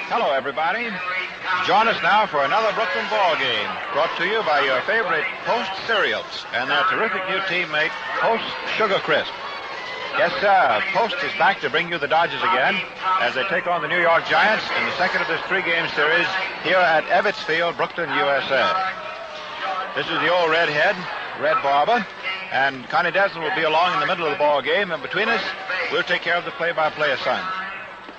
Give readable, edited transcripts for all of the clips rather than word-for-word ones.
Hello, everybody. Join us now for another Brooklyn ball game, brought to you by your favorite Post cereals and their terrific new teammate, Post Sugar Crisp. Yes, sir, Post is back to bring you the Dodgers again as they take on the New York Giants in the second of this three-game series here at Ebbets Field, Brooklyn, USA. This is the old redhead, Red Barber, and Connie Desmond will be along in the middle of the ball game, and between us, we'll take care of the play-by-play assignment.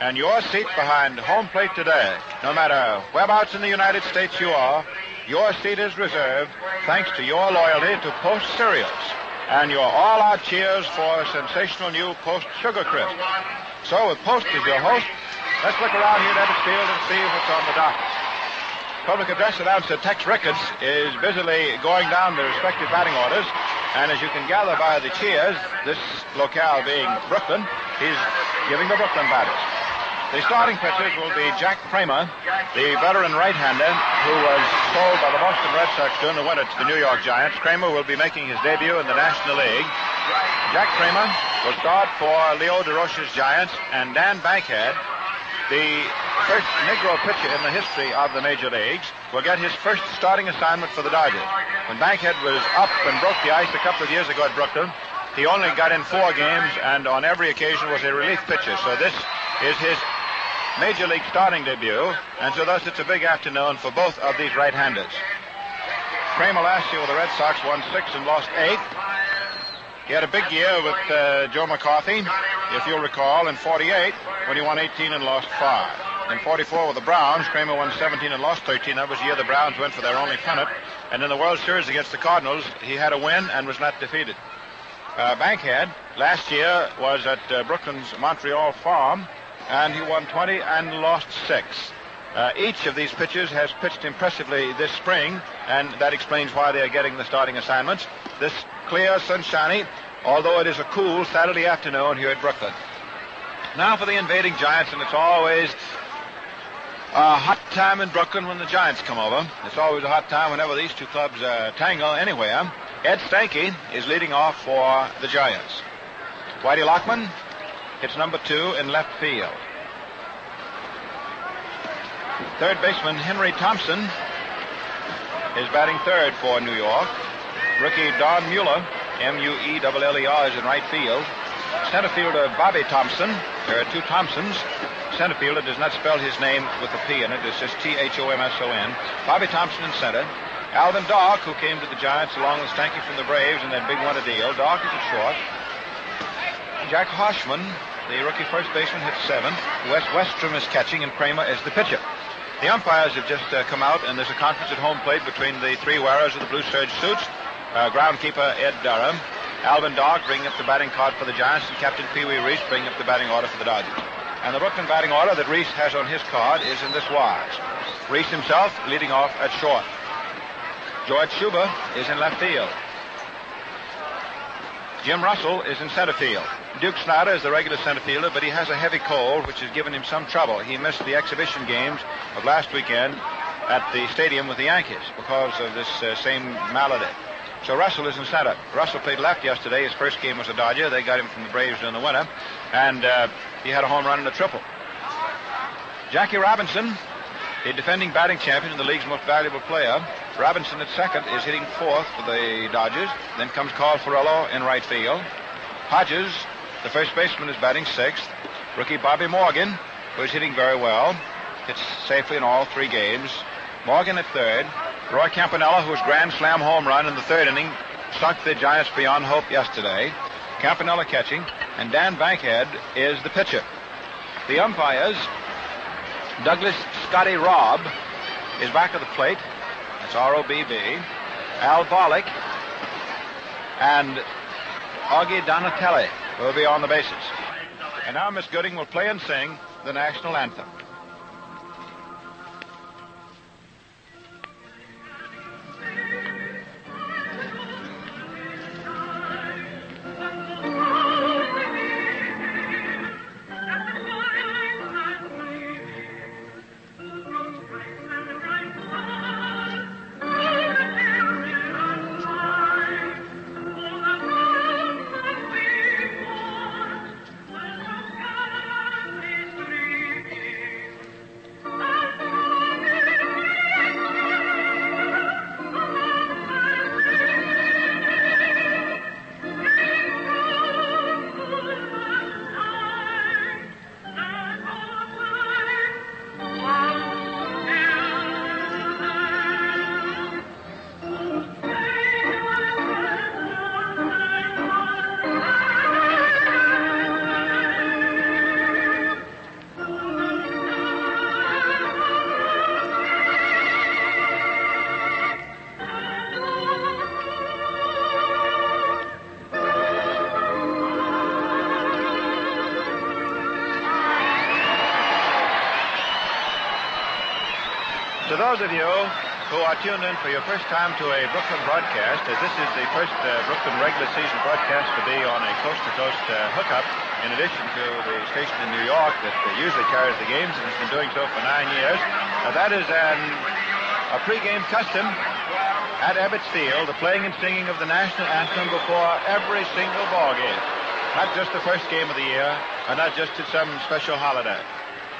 And your seat behind home plate today, no matter whereabouts in the United States you are, your seat is reserved thanks to your loyalty to Post cereals and your all-out cheers for sensational new Post Sugar Crisp. So with Post as your host, let's look around here at Ebbets Field and see what's on the docket. Public address announcer Tex Ricketts is busily going down the respective batting orders, and as you can gather by the cheers, this locale being Brooklyn, he's giving the Brooklyn batters. The starting pitchers will be Jack Kramer, the veteran right-hander who was sold by the Boston Red Sox during the winter to the New York Giants. Kramer will be making his debut in the National League. Jack Kramer will start for Leo DeRoche's Giants, and Dan Bankhead, the first Negro pitcher in the history of the major leagues, will get his first starting assignment for the Dodgers. When Bankhead was up and broke the ice a couple of years ago at Brooklyn, he only got in 4 games and on every occasion was a relief pitcher. So this is his Major League starting debut, and so thus it's a big afternoon for both of these right-handers. Kramer last year with the Red Sox won 6 and lost 8. He had a big year with Joe McCarthy, if you'll recall, in 48 when he won 18 and lost 5. In 44 with the Browns, Kramer won 17 and lost 13. That was the year the Browns went for their only pennant. And in the World Series against the Cardinals, he had a win and was not defeated. Bankhead last year was at Brooklyn's Montreal Farm, and he won 20 and lost 6. Each of these pitchers has pitched impressively this spring, and that explains why they are getting the starting assignments. This clear, sunshiny, although it is a cool Saturday afternoon here at Brooklyn. Now for the invading Giants, and it's always a hot time in Brooklyn when the Giants come over. It's always a hot time whenever these two clubs tangle anywhere. Ed Stanky is leading off for the Giants. Whitey Lockman hits number 2 in left field. Third baseman Henry Thompson is batting third for New York. Rookie Don Mueller, M-U-E-L-L-E-R, is in right field. Center fielder Bobby Thompson. There are 2 Thompsons. Center fielder does not spell his name with a P in it. It says T-H-O-M-S-O-N. Bobby Thompson in center. Alvin Dark, who came to the Giants along with Stanky from the Braves in that big winter deal. Dark is at short. Jack Hoshman, the rookie first baseman, hits 7. Wes Westrom is catching, and Kramer is the pitcher. The umpires have just come out, and there's a conference at home plate between the 3 wearers of the blue serge suits. Groundkeeper Ed Durham, Alvin Dark bringing up the batting card for the Giants, and Captain Pee Wee Reese bringing up the batting order for the Dodgers. And the Brooklyn batting order that Reese has on his card is in this wise. Reese himself leading off at short. George Schuber is in left field. Jim Russell is in center field. Duke Snyder is the regular center fielder, but he has a heavy cold, which has given him some trouble. He missed the exhibition games of last weekend at the stadium with the Yankees because of this same malady. So Russell is in center. Russell played left yesterday. His first game was a Dodger. They got him from the Braves during the winter, and he had a home run and a triple. Jackie Robinson, the defending batting champion and the league's most valuable player. Robinson at second is hitting 4th for the Dodgers. Then comes Carl Ferrello in right field. Hodges, the first baseman, is batting 6th. Rookie Bobby Morgan, who is hitting very well, hits safely in all 3 games. Morgan at third. Roy Campanella, whose grand slam home run in the 3rd inning sunk the Giants beyond hope yesterday. Campanella catching, and Dan Bankhead is the pitcher. The umpires, Douglas Scotty Robb is back of the plate. That's R-O-B-B. Al Barlick and Augie Donatelli will be on the bases. And now Miss Gooding will play and sing the national anthem. those of you who are tuned in for your first time to a Brooklyn broadcast, as this is the first Brooklyn regular season broadcast to be on a coast-to-coast hookup, in addition to the station in New York that usually carries the games and has been doing so for 9 years. That is a pregame custom at Ebbets Field, the playing and singing of the national anthem before every single ball game. Not just the first game of the year, and not just at some special holiday.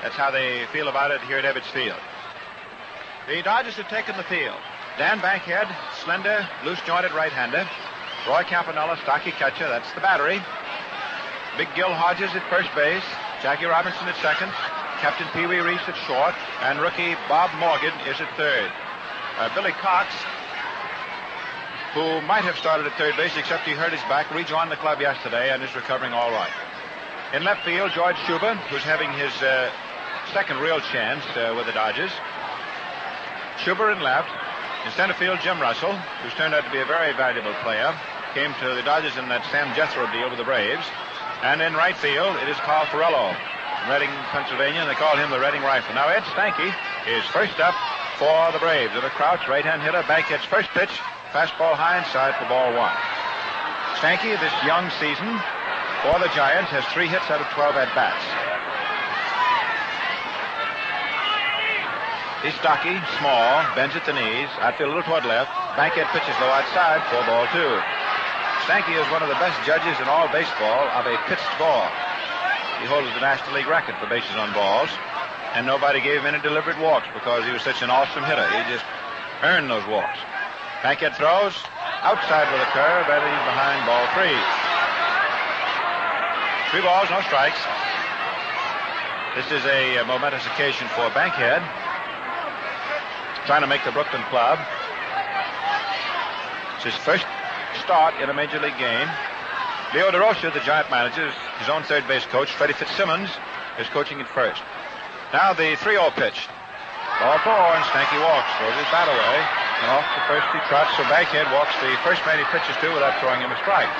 That's how they feel about it here at Ebbets Field. The Dodgers have taken the field. Dan Bankhead, slender, loose-jointed right-hander. Roy Campanella, stocky catcher. That's the battery. Big Gil Hodges at first base. Jackie Robinson at second. Captain Pee Wee Reese at short. And rookie Bob Morgan is at third. Billy Cox, who might have started at third base, except he hurt his back, rejoined the club yesterday and is recovering all right. In left field, George Schuber, who's having his second real chance with the Dodgers. Schuber in left. In center field, Jim Russell, who's turned out to be a very valuable player, came to the Dodgers in that Sam Jethro deal with the Braves. And in right field, it is Carl Ferrello from Reading, Pennsylvania, and they call him the Reading Rifle. Now, Ed Stanky is first up for the Braves. In a crouch, right-hand hitter, Bankhead's first pitch, fastball high inside for ball one. Stanky, this young season for the Giants, has 3 hits out of 12 at-bats. He's stocky, small, bends at the knees, outfield a little toward left. Bankhead pitches low outside for ball two. Stanky is one of the best judges in all baseball of a pitched ball. He holds the National League record for bases on balls, and nobody gave him any deliberate walks because he was such an awesome hitter. He just earned those walks. Bankhead throws outside with a curve, and he's behind ball 3. 3 balls, no strikes. This is a momentous occasion for Bankhead, trying to make the Brooklyn club. It's his first start in a major league game. Leo DeRocha, the Giant manager, his own third base coach. Freddie Fitzsimmons is coaching at first. Now the 3-0 pitch. Ball 4, and Stanky walks, throws his bat away, and off to first he trots, so Bankhead walks the first man he pitches to without throwing him a strike.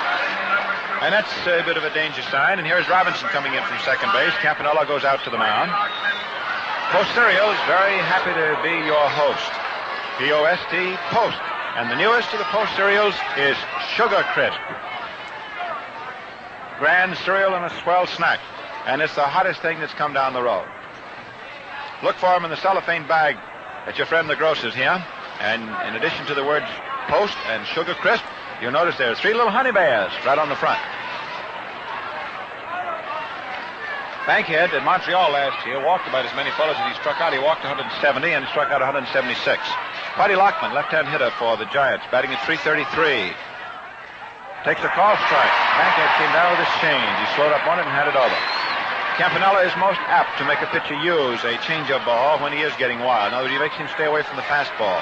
And that's a bit of a danger sign, and here's Robinson coming in from second base. Campanella goes out to the mound. Post Cereals, very happy to be your host. P-O-S-T, Post. And the newest of the Post cereals is Sugar Crisp. Grand cereal and a swell snack. And it's the hottest thing that's come down the road. Look for them in the cellophane bag at your friend the grocer's here. And in addition to the words Post and Sugar Crisp, you'll notice there are 3 little honey bears right on the front. Bankhead in Montreal last year walked about as many fellows as he struck out. He walked 170 and struck out 176. Putty Lockman, left-hand hitter for the Giants, batting at .333. Takes a call strike. Bankhead came down with his change. He slowed up on it and had it over. Campanella is most apt to make a pitcher use a change-up ball when he is getting wild. In other words, he makes him stay away from the fastball.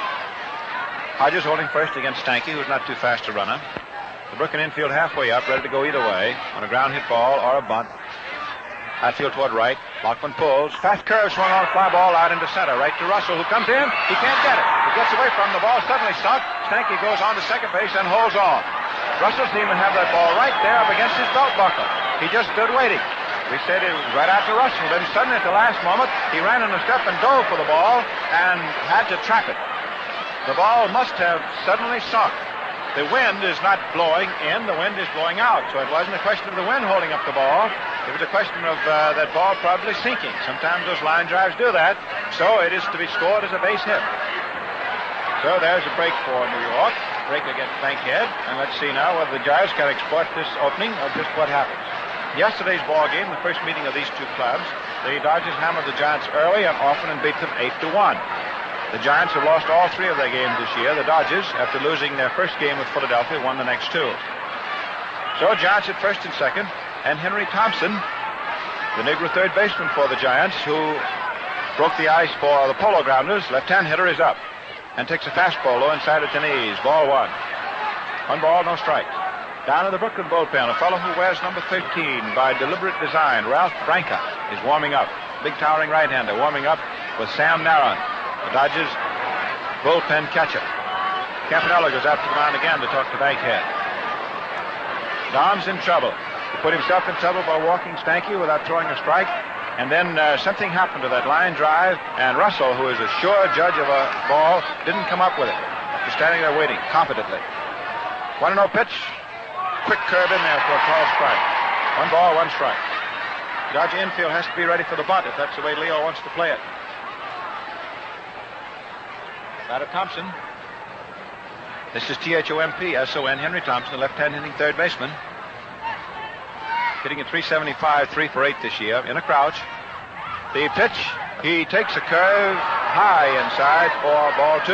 Hodges holding first against Stanky, who's not too fast a runner. The Brooklyn infield halfway up, ready to go either way on a ground hit ball or a bunt. Outfield toward right. Lockman pulls. Fast curve swung on a fly ball out into center. Right to Russell, who comes in. He can't get it. He gets away from the ball. Suddenly sunk. Stanky goes on to second base and holds on. Russell seemed to have that ball right there up against his belt buckle. He just stood waiting. We said it was right after Russell. Then suddenly at the last moment, he ran in a step and dove for the ball and had to trap it. The ball must have suddenly sunk. The wind is not blowing in, the wind is blowing out. So it wasn't a question of the wind holding up the ball. It was a question of that ball probably sinking. Sometimes those line drives do that. So it is to be scored as a base hit. So there's a break for New York. Break against Bankhead. And let's see now whether the Giants can exploit this opening or just what happens. Yesterday's ball game, the first meeting of these two clubs, the Dodgers hammered the Giants early and often and beat them 8-1. The Giants have lost all 3 of their games this year. The Dodgers, after losing their first game with Philadelphia, won the next 2. So Giants at first and second, and Henry Thompson, the Negro third baseman for the Giants, who broke the ice for the Polo Grounders, left-hand hitter, is up and takes a fastball low inside at the knees. Ball 1. 1 ball, no strikes. Down in the Brooklyn bullpen, a fellow who wears number 13 by deliberate design, Ralph Branca, is warming up. Big towering right-hander warming up with Sam Narron, the Dodgers bullpen catcher. Campanella goes out to the mound again to talk to Bankhead. Dom's in trouble. He put himself in trouble by walking Stanky without throwing a strike. And then something happened to that line drive, and Russell, who is a sure judge of a ball, didn't come up with it. He's standing there waiting competently. 1-0 pitch. Quick curve in there for a called strike. 1 ball, 1 strike. Dodger infield has to be ready for the bunt if that's the way Leo wants to play it. Batter Thompson. This is Thomp-Son, Henry Thompson, the left-hand hitting third baseman. Hitting at 375, 3 for 8 this year in a crouch. The pitch, he takes a curve high inside for ball 2.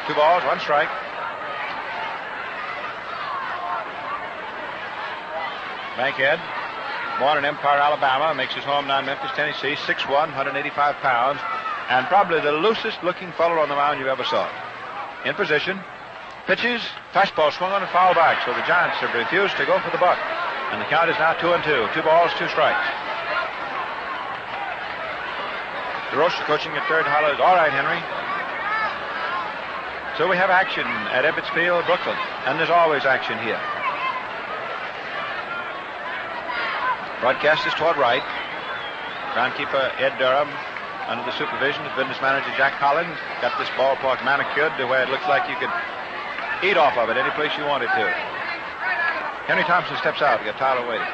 2 balls, 1 strike. Bankhead, born in Empire, Alabama, makes his home down in Memphis, Tennessee, 6'1", 185 pounds, and probably the loosest looking fellow on the mound you ever saw. In position, pitches, fastball swung on and foul back, so the Giants have refused to go for the buck. And the count is now 2-2. 2 balls, 2 strikes. DeRoche coaching at third hollers, all right, Henry. So we have action at Ebbets Field, Brooklyn, and there's always action here. Broadcast is toward right. Groundkeeper Ed Durham, under the supervision of business manager Jack Collins, got this ballpark manicured to where it looks like you could eat off of it any place you wanted to. Henry Thompson steps out. We got Tyler waiting.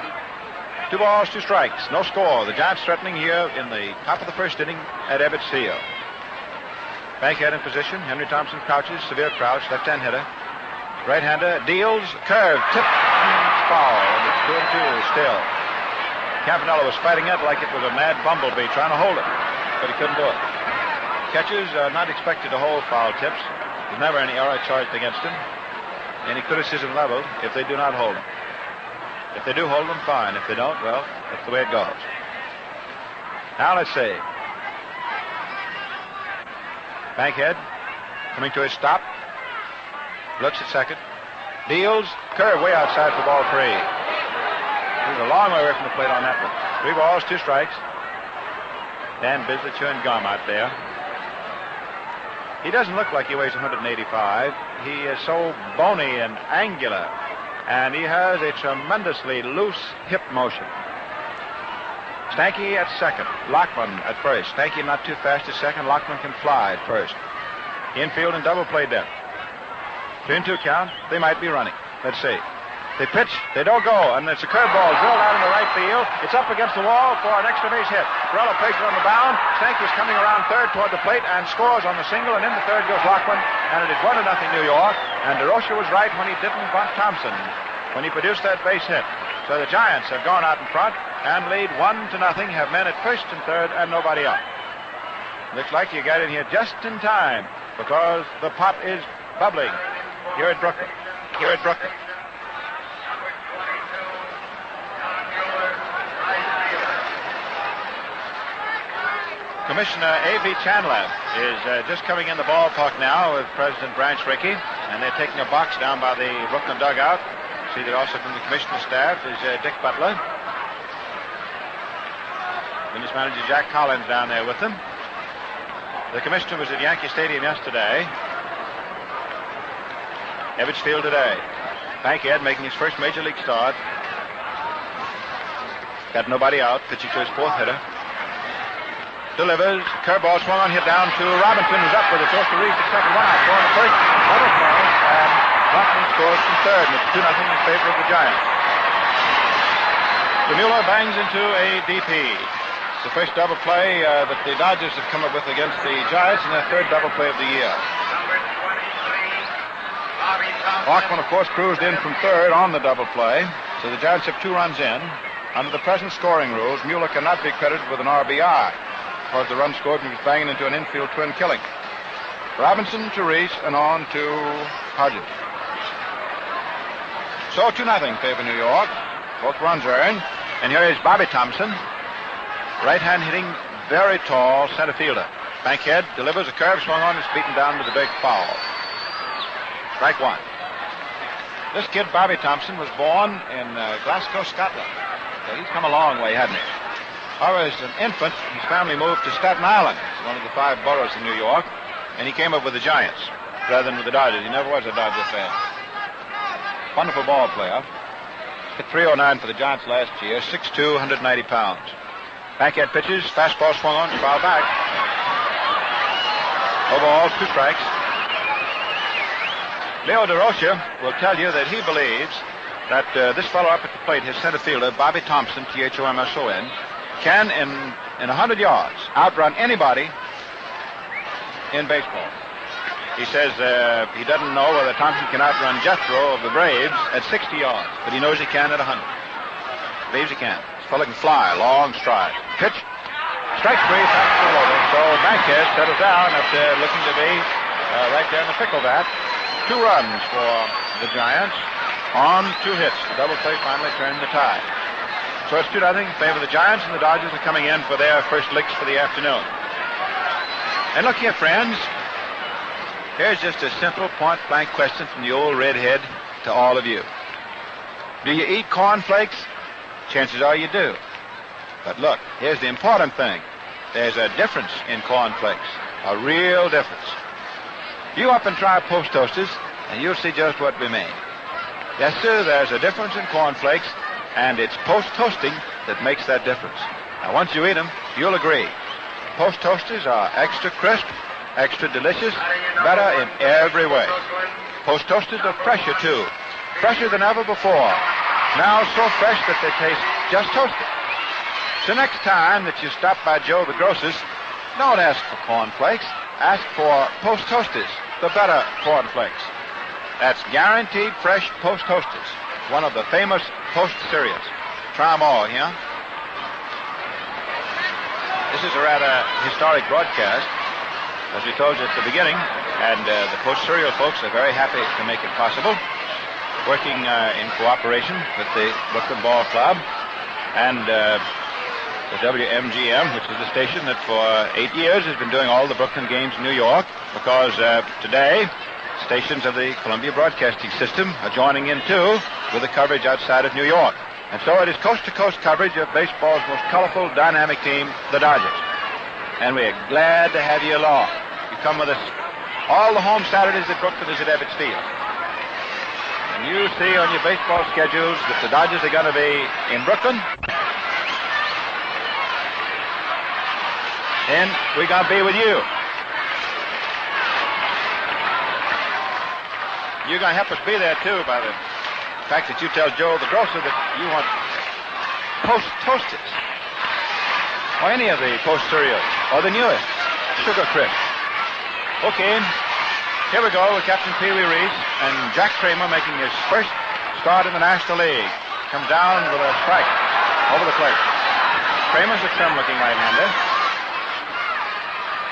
2 balls, 2 strikes. No score. The Giants threatening here in the top of the first inning at Ebbets Field. Bankhead in position. Henry Thompson crouches, severe crouch, left-hand hitter. Right-hander deals, curve, tip, foul, and it's 2-2 still. Campanella was fighting it like it was a mad bumblebee trying to hold it, but he couldn't do it. Catchers are not expected to hold foul tips. There's never any error charged against them. Any criticism leveled if they do not hold them. If they do hold them, fine. If they don't, well, that's the way it goes. Now let's see. Bankhead coming to his stop. Looks at second. Deals. Curve way outside for ball 3. He's a long way away from the plate on that one. 3 balls, 2 strikes. Dan Bisley chewing gum out there. He doesn't look like he weighs 185. He is so bony and angular, and he has a tremendously loose hip motion. Stanky at second, Lockman at first. Stanky not too fast at second. Lockman can fly at first. Infield and double play depth. 2-2 count. They might be running. Let's see. They pitch, they don't go, and it's a curveball drilled out into right field. It's up against the wall for an extra base hit. Corella plays it on the bound. Stanky's coming around third toward the plate and scores on the single, and in the third goes Lockman, and it is 1-0 New York. And DeRoche was right when he didn't bunt Thompson when he produced that base hit. So the Giants have gone out in front and lead 1-0, have men at first and third and nobody out. Looks like you got in here just in time because the pot is bubbling here at Brooklyn. Commissioner A.B. Chandler is just coming in the ballpark now with President Branch Rickey, and they're taking a box down by the Brooklyn dugout. See that also from the commissioner's staff is Dick Butler. Business manager Jack Collins down there with them. The commissioner was at Yankee Stadium yesterday. Ebbets Field today. Bankhead making his first major league start. Got nobody out, pitching to his 4th hitter. Delivers. Curveball swung on, hit down to Robinson, who's up with it. Supposed to reach the second. 1 out. Going to first. Double play. And Lockman scores from third. And it's 2-0 in favor of the Giants. DeMuller bangs into a DP. It's the first double play that the Dodgers have come up with against the Giants, and their 3rd double play of the year. Lockman, of course, cruised in from 3rd on the double play. So the Giants have 2 runs in. Under the present scoring rules, Mueller cannot be credited with an RBI. Because the run scored when he was banging into an infield twin killing. Robinson to Reese and on to Hodges. So 2-0 favor New York. Both runs earned. And here is Bobby Thompson. Right-hand hitting, very tall center fielder. Bankhead delivers a curve, swung on, is beaten down with a big foul. Strike 1. This kid, Bobby Thompson, was born in Glasgow, Scotland. So he's come a long way, hasn't he? However, as an infant, his family moved to Staten Island, one of the 5 boroughs in New York, and he came up with the Giants rather than with the Dodgers. He never was a Dodger fan. Wonderful ball player. Hit .309 for the Giants last year, 6'2", 190 pounds. Backhand pitches, fastball swung on, foul back. Overall, 2 strikes. Leo DeRocha will tell you that he believes that this fellow up at the plate, his center fielder, Bobby Thompson, Thomson, can, in 100 yards, outrun anybody in baseball. He says he doesn't know whether Thompson can outrun Jethro of the Braves at 60 yards, but he knows he can at 100. Believes he can. This fellow can fly, long stride. Pitch. Strike 3, fastball over. So Banquez settles down after looking to be right there in the pickle of that. 2 runs for the Giants on 2 hits. The double play finally turned the tide. So it's 2-0 in favor of the Giants, and the Dodgers are coming in for their first licks for the afternoon. And look here, friends. Here's just a simple point-blank question from the old redhead to all of you. Do you eat cornflakes? Chances are you do. But look, here's the important thing. There's a difference in cornflakes. A real difference. You up and try Post Toasters, and you'll see just what we mean. Yes, sir, there's a difference in cornflakes, and it's post-toasting that makes that difference. Now, once you eat them, you'll agree. Post Toasters are extra crisp, extra delicious, better in every way. Post Toasters are fresher, too. Fresher than ever before. Now so fresh that they taste just toasted. So next time that you stop by Joe the Grocer's, don't ask for cornflakes. Ask for Post Toasters, the better cornflakes. That's guaranteed fresh Post Toasters, one of the famous Post cereals. Try them all, yeah? This is a rather historic broadcast, as we told you at the beginning, and the Post cereal folks are very happy to make it possible, working in cooperation with the Brooklyn Ball Club and the WMGM, which is the station that for 8 years has been doing all the Brooklyn games in New York, because today stations of the Columbia Broadcasting System are joining in, too, with the coverage outside of New York. And so it is coast-to-coast coverage of baseball's most colorful, dynamic team, the Dodgers. And we are glad to have you along. You come with us all the home Saturdays at Brooklyn is at Ebbets Field. And you see on your baseball schedules that the Dodgers are going to be in Brooklyn. And we're going to be with you. You're going to help us be there, too, by the fact that you tell Joe the Grocer that you want Post Toasters, or any of the Post cereals, or the newest, Sugar Crisp. Okay, here we go with Captain Pee Wee Reese and Jack Kramer making his first start in the National League. Comes down with a strike over the plate. Kramer's a trim-looking right-hander.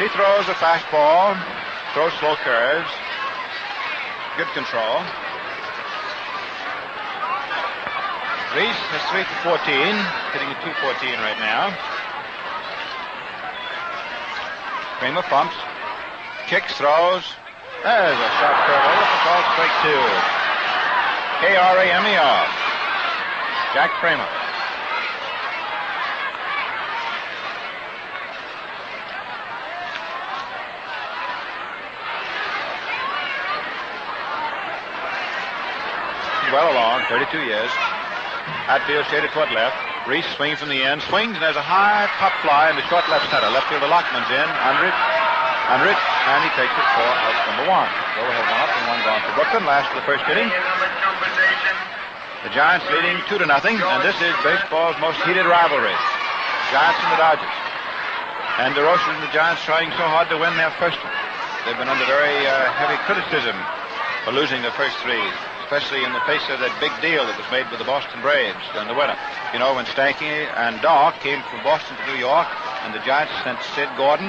He throws a fastball, throws slow curves, good control. Reese has 3 for 14, hitting a 214 right now. Kramer pumps, kicks, throws. There's a sharp curve over for called strike 2. Kramer. Jack Kramer. Well along, 32 years. Outfield shaded toward left. Reese swings from the end, swings, and there's a high pop fly in the short left center. Left fielder Lockman's in, under it, and he takes it for out number 1. So we have 1 up and 1 gone for Brooklyn. Last of the first inning. The Giants leading 2-0, and this is baseball's most heated rivalry. Giants and the Dodgers. And DeRocha and the Giants trying so hard to win their first one. They've been under very heavy criticism for losing their first 3. Especially in the face of that big deal that was made with the Boston Braves during the winter. You know, when Stanky and Doc came from Boston to New York, and the Giants sent Sid Gordon,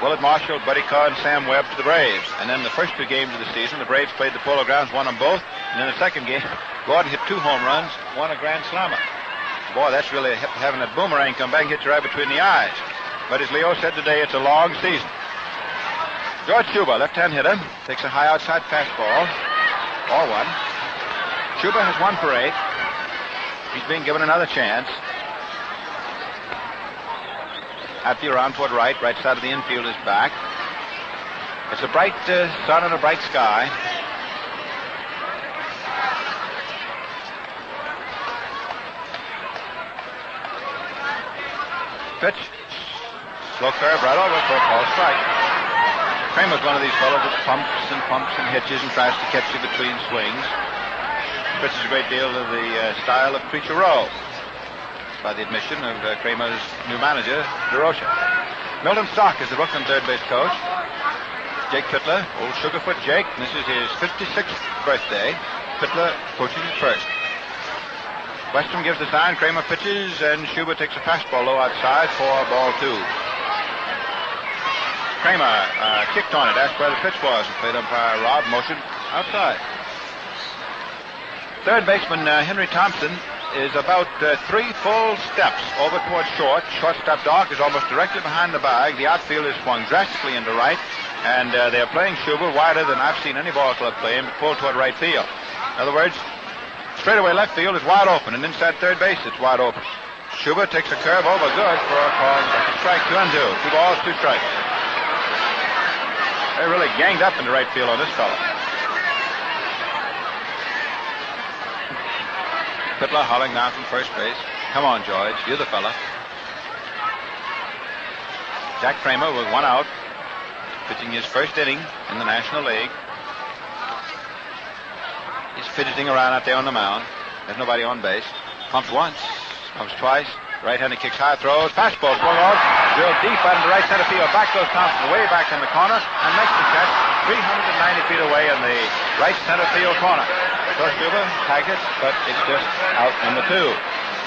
Willard Marshall, Buddy Carr, and Sam Webb to the Braves. And then the first 2 games of the season, the Braves played the Polo Grounds, won them both. And then the second game, Gordon hit 2 home runs, won a grand slammer. Boy, that's really having that boomerang come back and hit you right between the eyes. But as Leo said today, it's a long season. George Schuber, left-hand hitter, takes a high outside fastball. Ball 1. Schuber has 1 for 8. He's being given another chance. Outfield around toward right side of the infield is back. It's a bright sun and a bright sky. Pitch. Slow curve right over for a call strike. Kramer's one of these fellows that pumps and hitches and tries to catch you between swings. Pitches a great deal of the style of Preacher Rowe, by the admission of Kramer's new manager, DeRocha. Milton Stock is the Brooklyn third base coach. Jake Pitler, old Sugarfoot Jake. This is his 56th birthday. Pitler coaching at first. Westrom gives the sign. Kramer pitches, and Schubert takes a fastball low outside for ball 2. Kramer kicked on it, asked where the pitch was, and plate umpire Rob motioned outside. Third baseman Henry Thompson is about 3 full steps over towards short. Shortstop Doc is almost directly behind the bag. The outfield is swung drastically into right, and they're playing Schubert wider than I've seen any ball club play him, but pulled toward right field. In other words, straightaway left field is wide open, and inside third base it's wide open. Schubert takes a curve over good for a call. Second strike, 2-2. 2 balls, 2 strikes. They really ganged up into right field on this fella. Pitler hauling down from first base. Come on, George, you're the fella. Jack Kramer with 1 out, pitching his first inning in the National League. He's fidgeting around out there on the mound. There's nobody on base. Pumps once, pumps twice. Right-handed kicks high, throws. Fastball swung off. Drilled deep out into right center field. Back goes Thompson, way back in the corner, and makes the catch 390 feet away in the right center field corner. First Schubert tagged it, but it's just out number 2.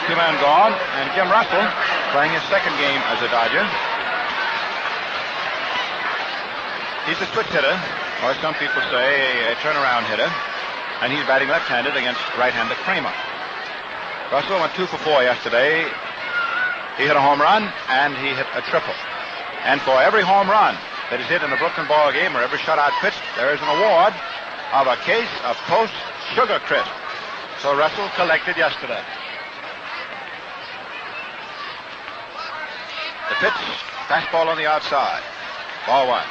2-man gone, and Jim Russell playing his second game as a Dodger. He's a switch hitter, or some people say a turnaround hitter, and he's batting left-handed against right-hander Kramer. Russell went 2 for 4 yesterday. He hit a home run, and he hit a triple. And for every home run that is hit in a Brooklyn ball game, or every shutout pitch, there is an award of a case of Post Sugar Crisp. So Russell collected yesterday. The pitch, fastball on the outside. Ball 1.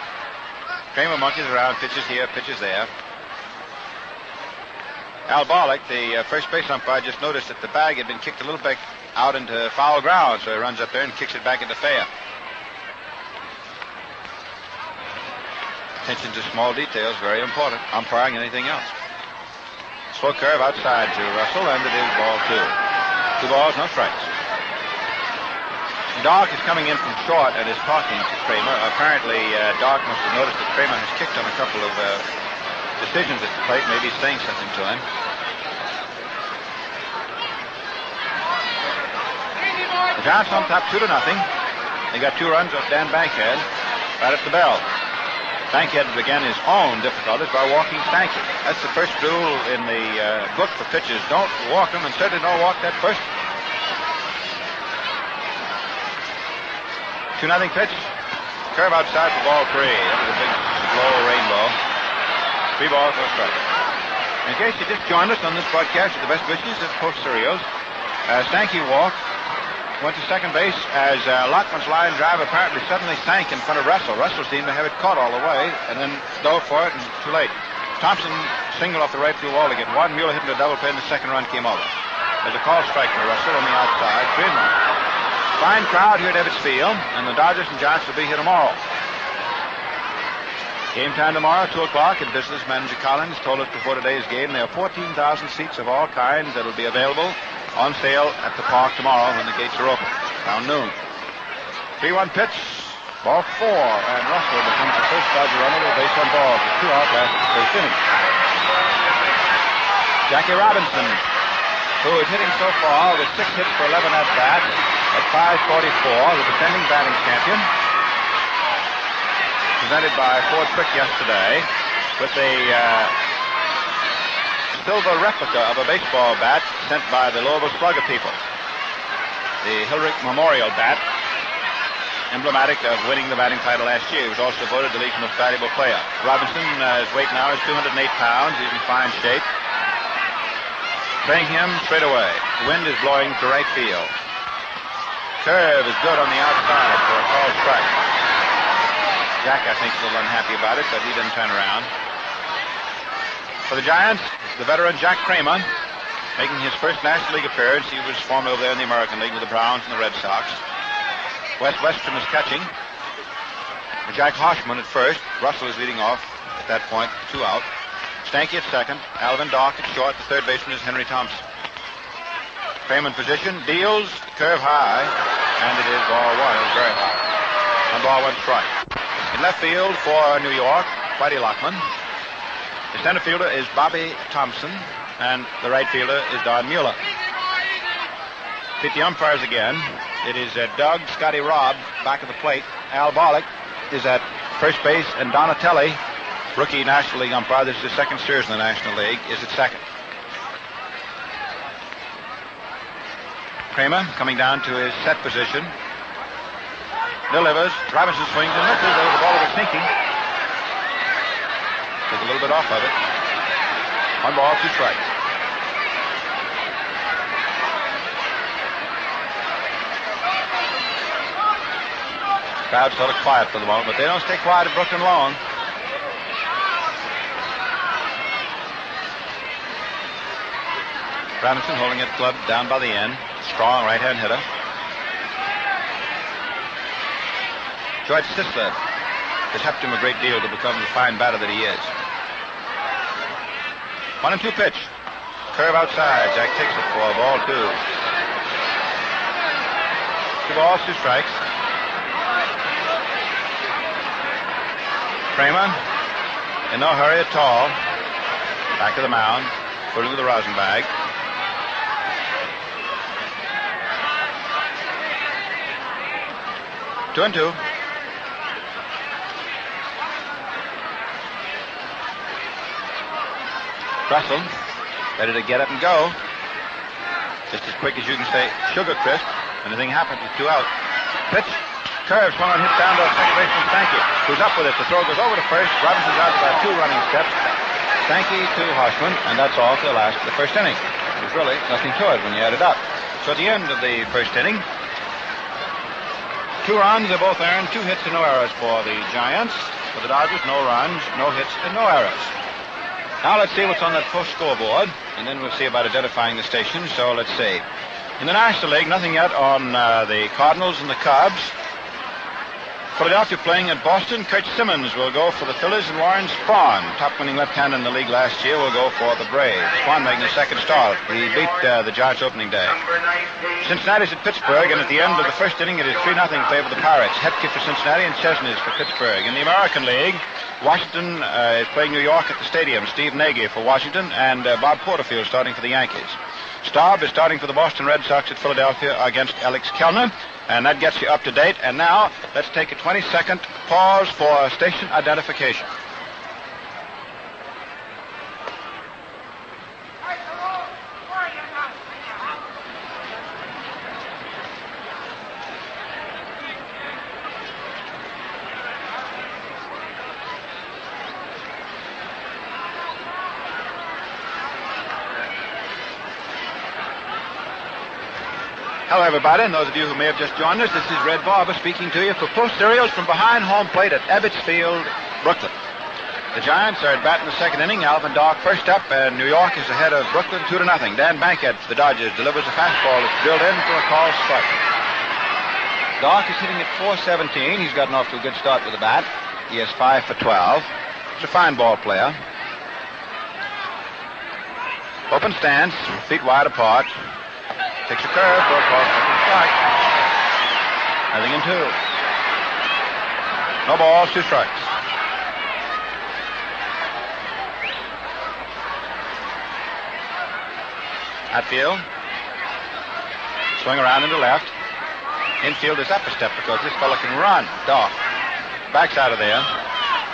Kramer monkeys around, pitches here, pitches there. Al Barlick, the first base umpire, just noticed that the bag had been kicked a little bit out into foul ground, so he runs up there and kicks it back into fair. Attention to small details, very important. Umpiring anything else. Slow curve outside to Russell, and it is ball 2. 2 balls, no strikes. Doc is coming in from short and is talking to Kramer. Apparently, Doc must have noticed that Kramer has kicked on a couple of decisions at the plate. Maybe he's saying something to him. The Giants on top 2-0. They got 2 runs off Dan Bankhead right at the bell. Bankhead began his own difficulties by walking Stanky. That's the first rule in the book for pitchers. Don't walk them, and certainly don't walk that first. 2-0 pitch. Curve outside for ball 3. That was a big slow rainbow. 3 balls, no strikes. In case you just joined us on this broadcast of the best wishes of Post Cereals, Stanky walked. Went to second base as Lockman's line drive apparently suddenly sank in front of Russell. Russell seemed to have it caught all the way and then dove for it, and too late. Thompson singled off the right field wall to get 1. Mueller hit him a double play, and the second run came over. There's a call strike for Russell on the outside. 3-1. Fine crowd here at Ebbets Field, and the Dodgers and Giants will be here tomorrow. Game time tomorrow, 2 o'clock, and business manager Collins told us before today's game there are 14,000 seats of all kinds that will be available on sale at the park tomorrow when the gates are open, around noon. 3-1 pitch, ball 4, and Russell becomes the first Dodger runner with a base on balls with 2 out last the first inning. Jackie Robinson, who is hitting so far with 6 hits for 11 at-bats at 544, the defending batting champion, presented by Ford Quick yesterday with a silver replica of a baseball bat sent by the Louisville Slugger people. The Hillerick Memorial bat, emblematic of winning the batting title last year. He was also voted the league's most valuable player. Robinson, his weight now is 208 pounds. He's in fine shape. Playing him straight away. The wind is blowing to right field. Curve is good on the outside for a called strike. Jack, I think, is a little unhappy about it, but he didn't turn around. For the Giants, the veteran Jack Kramer, making his first National League appearance. He was formerly over there in the American League with the Browns and the Red Sox. Western is catching. Jack Hoshman at first. Russell is leading off at that point. 2 out. Stanky at second. Alvin Dock at short. The third baseman is Henry Thompson. Kramer in position. Deals. Curve high. And it is ball 1. It was very high. 1 ball, 1 strike. In left field for New York, Whitey Lockman. The center fielder is Bobby Thompson. And the right fielder is Don Mueller. Pick the umpires again. It is Doug Scotty Robb back of the plate. Al Bollock is at first base, and Donatelli, rookie National League umpire, this is his second series in the National League, is at second. Kramer coming down to his set position. Delivers. Robinson swings and misses. There was a ball that was sinking. Took a little bit off of it. 1 ball, 2 strikes. Crowd's sort of quiet for the moment, but they don't stay quiet at Brooklyn long. Robinson holding it clubbed down by the end. Strong right-hand hitter. George Sisler has helped him a great deal to become the fine batter that he is. 1-2 pitch. Curve outside. Jack takes it for ball 2. 2 balls, 2 strikes. Kramer, in no hurry at all. Back to the mound, fooling with the rosin bag. Two and 2. Russell, ready to get up and go. Just as quick as you can say, sugar crisp. Anything happens with 2 out. Pitch. Curve swung on, hit down to second baseman Stanky, who's up with it. The throw goes over to first. Robinson's out about 2 running steps. Stanky to Hoshman, and that's all for the first inning. There's really nothing to it when you add it up. So at the end of the first inning, 2 runs, they both earned, 2 hits and no errors for the Giants. For the Dodgers, no runs, no hits, and no errors. Now let's see what's on that post scoreboard, and then we'll see about identifying the station. So let's see. In the National League, nothing yet on the Cardinals and the Cubs. Philadelphia playing at Boston. Kurt Simmons will go for the Phillies, and Warren Spahn, top-winning left-hander in the league last year, will go for the Braves. Spahn making the second start. He beat the Giants opening day. Cincinnati's at Pittsburgh, and at the end of the first inning, it is 3-0 in favor of the Pirates. Hepke for Cincinnati and Chesney for Pittsburgh. In the American League, Washington is playing New York at the Stadium. Steve Nagy for Washington, and Bob Porterfield starting for the Yankees. Staub is starting for the Boston Red Sox at Philadelphia against Alex Kellner. And that gets you up to date. And now, let's take a 20-second pause for station identification. Hello, everybody, and those of you who may have just joined us, this is Red Barber speaking to you for Post Cereals from behind home plate at Ebbets Field, Brooklyn. The Giants are at bat in the second inning. Alvin Dock first up, and New York is ahead of Brooklyn 2-0. Dan Bankhead for the Dodgers delivers a fastball that's drilled in for a call strike. Dock is hitting at .417. He's gotten off to a good start with the bat. He has 5 for 12. He's a fine ball player. Open stance, feet wide apart. Takes a curve for a call strike. Nothing in 2. No balls, 2 strikes. Outfield. Swing around into left. Infield is up a step because this fella can run. Dock. Backs out of there.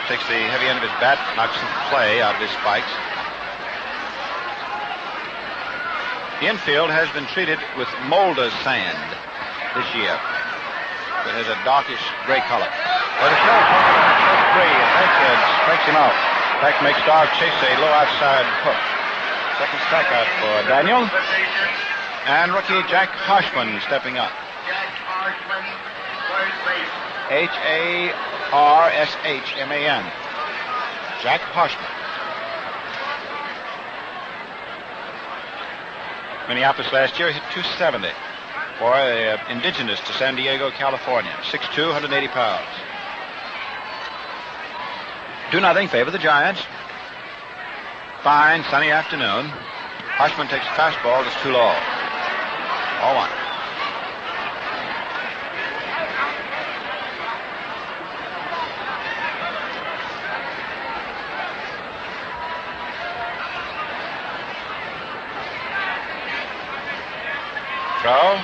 Takes the heavy end of his bat, knocks some play out of his spikes. The infield has been treated with Mulder's sand this year. It has a darkish gray color. But it's no free. Bankhead strikes him out. In fact, makes Dock chase a low outside hook. Second strikeout for Daniel. And rookie Jack Hoshman stepping up. H-A-R-S-H-M-A-N. Jack Hoshman. Minneapolis last year hit .270. boy, indigenous to San Diego, California. 6'2", 180 pounds. 2-0 favor the Giants. Fine, sunny afternoon. Harshman takes a fastball that's too low. 0-1. Throw.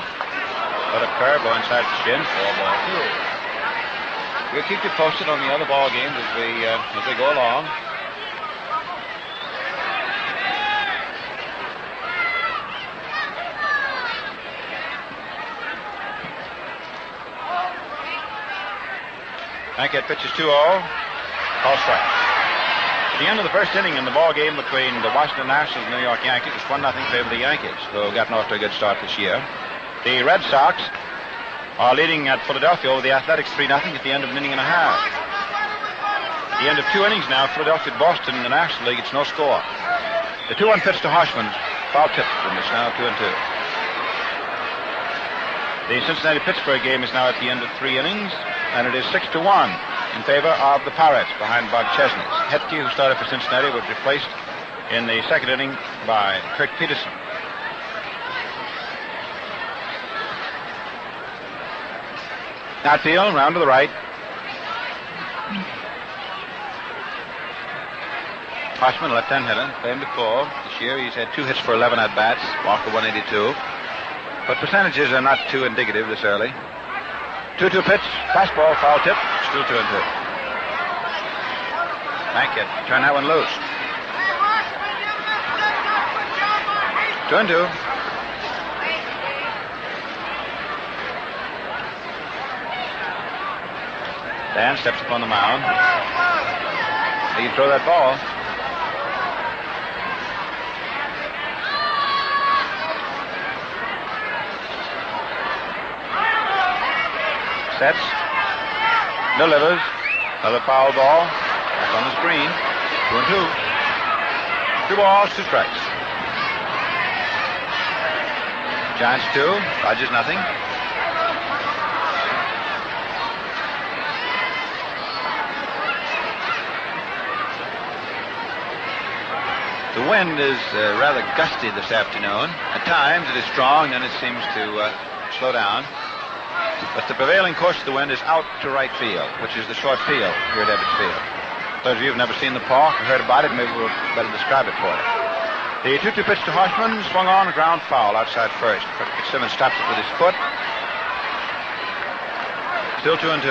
Let a curve go inside the shin. 4-2. We'll keep you posted on the other ball games as they go along. Bankhead pitches 2-0. Call strike. At the end of the first inning in the ball game between the Washington Nationals and the New York Yankees, it's 1-0 favor the Yankees, who have gotten off to a good start this year. The Red Sox are leading at Philadelphia over the Athletics 3-0 at the end of an inning and a half. At the end of 2 innings now, Philadelphia, Boston in the National League, it's no score. The 2-1 pitch to Harshman, foul tip, and it's now 2-2. The Cincinnati-Pittsburgh game is now at the end of 3 innings, and it is 6-1 in favor of the Pirates behind Bob Chesney. Hetke, who started for Cincinnati, was replaced in the second inning by Kirk Peterson. Outfield, round to the right. Harshman, left-hand hitter, played him before. This year he's had 2 hits for 11 at-bats, walk of 182. But percentages are not too indicative this early. 2-2 pitch, fastball, foul tip, still 2-2. Bankhead, turn that one loose. 2-2. Dan steps up on the mound. He can throw that ball. Sets. Delivers. Another foul ball. Back on the screen. 2-2. 2 balls, 2 strikes. Giants 2. Dodgers nothing. The wind is rather gusty this afternoon. At times it is strong, then it seems to slow down. But the prevailing course of the wind is out to right field, which is the short field here at Ebbets Field. Those of you who have never seen the park or heard about it, maybe we'll better describe it for you. The 2-2 pitch to Harshman, swung on, a ground foul outside first. Fitzsimmons stops it with his foot. Still 2-2.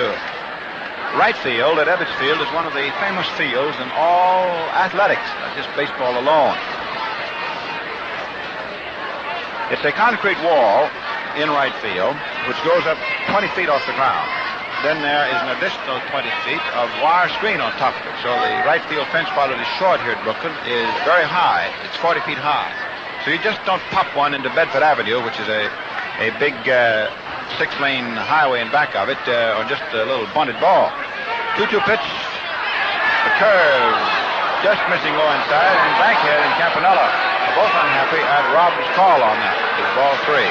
Right field at Ebbets Field is one of the famous fields in all athletics, not just baseball alone. It's a concrete wall in right field, which goes up 20 feet off the ground. Then there is an additional 20 feet of wire screen on top of it. So the right field fence, while it is short here at Brooklyn, is very high. It's 40 feet high. So you just don't pop one into Bedford Avenue, which is a big 6-lane highway in back of it, on just a little bunted ball. 2-2 pitch. The curve just missing low inside, and Bankhead and Campanella are both unhappy at Rob's call on that. It's ball 3.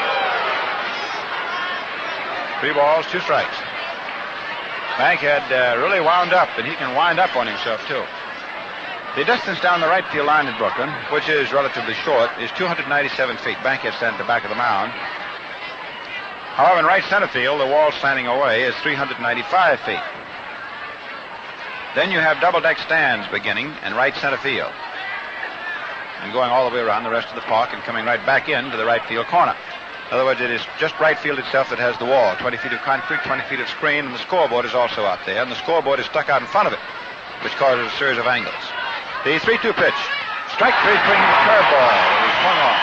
3 balls, 2 strikes. Bankhead really wound up, and he can wind up on himself, too. The distance down the right field line in Brooklyn, which is relatively short, is 297 feet. Bankhead standing at the back of the mound. However, in right center field, the wall slanting away is 395 feet. Then you have double-deck stands beginning in right center field and going all the way around the rest of the park and coming right back into the right field corner. In other words, it is just right field itself that has the wall. 20 feet of concrete, 20 feet of screen, and the scoreboard is also out there. And the scoreboard is stuck out in front of it, which causes a series of angles. The 3-2 pitch. Strike 3 swinging the curveball. It swung off.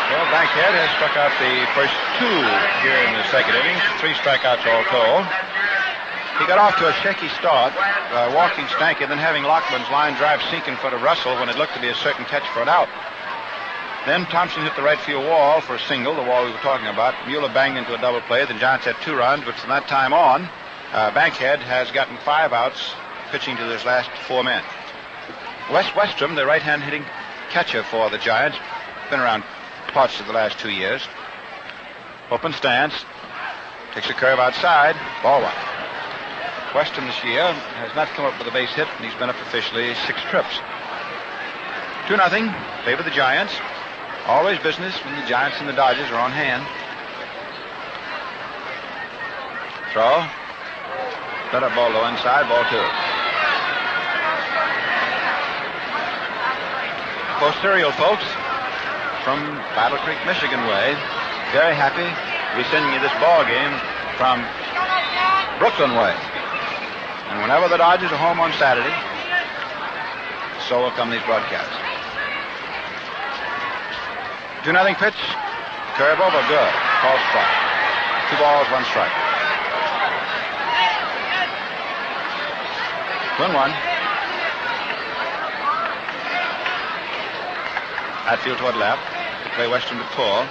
Well, Bankhead has struck out the first 2 here in the second innings. 3 strikeouts all told. He got off to a shaky start, walking Stanky, then having Lockman's line drive sink in front of Russell when it looked to be a certain catch for an out. Then Thompson hit the right field wall for a single, the wall we were talking about. Mueller banged into a double play. The Giants had 2 runs, but from that time on, Bankhead has gotten 5 outs, pitching to his last 4 men. Wes Westrom, the right-hand hitting catcher for the Giants, been around parts of the last 2 years. Open stance. Takes a curve outside. Ball one. Weston this year has not come up with a base hit, and he's been up officially 6 trips. 2-0. Favor the Giants. Always business when the Giants and the Dodgers are on hand. Throw. Let up ball low inside. Ball 2. For cereal folks from Battle Creek, Michigan way, very happy to be sending you this ball game from Brooklyn way. And whenever the Dodgers are home on Saturday, so will come these broadcasts. 2-0 pitch. Curve over. Good. Call strike. 2 balls, 1 strike. 2-1. Outfield toward left. To play Western to pull.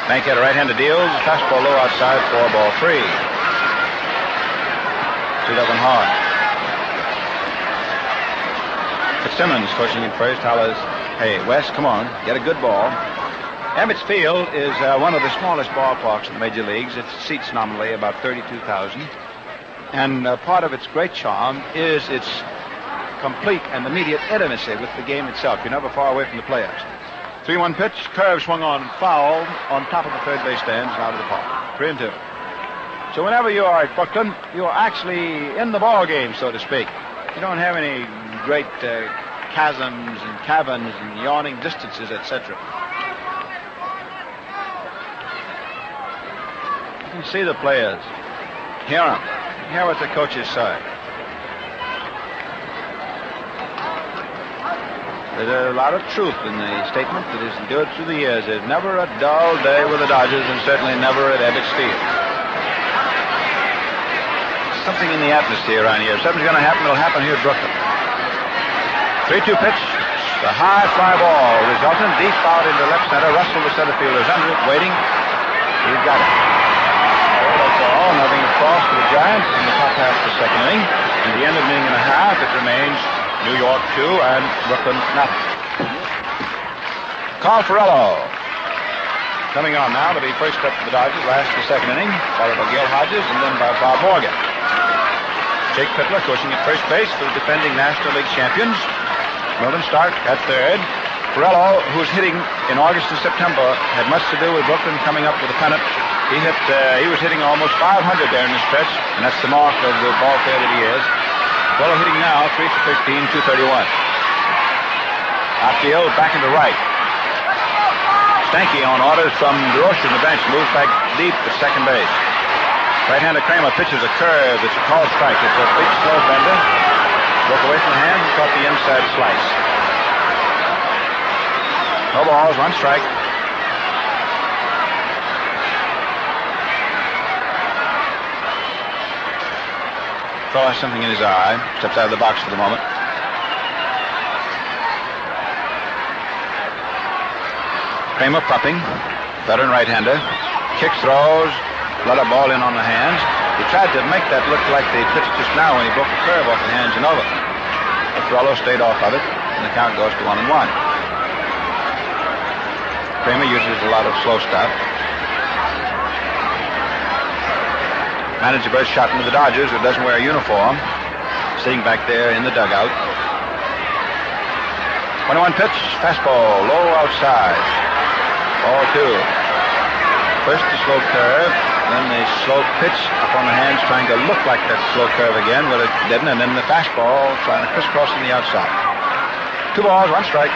Bankhead, a right-hander deals. Fastball low outside. 4-3. 2-0 hard. Fitzsimmons coaching at first hollers, "Hey, Wes, come on, get a good ball." Ebbets Field is one of the smallest ballparks in the major leagues. It seats nominally about 32,000. And part of its great charm is its complete and immediate intimacy with the game itself. You're never far away from the players. 3-1 pitch, curve swung on and fouled on top of the third base stands and out of the park. 3-2. So whenever you are at Brooklyn, you are actually in the ball game, so to speak. You don't have any great chasms and caverns and yawning distances, etc. You can see the players, hear them, hear what the coaches say. There's a lot of truth in the statement that is endured through the years. There's never a dull day with the Dodgers, and certainly never at Ebbets Field. Something in the atmosphere around here. If something's going to happen, it'll happen here at Brooklyn. 3-2 pitch. The high fly ball resultant deep out into left center. Russell, the center fielder, is under it, waiting. He's got it. That's all. Nothing across for the Giants in the top half of the second inning. In the end of an inning and a half, it remains New York 2 and Brooklyn nothing. Carl Ferrello coming on now to be first up for the Dodgers, last of the second inning, followed by Gil Hodges and then by Bob Morgan. Jake Pittler coaching at first base for the defending National League champions. Mervyn Stark at third. Ferrello, who's hitting in August and September, had much to do with Brooklyn coming up with a pennant. He was hitting almost 500 there in the stretch, and that's the mark of the ball player that he is. Ferrello hitting now 3-for-15, 231. Outfield back into right. Stanky on orders from DeRoche on the bench moves back deep to second base. Right-hander Kramer pitches a curve. It's a called strike. It's a big slow bender. Broke away from the hand and caught the inside slice. No balls, 1 strike. Fellow has something in his eye. Steps out of the box for the moment. Kramer popping. Veteran right-hander. Kicks, throws. Let a ball in on the hands. He tried to make that look like the pitch just now when he broke the curve off the hands and over. But Ferrello stayed off of it, and the count goes to 1-1. Kramer uses a lot of slow stuff. Manager Bert Schotten of the Dodgers, who doesn't wear a uniform, sitting back there in the dugout. 1-1 pitch, fastball, low outside. Ball 2. First the slow curve, then the slow pitch up on the hands, trying to look like that slow curve again, but it didn't, and then the fastball trying to crisscross on the outside. 2 balls, 1 strike.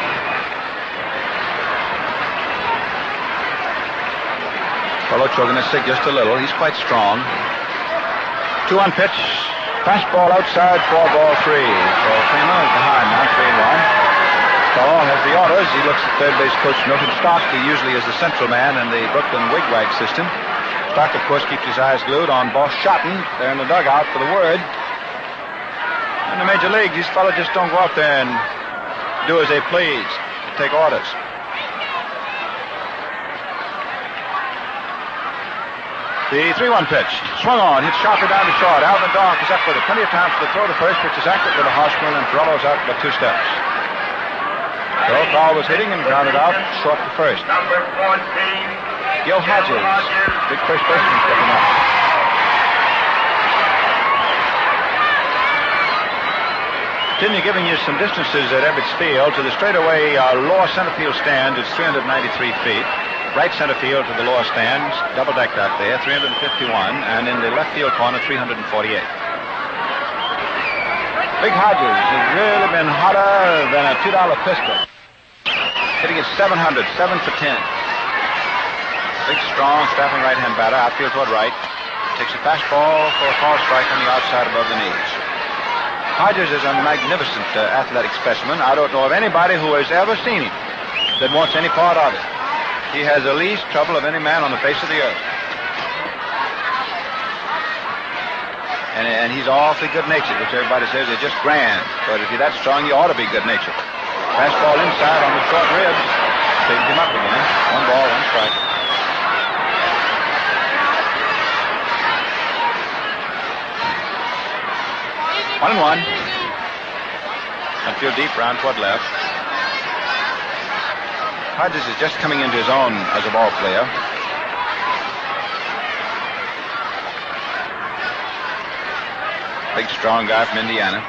Ferrello choking his stick just a little. He's quite strong. 2-1 pitch, fastball outside, 4-3. So Kramer is behind now, 3-1. Ferrello has the orders. He looks at third base coach Milton Stark, who usually is the central man in the Brooklyn wigwag system. Stark, of course, keeps his eyes glued on Boss Schotten. They're in the dugout for the word. In the major leagues, these fellas just don't go out there and do as they please. They take orders. The 3-1 pitch. Swung on. Hit sharply down to short. Alvin Dark is up with it. Plenty of time for the throw to first, which is accurate with a Hoskman, and Ferrello's out by 2 steps. So Carl was hitting and grounded out short to first. Number 14. Gil Hodges, big first baseman, stepping up. Continue giving you some distances at Ebbets Field. To the straightaway lower center field stand, it's 393 feet. Right center field to the lower stands, double decked out there, 351, and in the left field corner, 348. Big Hodges has really been hotter than a $2 pistol. Hitting at 700, 7 for 10. Big, strong, strapping right-hand batter, outfield toward right. Takes a fastball for a foul strike on the outside above the knees. Hodges is a magnificent athletic specimen. I don't know of anybody who has ever seen him that wants any part of it. He has the least trouble of any man on the face of the earth. And he's awfully good-natured, which everybody says is just grand. But if you're that strong, you ought to be good-natured. Fastball inside on the short ribs. Takes him up again. 1 ball, 1 strike. One and one. Outfield deep, round toward left. Hodges is just coming into his own as a ball player. Big, strong guy from Indiana.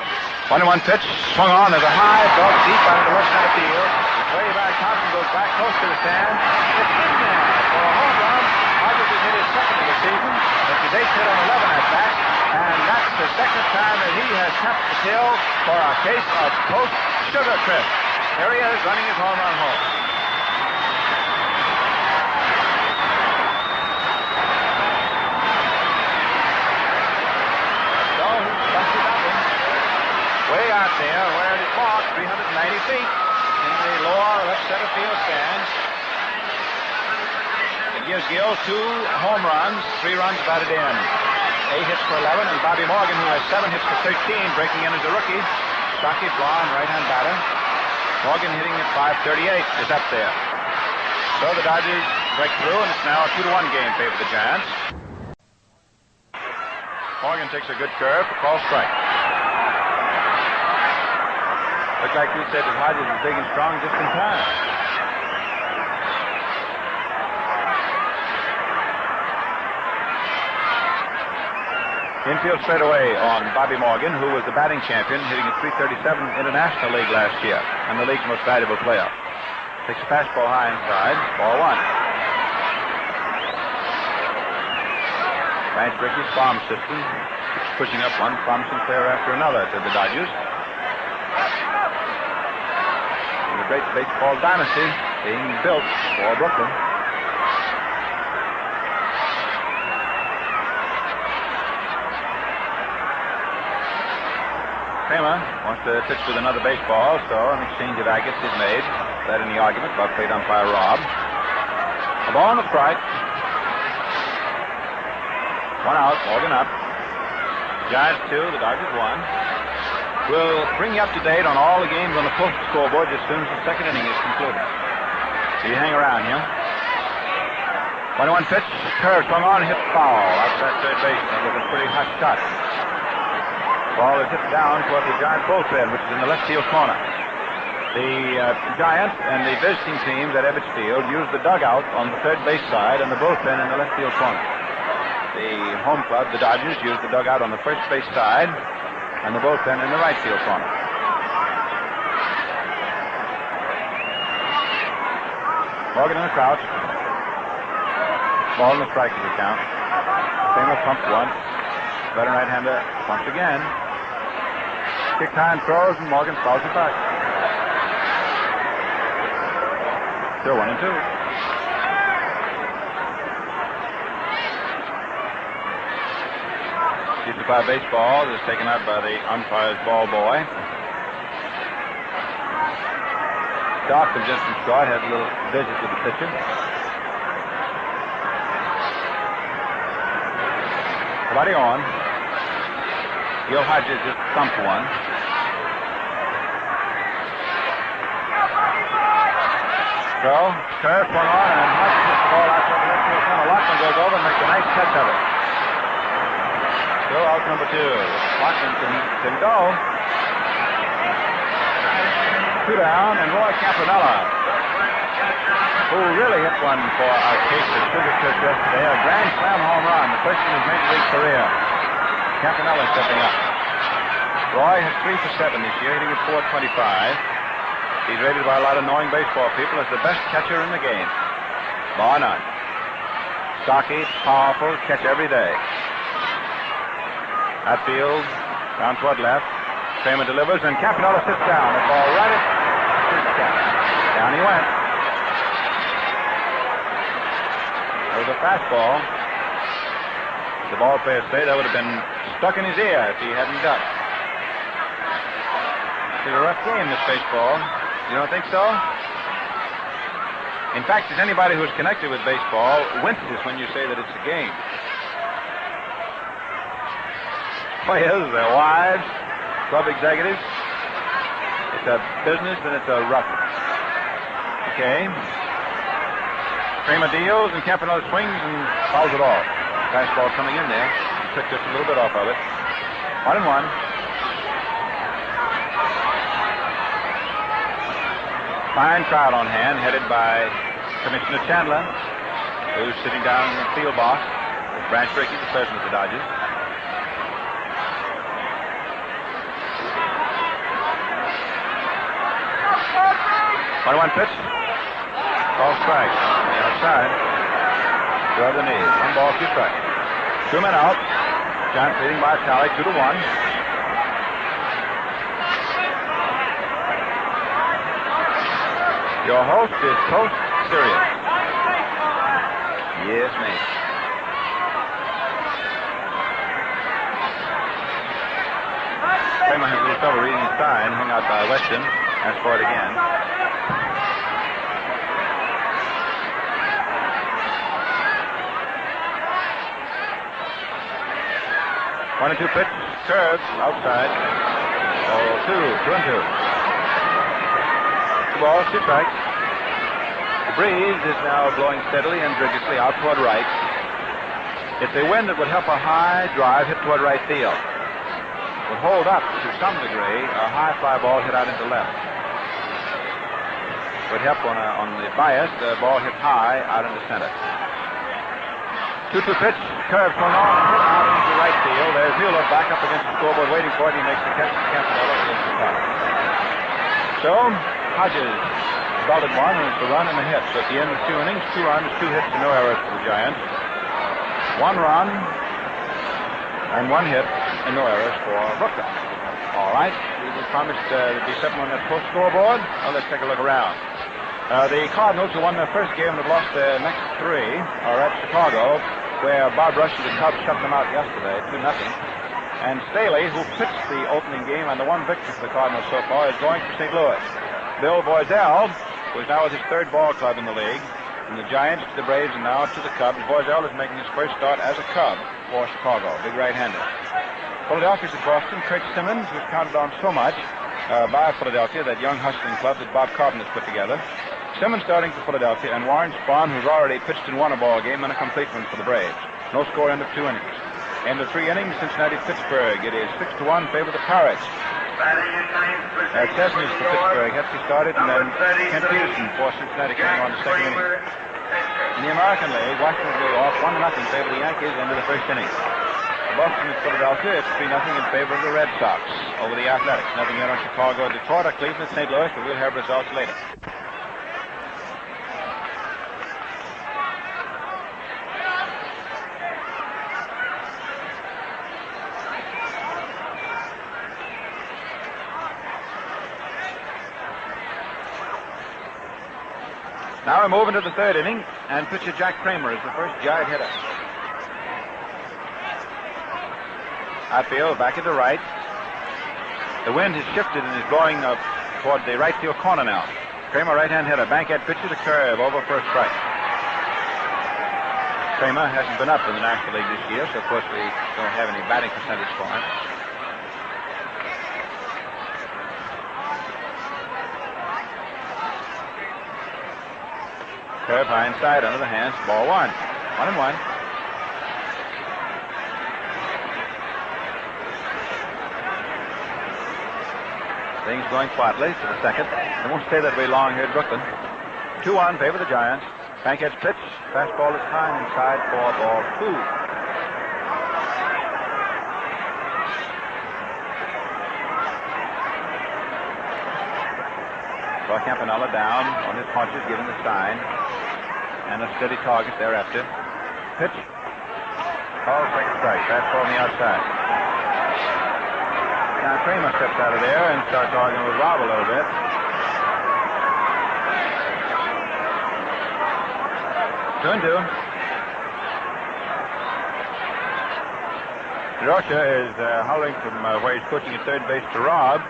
1-1 pitch, swung on. There's a high ball deep out of the left center field. Way back, Thompson goes back close to the stand. It's in there for a home run. Hodges has hit his second of the season. It's his 8th hit on 11 at bat. And that's the second time that he has tapped the till for a case of Post Sugar Crisp. Here he is running his home run home. So he bunches up him. Way out there where it is marked, 390 feet in the lower left center field stands. It gives Gil 2 home runs, 3 runs batted in. 8 hits for 11, and Bobby Morgan, who has 7 hits for 13, breaking in as a rookie. Stocky, blonde, right-hand batter. Morgan hitting at 538 is up there. So the Dodgers break through, and it's now a 2-1 game favor the Giants. Morgan takes a good curve for call strike. Looks like you said that Hodges is big and strong just in time. Infield straightaway on Bobby Morgan, who was the batting champion, hitting at 337 in the National League last year, and the league's most valuable player. Takes a fastball high inside, ball 1. Vance Brickey's farm system keeps pushing up one promising player after another to the Dodgers. And the great baseball dynasty being built for Brooklyn. Kramer wants to pitch with another baseball, so an exchange of agates is made. That in the argument by plate umpire Rob. A ball on the strike. 1 out, Morgan up. Giants 2, the Dodgers 1. We'll bring you up to date on all the games on the post scoreboard as soon as the second inning is concluded. So you hang around here. 1-1 pitch, curve swung on, hit foul. Outside third base, that was a pretty hot shot. Ball is hit down toward the Giant bullpen, which is in the left field corner. The Giants and the visiting teams at Ebbets Field use the dugout on the third base side and the bullpen in the left field corner. The home club, the Dodgers, use the dugout on the first base side and the bullpen in the right field corner. Morgan in the crouch. Ball in the strike to the count. Kramer pumps once. Veteran right-hander pumps again. Kick high and throws, and Morgan fouls it back. Still 1-2. $55 baseball is taken out by the umpire's ball boy. Doc from Jensen Scott had a little visit with the pitcher. Body on. Gil Hodges just thumped one. Throw, curve, one on, and Hodges gets the ball out to the left field corner. Lockman goes over and makes a nice catch of it. Still out number 2. Lockman can go. 2 down, and Roy Campanella, who really hit one for our case of Sugar Crisp yesterday, a grand slam home run, the first in his major league career. Campanella stepping up. Roy has 3 for 7 this year, hitting at .425. He's rated by a lot of knowing baseball people as the best catcher in the game. Bar none. Stocky, powerful, catch every day. Hatfield, down toward left. Kramer delivers, and Campanella sits down. The ball right at his catch. Down he went. There was a fastball. The ball players say that would have been stuck in his ear if he hadn't ducked. It's a rough game, this baseball. You don't think so? In fact, as anybody who's connected with baseball winces when you say that it's a game. Players, their wives, club executives. It's a business and it's a rough. Okay. Kramer deals and Campanella swings and fouls it off. Fastball coming in there. He took just a little bit off of it. 1-1. Fine crowd on hand, headed by Commissioner Chandler, who's sitting down in the field box with Branch Rickey, the president of the Dodgers. One pitch. Ball strike. On the outside. Throw the knees. 1 ball, 2 strikes. 2 men out. Giants leading by a tally, 2-1. Your host is Toast Sirius. Yes, mate. Kramer has a little trouble reading his sign, hung out by Weston. Ask for it again. One and 2 pitch, curves, outside. 2-2. 2 balls, 2 strikes. The breeze is now blowing steadily and vigorously out toward right. It's a wind that would help a high drive hit toward right field. Would hold up to some degree a high fly ball hit out into left. Would help on the bias, the ball hit high out into center. 2-2 pitch, curve swung on, hit out into right field. There's Mueller back up against the scoreboard waiting for it. He makes the catch to Campanella against the top. So, Hodges belted one, and it's a run and a hit. So at the end of 2 innings, 2 runs, 2 hits, and no errors for the Giants. 1 run and 1 hit, and no errors for Brooklyn. All right, we promised there'd be something on that post scoreboard. Well, let's take a look around. The Cardinals, who won their first game and have lost their next 3, are at Chicago, where Bob Rush and the Cubs shut them out yesterday, 2-0. And Staley, who pitched the opening game and the one victory for the Cardinals so far, is going to St. Louis. Bill Boiselle, who is now with his 3rd ball club in the league, from the Giants to the Braves and now to the Cubs. Boiselle is making his first start as a Cub for Chicago, big right-hander. Philadelphia's at Boston. Kurt Simmons, who's counted on so much by Philadelphia, that young hustling club that Bob Carpenter's put together. Simmons starting for Philadelphia, and Warren Spahn, who's already pitched and won a ball game, and a complete one for the Braves. No score end of 2 innings. End of 3 innings, Cincinnati-Pittsburgh. It is 6-1 favor of the Pirates. Chesney's for Pittsburgh. Hefty started, and then Kent Peterson for Cincinnati coming on the 2nd inning. In the American League, Washington will go off 1-0 favor of the Yankees into the 1st inning. Boston and Philadelphia, it's 3-0 in favor of the Red Sox over the Athletics. Nothing yet on Chicago, Detroit, or Cleveland, St. Louis, but we'll have results later. Now we move into the 3rd inning, and pitcher Jack Kramer is the first Giant hitter. Hatfield back at the right. The wind has shifted and is blowing toward the right field corner now. Kramer, right-hand hitter. Bankhead pitch to the curve over for a strike. Kramer hasn't been up in the National League this year, so of course we don't have any batting percentage for him. Curve high inside, under the hands, ball 1. 1-1. Things going quietly to the second. They won't stay that way long here at Brooklyn. 2-1, favor the Giants. Bankhead's pitch. Fastball is high and inside for ball 2. Saw Campanella down on his haunches, giving the sign. And a steady target thereafter. Pitch. Call second strike. Fastball on the outside. Now Kramer steps out of there and starts arguing with Rob a little bit. Two and two. Hiroshima is hollering from where he's coaching at third base to Rob.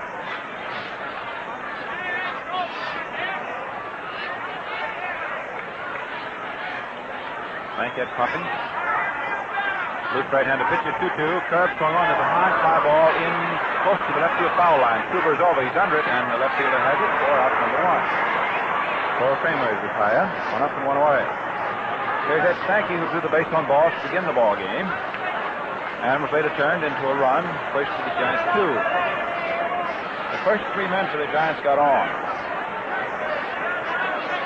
Bankhead pumping. Loose right-handed pitcher, 2-2. Curve swung on to the high fly ball in close to the left field foul line. Kluber's over. He's under it, and the left fielder has it. 4 out, number 1. So Kramer is retired. 1 up and 1 away. Here's Ed Sankey, who drew the base on balls to begin the ball game, and was later turned into a run. First for the Giants, 2. The first 3 men for the Giants got on.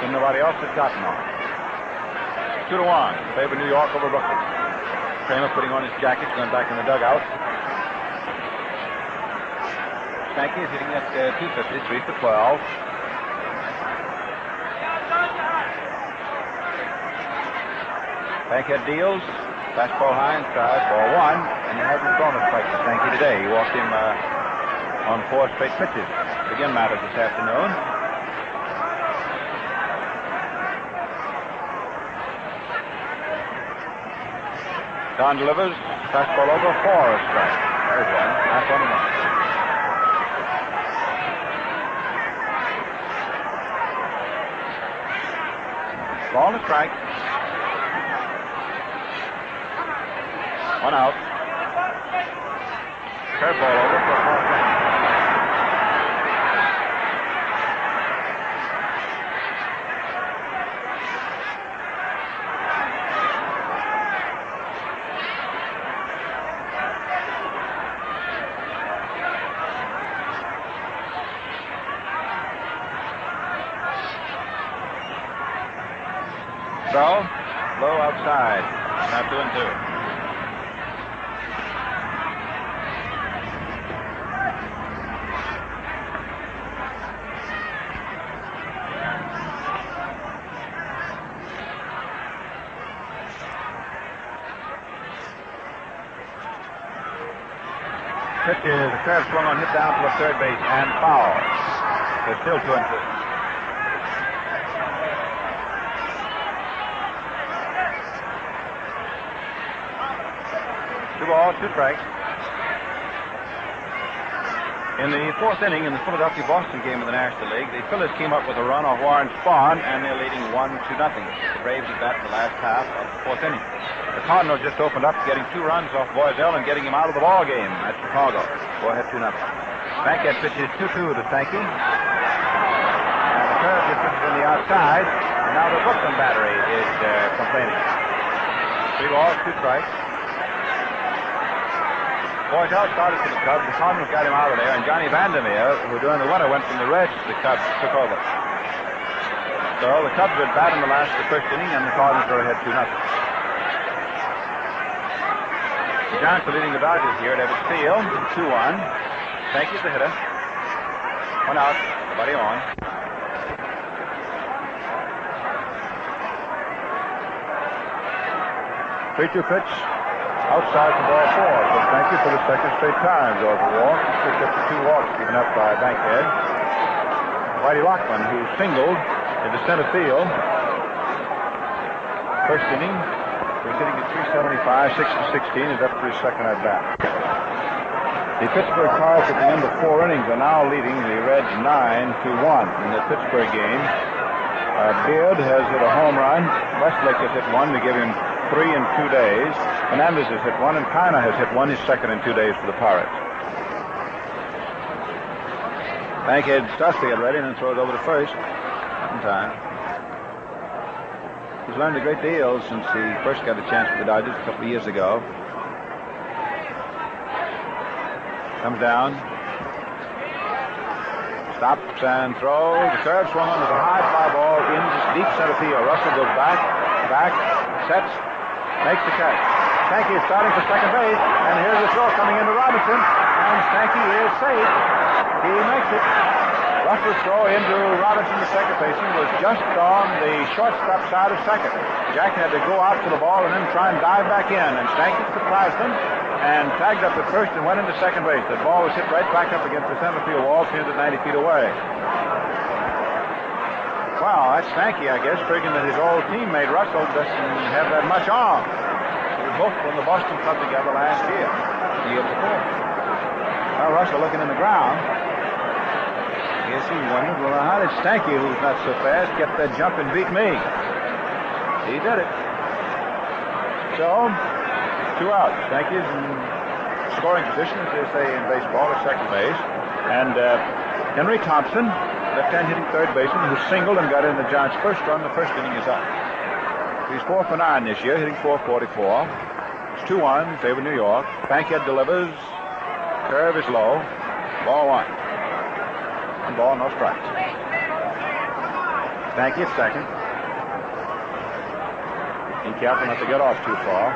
Then nobody else has gotten on. 2-1. Favor New York over Brooklyn. Kramer putting on his jacket, going back in the dugout. Sankey is hitting at 250, 3 for 12. Bankhead deals. Fastball high inside, ball 1. And he hasn't thrown a strike to Sankey today. He walked him on 4 straight pitches. Again matters this afternoon. Don delivers. Fastball over, 4 a strike. There's one. That's 1-1. Ball and a strike. 1 out. Curveball over for a 4 strike. Throw, low outside. Now 2 and 2. Pitch is a curve swung on, hit down to the third base and foul. There's still 2 and 2. 2 balls, 2 strikes. In the 4th inning, in the Philadelphia-Boston game of the National League, the Phillies came up with a run off Warren Spahn, and they're leading 1-0. The Braves are back the last half of the 4th inning. The Cardinals just opened up, getting 2 runs off Boiselle and getting him out of the ball game at Chicago. Go ahead, 2-0. Bankhead pitches 2-2 to Sankey. And the curve just pitches on the outside, and now the Brooklyn battery is complaining. 3 balls, 2 strikes. Boiselle started for the Cubs. The Cardinals got him out of there, and Johnny Vandermeer, who during the winter went from the Reds to the Cubs, took over. So the Cubs were bad in the first inning, and the Cardinals are ahead 2-0. The Giants are leading the Dodgers here at Ebbets Field, 2-1. Sankey's the hitter. 1 out, nobody on. Three-two pitch. Outside the ball 4. So Sankey for the second straight time draws a walk. He's picked up the 2 walks given up by Bankhead. Whitey Lockman, who singled into center field. First inning, he's hitting at 375, 6-16, is up for his second at bat. The Pittsburgh Pirates at the end of 4 innings are now leading the Reds 9-1 in the Pittsburgh game. Beard has hit a home run. Westlake has hit 1 to give him 3 in 2 days. Hernandez has hit 1, and Kiner has hit 1, his second in 2 days for the Pirates. Bankhead starts to get ready and then throws over to first. In time. He's learned a great deal since he first got a chance for the Dodgers a couple of years ago. Comes down. Stops and throws. The curve swung on. There's a high fly ball in deep center field. Russell goes back, sets, makes the catch. Stanky is starting for second base, and here's the throw coming into Robinson, and Stanky is safe. He makes it. Russell's throw into Robinson, the second baseman, was just on the shortstop side of second. Jack had to go out to the ball and then try and dive back in, and Stanky surprised him and tagged up at first and went into second base. The ball was hit right back up against the center field wall, 390 feet away. Well, that's Stanky, I guess, figuring that his old teammate Russell doesn't have that much on. They were both from the Boston Club together last year, the year before. Well, Russell looking in the ground. I guess he wondered, well, how did Stanky, who's not so fast, get that jump and beat me? He did it. So, 2 out. Stanky's in scoring position, as they say in baseball, at second base. And Henry Thompson, left-hand hitting third baseman, who singled and got in the Giants' first run. The first inning is up. He's 4 for 9 this year, hitting .444. It's 2-1, favor New York. Bankhead delivers. Curve is low. Ball 1. 1 ball, no strikes. Stanky at second. Be careful not to get off too far.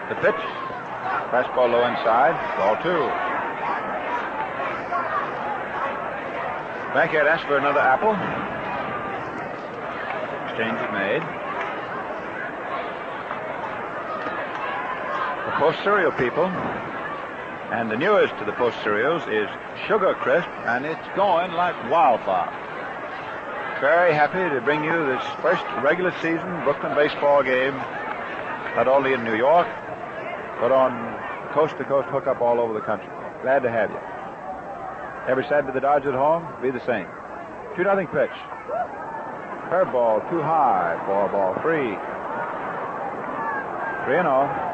The pitch. Fastball low inside. Ball 2. Bankhead asked for another apple. Exchange is made. The Post cereal people, and the newest to the Post cereals is Sugar Crisp, and it's going like wildfire. Very happy to bring you this first regular season Brooklyn baseball game, not only in New York, but on coast-to-coast hookup all over the country. Glad to have you. Every Saturday the Dodgers at home, be the same. 2-0 pitch. Curveball too high for ball 3. 3-0.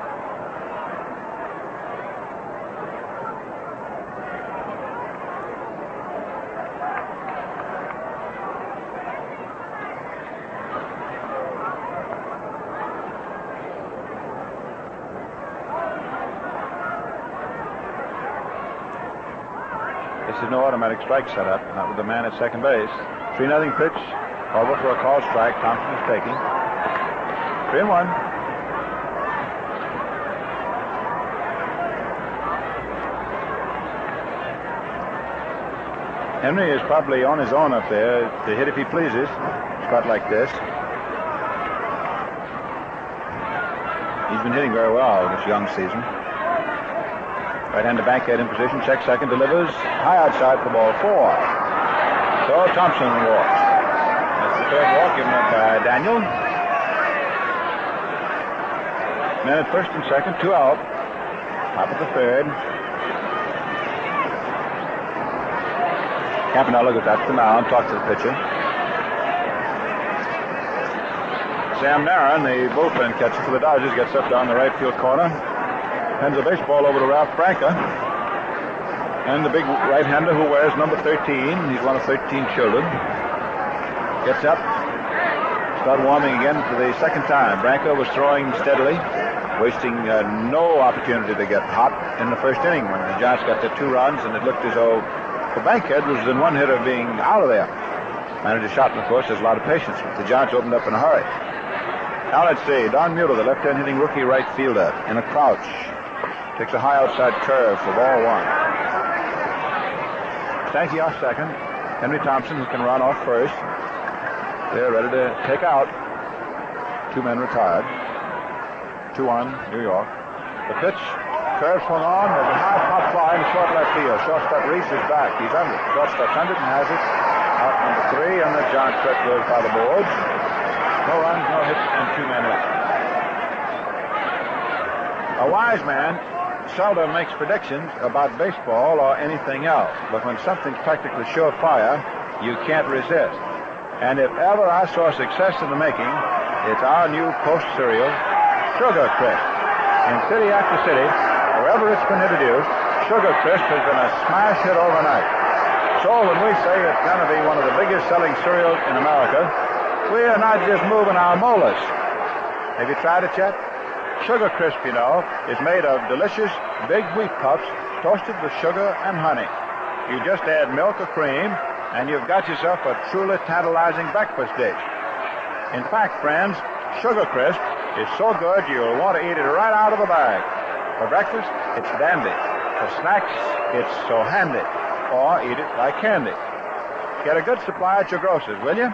This is no automatic strike setup, not with the man at second base. 3-0 pitch. Over for a call strike. Thompson is taking. 3-1. Henry is probably on his own up there to hit if he pleases. Spot like this. He's been hitting very well this young season. Right-hander Bankhead in position. Check second. Delivers. High outside for ball 4. So Thompson walks. That's the third walk given up by Daniel. Men at first and second. 2 out. Top of the third. Campanella goes out to the mound. Talks to the pitcher. Sam Narron, the bullpen catcher for the Dodgers, gets up down the right field corner. Hands the baseball over to Ralph Branca. And the big right-hander who wears number 13. He's one of 13 children. Gets up. Start warming again for the second time. Branca was throwing steadily, wasting no opportunity to get hot in the first inning when the Giants got their 2 runs, and it looked as though the Bankhead was in one hit of being out of there. Managed a shot, and of course, there's a lot of patience. The Giants opened up in a hurry. Now let's see. Don Mueller, the left-hand hitting rookie right fielder, in a crouch. Takes a high outside curve for ball 1. Stanky off second. Henry Thompson, who can run, off first. They're ready to take out. 2 men retired. 2-1, New York. The pitch. Curve swung on. There's a high pop fly in the short left field. Shortstop Reese is back. He's under. Shortstop's under and has it. Out number 3, and the Giants stretch goes by the boards. No runs, no hits, and 2 men left. A wise man seldom makes predictions about baseball or anything else, but when something's practically surefire, you can't resist. And if ever I saw success in the making, it's our new Post cereal, Sugar Crisp. In city after city, wherever it's been introduced, Sugar Crisp has been a smash hit overnight. So when we say it's going to be one of the biggest selling cereals in America, We are not just moving our molars. Have you tried it yet? Sugar Crisp, you know, is made of delicious big wheat puffs toasted with sugar and honey. You just add milk or cream, and you've got yourself a truly tantalizing breakfast dish. In fact, friends, Sugar Crisp is so good you'll want to eat it right out of the bag. For breakfast, it's dandy. For snacks, it's so handy. Or eat it like candy. Get a good supply at your grocer's, will you?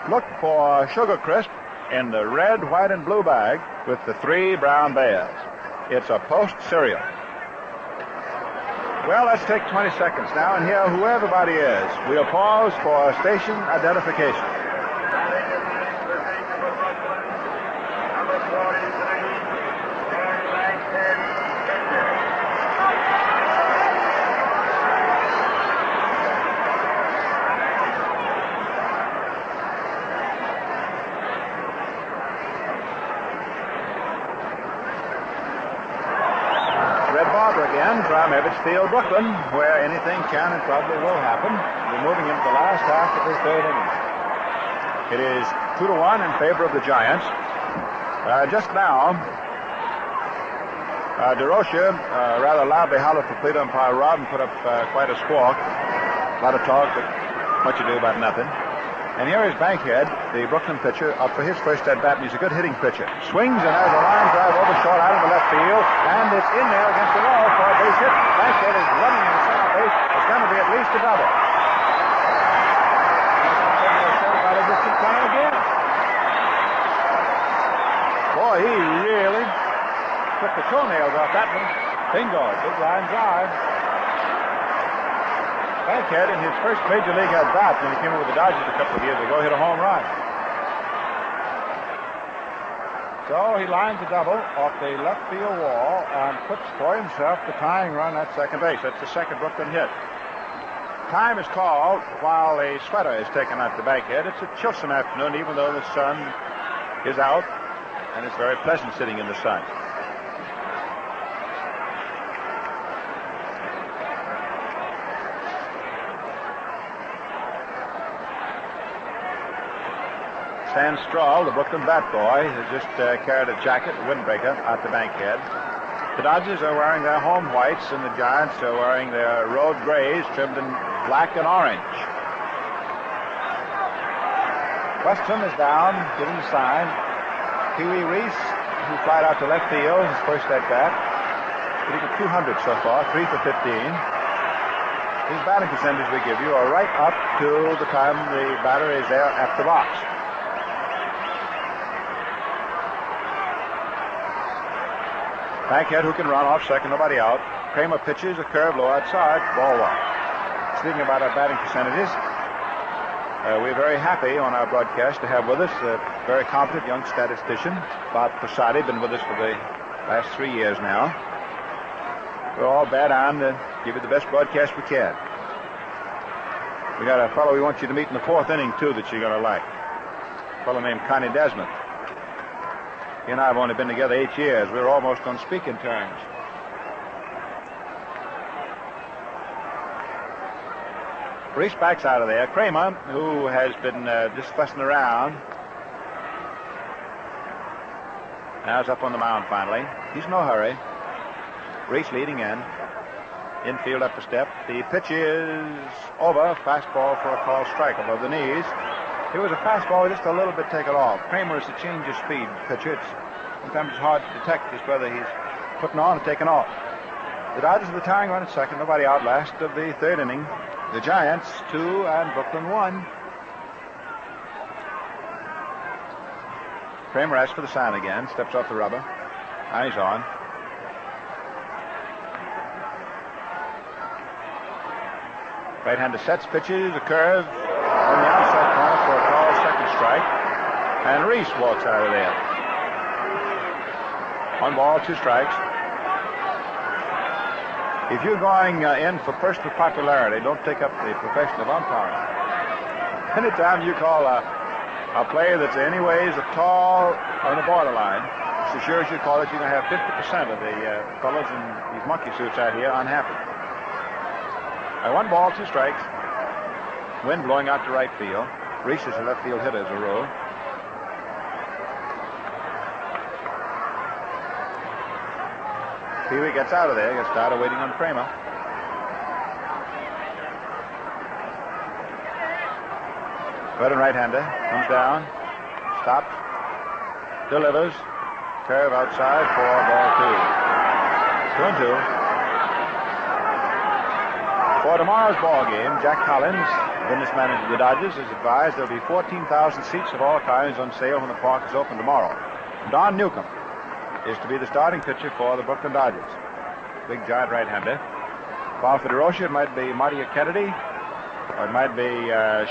Look for Sugar Crisp in the red, white, and blue bag with the 3 brown bears. It's a Post cereal. Well, let's take 20 seconds now and hear who everybody is. We'll pause for station identification. Red Barber again from Ebbets Field, Brooklyn, where anything can and probably will happen. We're moving into the last half of the 3rd inning. It is 2-1 in favor of the Giants. Just now, DeRocha rather loudly hollered for plate umpire Rod and put up quite a squawk. A lot of talk, but much ado about nothing. And here is Bankhead, the Brooklyn pitcher, up for his first at-bat, and he's a good hitting pitcher. Swings and has a line drive over short out into left field, and it's in there against the wall for a base hit. Bankhead is running in the center base. It's going to be at least a double. Boy, he really took the toenails off that one. Bingo, big line drive. Bankhead, in his first major league at-bat when he came over the Dodgers a couple of years ago, hit a home run. So he lines a double off the left field wall and puts for himself the tying run at second base. That's the second Brooklyn hit. Time is called while a sweater is taken out to Bankhead. It's a chilsome afternoon, even though the sun is out, and it's very pleasant sitting in the sun. Stan Strahl, the Brooklyn bat boy, has just carried a jacket, a windbreaker, out to Bankhead. The Dodgers are wearing their home whites, and the Giants are wearing their road grays trimmed in black and orange. Westrum is down, giving the sign. Pee Wee Reese, who flied out to left field, his first at-bat. Hitting at 200 so far, 3 for 15. These batting percentages we give you are right up to the time the batter is there at the box. Bankhead, who can run off second, nobody out. Kramer pitches a curve low outside, ball one. Speaking about our batting percentages, we're very happy on our broadcast to have with us a very competent young statistician, Bob Posadi, been with us for the last 3 years now. We're all bad on to give you the best broadcast we can. We got a fellow we want you to meet in the 4th inning, too, that you're going to like. A fellow named Connie Desmond. He and I have only been together 8 years. We're almost on speaking terms. Reese backs out of there. Kramer, who has been just fussing around, now is up on the mound finally. He's in no hurry. Reese leading in. Infield up a step. The pitch is over. Fastball for a called strike above the knees. It was a fastball, just a little bit taken off. Kramer is a change of speed pitcher. Sometimes it's hard to detect just whether he's putting on or taking off. The Dodgers with the tying run at second. Nobody out. Last of the 3rd inning. The Giants 2 and Brooklyn 1. Kramer asks for the sign again. Steps off the rubber. Eyes on. Right-hander sets, pitches, a curve on the outside corner for a call, second strike. And Reese walks out of there. 1 ball, 2 strikes. If you're going in for personal popularity, don't take up the profession of umpiring. Anytime you call a player that's anyways a tall on the borderline, it's as sure as you call it, you're going to have 50% of the fellows in these monkey suits out here unhappy. 1 ball, 2 strikes. Wind blowing out to right field. Reese is a left field hitter as a rule. Pee Wee gets out of there, gets started waiting on Kramer. Veteran right-hander comes down, stops, delivers, curve outside for ball 2. 2-2. For tomorrow's ball game, Jack Collins, business manager of the Dodgers, has advised there'll be 14,000 seats of all kinds on sale when the park is open tomorrow. Don Newcomb is to be the starting pitcher for the Brooklyn Dodgers. Big giant right-hander. While for DeRocha, it might be Marty Kennedy, or it might be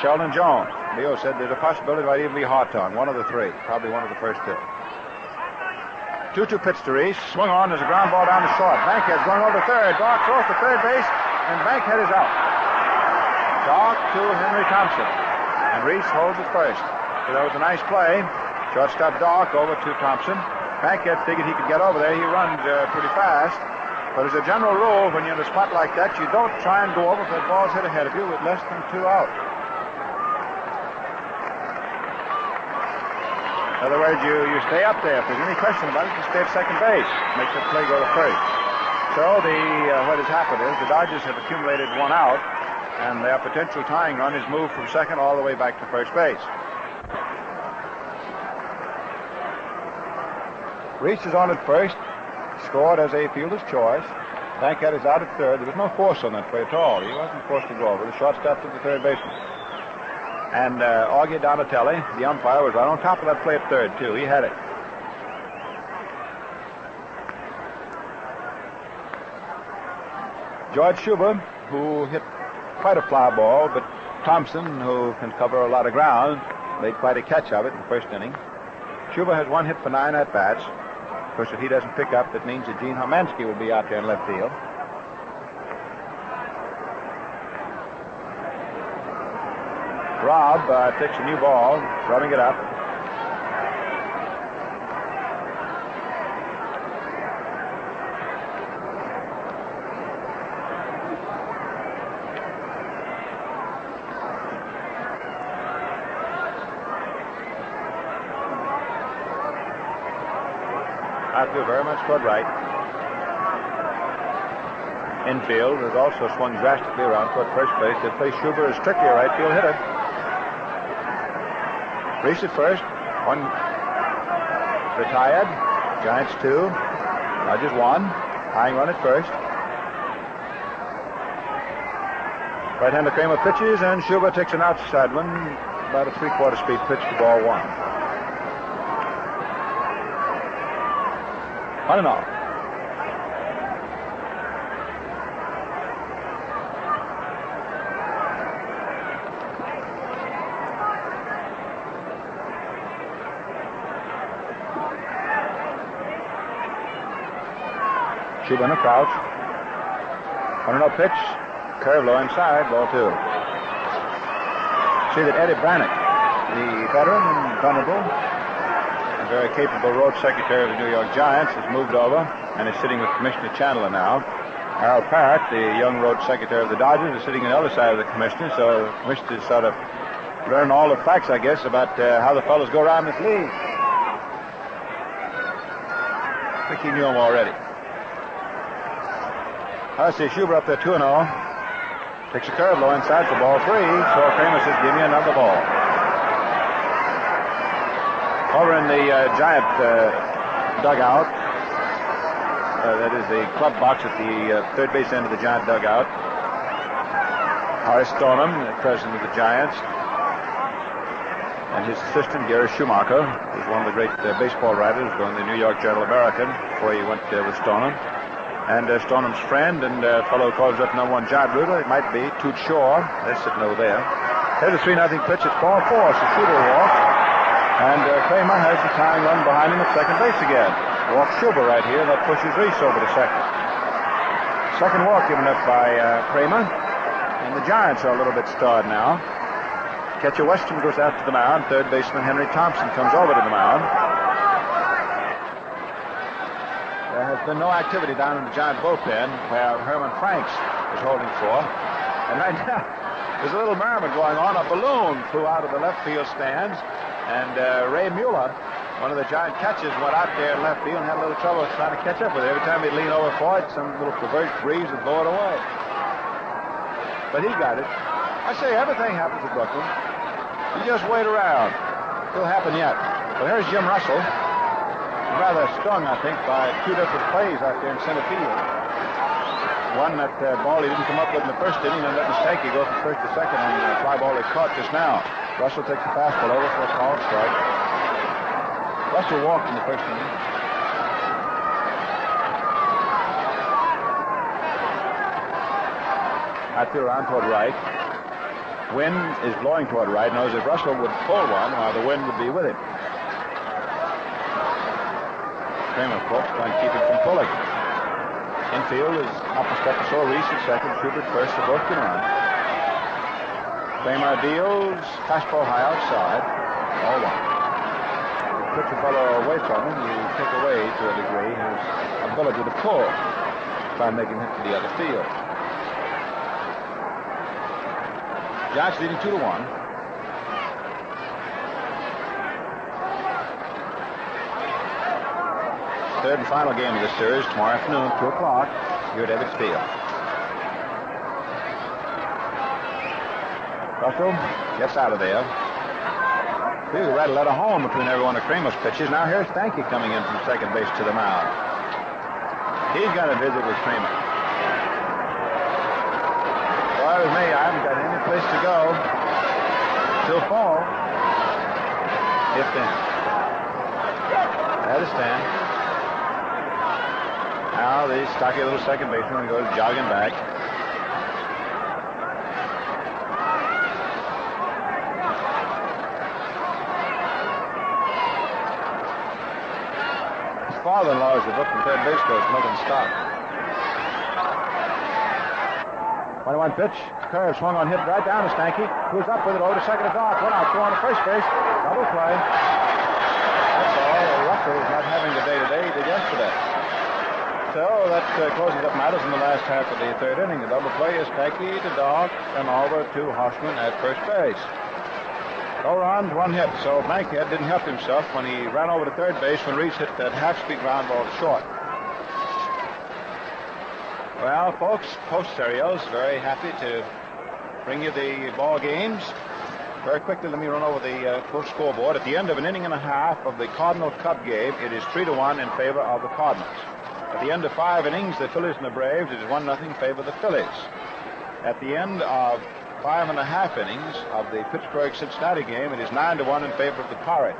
Sheldon Jones. Leo said there's a possibility it might even be Hartung, one of the three, probably one of the first two. 2-2 pitch to Reese. Swung on. There's a ground ball down to short. Bankhead's going over to third. Dark throws to third base, and Bankhead is out. Dark to Henry Thompson, and Reese holds it first. So that was a nice play. Shortstop Dark over to Thompson. Bankhead figured he could get over there. He runs pretty fast. But as a general rule, when you're in a spot like that, you don't try and go over if that ball's hit ahead of you with less than 2 out. In other words, you stay up there. If there's any question about it, you stay at second base. Makes the play go to first. So what has happened is the Dodgers have accumulated 1 out, and their potential tying run is moved from second all the way back to first base. Reese is on at first. Scored as a fielder's choice. Bankhead is out at third. There was no force on that play at all. He wasn't forced to go over. The shortstop to the third baseman. And Augie Donatelli, the umpire, was right on top of that play at third, too. He had it. George Schuber, who hit quite a fly ball, but Thompson, who can cover a lot of ground, made quite a catch of it in the first inning. Schuber has 1 hit for 9 at-bats. Of course, if he doesn't pick up, that means that Gene Hermansky will be out there in left field. Rob takes a new ball, rubbing it up. Outfield very much toward right. Infield has also swung drastically around toward first base. They place Schuber as strictly a right field hitter. Reese at first. 1 retired. Giants 2. Dodgers 1. Tying run at first. Right-hander Kramer pitches, and Schuber takes an outside one. About a 3/4 speed pitch to ball 1. 1-0. Schuber in a crouch. 1-0 pitch. Curve low inside. Ball 2. See that Eddie Brannick, the veteran and vulnerable, a very capable road secretary of the New York Giants, has moved over and is sitting with Commissioner Chandler now. Harold Parrott, the young road secretary of the Dodgers, is sitting on the other side of the commissioner, so the commissioner sort of learn all the facts, I guess, about how the fellows go around this league. I think he knew them already. I see Schuber up there 2-0. Takes a curve low inside for ball 3. So Kramer says, give me another ball. Over in the Giant dugout, that is the club box at the third base end of the Giant dugout. Horace Stoneham, the president of the Giants, and his assistant, Gary Schumacher, who's one of the great baseball writers going to the New York Journal American before he went with Stoneham. And Stoneham's friend and fellow who calls up number 1 Giant Rooter, it might be Toot Shore. They're sitting over there. Here's a 3-0 pitch. It's ball 4. So Schuber walks. And Kramer has the tying run behind him at second base again. Walks Schuber right here, and that pushes Reese over to second. Second walk given up by Kramer. And the Giants are a little bit stalled now. Catcher Weston goes out to the mound. Third baseman Henry Thompson comes over to the mound. There has been no activity down in the Giant bullpen where Herman Franks is holding for. And right now, There's a little merriment going on. A balloon flew out of the left field stands, and Ray Mueller, one of the Giant catchers, went out there in left field and had a little trouble trying to catch up with it. Every time he'd lean over for it, some little perverse breeze would blow it away. But he got it. I say, everything happens at Brooklyn. You just wait around. It'll happen yet. Well, here's Jim Russell. Rather stung, I think, by two different plays out there in center field. One, that ball he didn't come up with in the first inning, and that mistake he goes from first to second on the fly ball he caught just now. Russell takes the fastball over for a called strike. Russell walked in the first inning. I threw around toward right. Wind is blowing toward right. Knows if Russell would pull one, the wind would be with him. Kramer, of course, trying to keep him from pulling. Infield is up a step or so. Reese at second, Schubert first. They both can run. Kramer deals. Fastball high outside. 0-1. You put your fellow away from him, you take away to a degree his ability to pull. Try and make him hit to the other field. Giants leading 2-1. Third and final game of this series tomorrow afternoon, 2 o'clock, here at Ebbets Field. Russell gets out of there. He read a letter home between every one of Kramer's pitches. Now here's Stanky coming in from second base to the mound. He's got a visit with Kramer. Well, with me, I haven't got any place to go till fall. If then. That is Stan. Now the stocky little second baseman goes jogging back. His father-in-law is the Brooklyn third base coach, making stop. 1-1 pitch. Curve swung on, hit right down to Stanky. Who's up with it over to second and off. 1 out, 2 on the first base. Double play. That's all. Russell is not having the day today he did yesterday. So that closes up matters in the last half of the third inning. The double play is Stanky to Dog and over to Hoffman at first base. 0 runs, 1 hit. So Bankhead didn't help himself when he ran over to third base when Reese hit that half-speed ground ball short. Well, folks, Post Cereals, very happy to bring you the ball games. Very quickly, let me run over the full scoreboard. At the end of an inning and a half of the Cardinal-Cub game, it is 3-1 in favor of the Cardinals. At the end of 5 innings, the Phillies and the Braves, it is 1-0 in favor of the Phillies. At the end of 5.5 innings of the Pittsburgh-Cincinnati game, it is 9-1 in favor of the Pirates.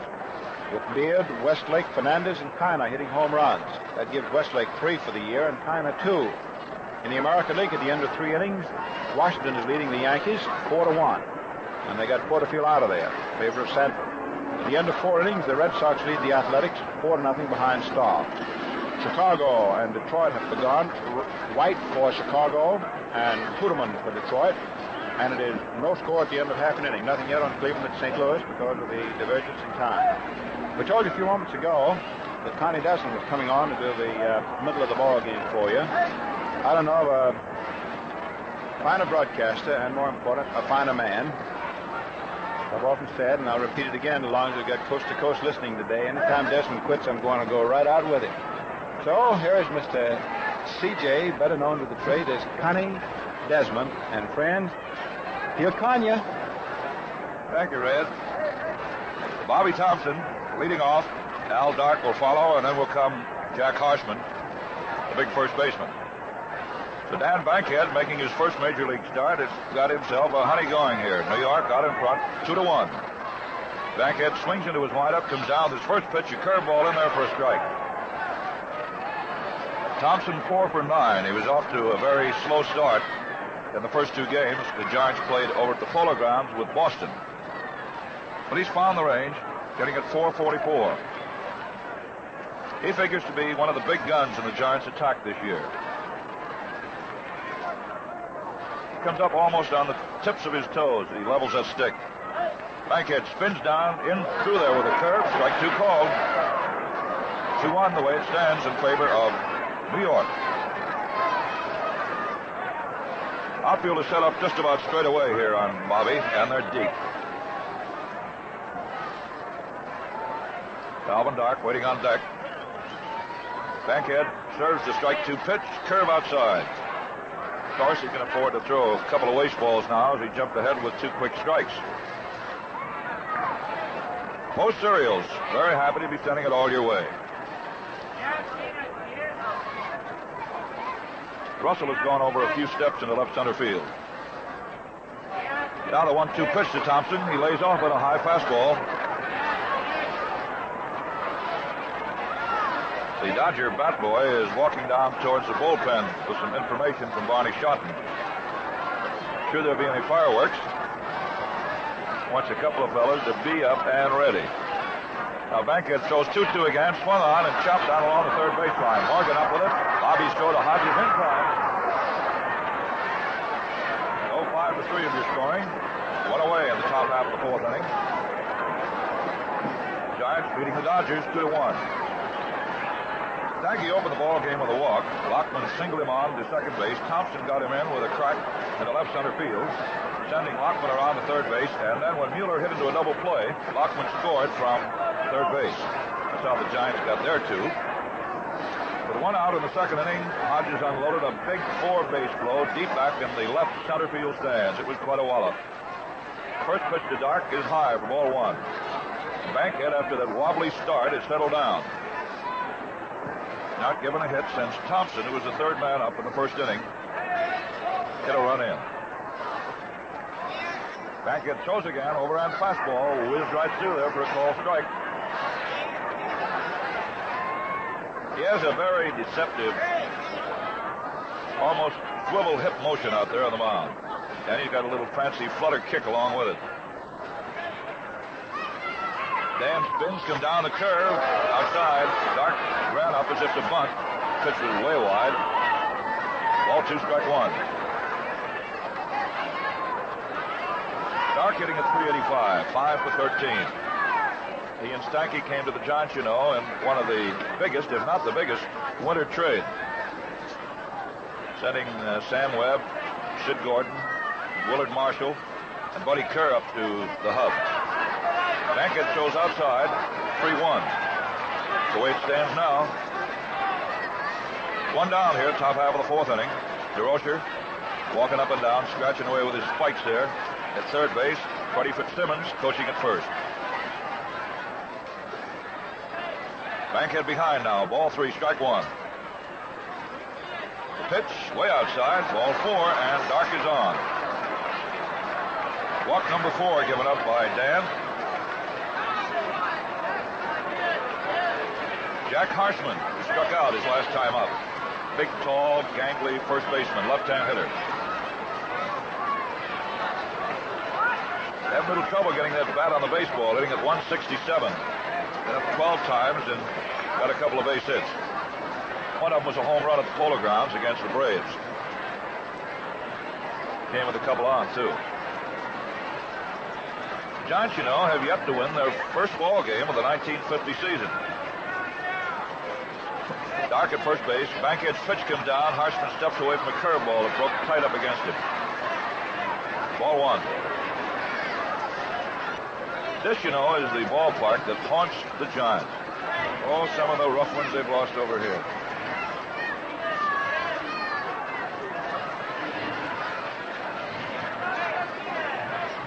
With Beard, Westlake, Fernandez, and Kiner hitting home runs. That gives Westlake 3 for the year and Kiner 2. In the American League, at the end of 3 innings, Washington is leading the Yankees 4-1. And they got Porterfield out of there in favor of Sanford. At the end of 4 innings, the Red Sox lead the Athletics 4-0 behind Starr. Chicago and Detroit have begun. White for Chicago and Puderman for Detroit. And it is no score at the end of half an inning. Nothing yet on Cleveland at St. Louis because of the divergence in time. We told you a few moments ago that Connie Desmond was coming on to do the middle of the ball game for you. I don't know of a finer broadcaster and, more important, a finer man. I've often said, and I'll repeat it again, as long as we've got coast-to-coast listening today, anytime Desmond quits, I'm going to go right out with him. So here is Mr. C.J., better known to the trade as Connie Desmond. And friends, he'll con you. Thank you, Red. Bobby Thompson leading off. Al Dark will follow, and then will come Jack Harshman, the big first baseman. So Dan Bankhead, making his first major league start, has got himself a honey going here. New York got in front, 2-1. Bankhead swings into his windup, comes down with his first pitch, a curveball in there for a strike. Thompson 4 for 9. He was off to a very slow start in the first 2 games. The Giants played over at the Polo Grounds with Boston. But he's found the range, getting at 444. He figures to be one of the big guns in the Giants' attack this year. He comes up almost on the tips of his toes. He levels that stick. Bankhead spins down, in through there with a curve. Strike 2 called. 2-1 the way it stands in favor of New York. Outfield is set up just about straight away here on Bobby, and they're deep. Alvin Dark waiting on deck. Bankhead serves the strike 2 pitch, curve outside. Of course, he can afford to throw a couple of waste balls now as he jumped ahead with 2 quick strikes. Post Cereals, very happy to be sending it all your way. Russell has gone over a few steps into left center field. Now the 1-2 pitch to Thompson. He lays off at a high fastball. The Dodger bat boy is walking down towards the bullpen with some information from Barney Shotton. Should there be any fireworks, wants a couple of fellas to be up and ready. Now Bankhead throws 2-2 again, swung on and chopped down along the third baseline. Morgan up with it. Bobby's throw to Hodges in time. 0-5-3 if you're scoring. 1 away in the top half of the 4th inning. Giants beating the Dodgers 2-1. Nagy opened the ball game with a walk. Lockman singled him on to second base. Thompson got him in with a crack in the left center field, sending Lockman around to third base. And then when Mueller hit into a double play, Lockman scored from third base. That's how the Giants got their 2. With 1 out in the 2nd inning, Hodges unloaded a big 4-base blow deep back in the left center field stands. It was quite a wallop. First pitch to Dark is high for ball 1. Bankhead, after that wobbly start, has settled down. Not given a hit since Thompson, who was the 3rd man up in the 1st inning, hit a run in. Bankhead throws again, overhand fastball, whizzed right through there for a called strike. He has a very deceptive, almost swivel hip motion out there on the mound. And he's got a little fancy flutter kick along with it. Dan spins, come down the curve, outside. Dark ran up as if to bunt. Pitch was way wide. Ball 2, strike 1. Dark hitting at .385, 5 for 13. He and Stanky came to the Giants, you know, in one of the biggest, if not the biggest, winter trade. Sending Sam Webb, Sid Gordon, Willard Marshall, and Buddy Kerr up to the hub. Bankhead throws outside, 3-1. The way it stands now. 1 down here, top half of the 4th inning. DeRocher walking up and down, scratching away with his spikes there. At third base, Freddie Fitzsimmons coaching at first. Bankhead behind now, ball 3, strike 1. The pitch, way outside, ball 4, and Dark is on. Walk number 4 given up by Dan. Jack Harshman struck out his last time up. Big, tall, gangly first baseman, left-hand hitter. Had a little trouble getting that bat on the baseball, hitting at 167. Hit up 12 times and got a couple of base hits. One of them was a home run at the Polo Grounds against the Braves. Came with a couple on, too. The Giants, you know, have yet to win their first ball game of the 1950 season. Dark at first base. Bankhead's pitch comes down. Harshman steps away from a curveball that broke tight up against him. Ball 1. This, you know, is the ballpark that haunts the Giants. Oh, some of the rough ones they've lost over here.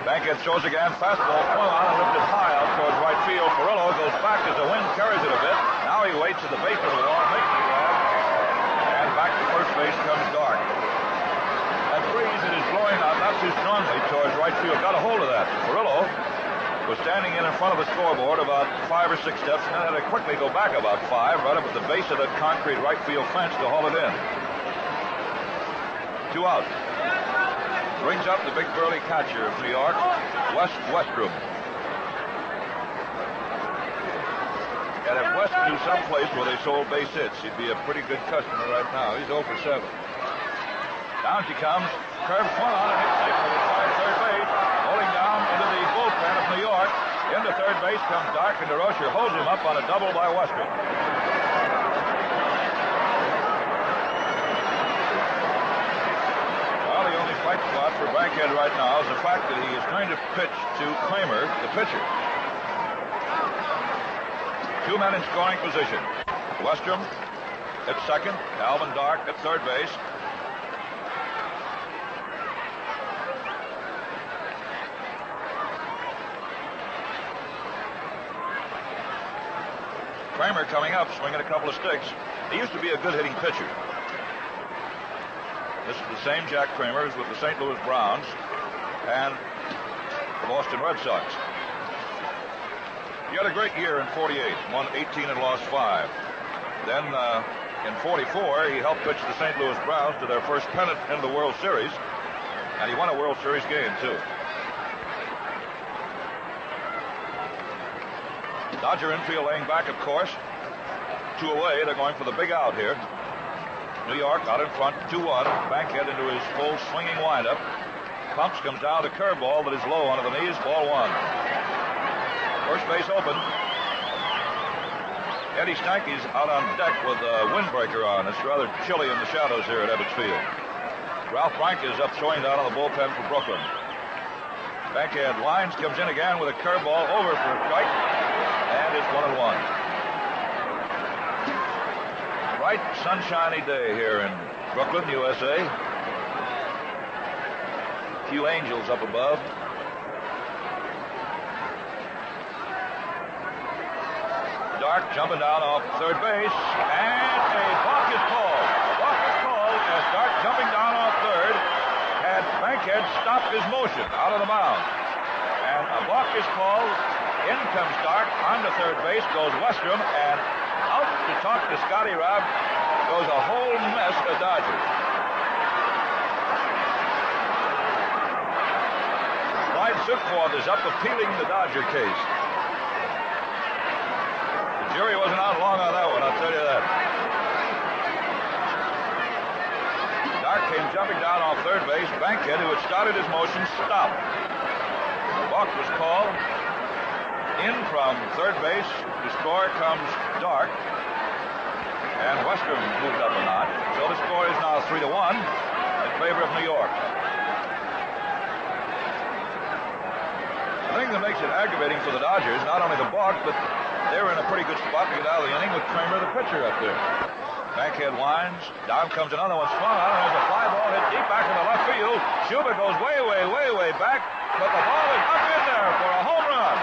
Bankhead throws again. Fastball swung on and lifted high out towards right field. Perillo goes back as the wind carries it a bit. Now he waits at the base of the wall, makes the grab, and back to first base comes Dark. That breeze that is blowing out not too strongly towards right field. Got a hold of that. Perillo was standing in front of the scoreboard about 5 or 6 steps, and then had to quickly go back about 5, right up at the base of that concrete right field fence to haul it in. 2 out. Brings up the big burly catcher of New York, Wes Westrom. And if West knew someplace where they sold base hits, he'd be a pretty good customer right now. He's 0 for 7. Down she comes. Curve swung on and hit safely inside third base. Rolling down into the bullpen of New York. Into third base comes Dark, and DeRocher holds him up on a double by Westrom. Well, he only Bankhead right now is the fact that he is going to pitch to Kramer, the pitcher. 2 men in scoring position. Westrom at second, Alvin Dark at third base. Kramer coming up, swinging a couple of sticks. He used to be a good hitting pitcher. This is the same Jack Kramer as with the St. Louis Browns and the Boston Red Sox. He had a great year in 48, won 18 and lost 5. Then in 44, he helped pitch the St. Louis Browns to their first pennant in the World Series, and he won a World Series game, too. Dodger infield laying back, of course. 2 away. They're going for the big out here. New York out in front, 2-1. Bankhead into his full swinging windup. Pumps, comes down the curveball that is low onto the knees. Ball 1. First base open. Eddie Stanky's out on deck with a windbreaker on. It's rather chilly in the shadows here at Ebbets Field. Ralph Frank is up throwing down on the bullpen for Brooklyn. Bankhead lines, comes in again with a curveball over for a strike. And it's 1-1. Bright, sunshiny day here in Brooklyn, USA. A few angels up above. Dark jumping down off third base. And a balk is called. A balk is called as Dark jumping down off third had Bankhead stop his motion out of the mound. And a balk is called. In comes Dark onto third base, goes Westrom, and out to talk to Scotty Robb goes a whole mess of Dodgers. Clyde Sutcliffe is up appealing the Dodger case. The jury wasn't out long on that one, I'll tell you that. Dark came jumping down off third base. Bankhead, who had started his motion, stopped. The balk was called. In from third base to score comes Dark. And Westrom moved up a notch. So the score is now 3-1 in favor of New York. The thing that makes it aggravating for the Dodgers, not only the balk, but they were in a pretty good spot to get out of the inning with Kramer, the pitcher, up there. Bankhead winds. Down comes another one. Swung out, and there's a fly ball hit deep back in the left field. Schuber goes way, way, way, way back. But the ball is up in there for a home run.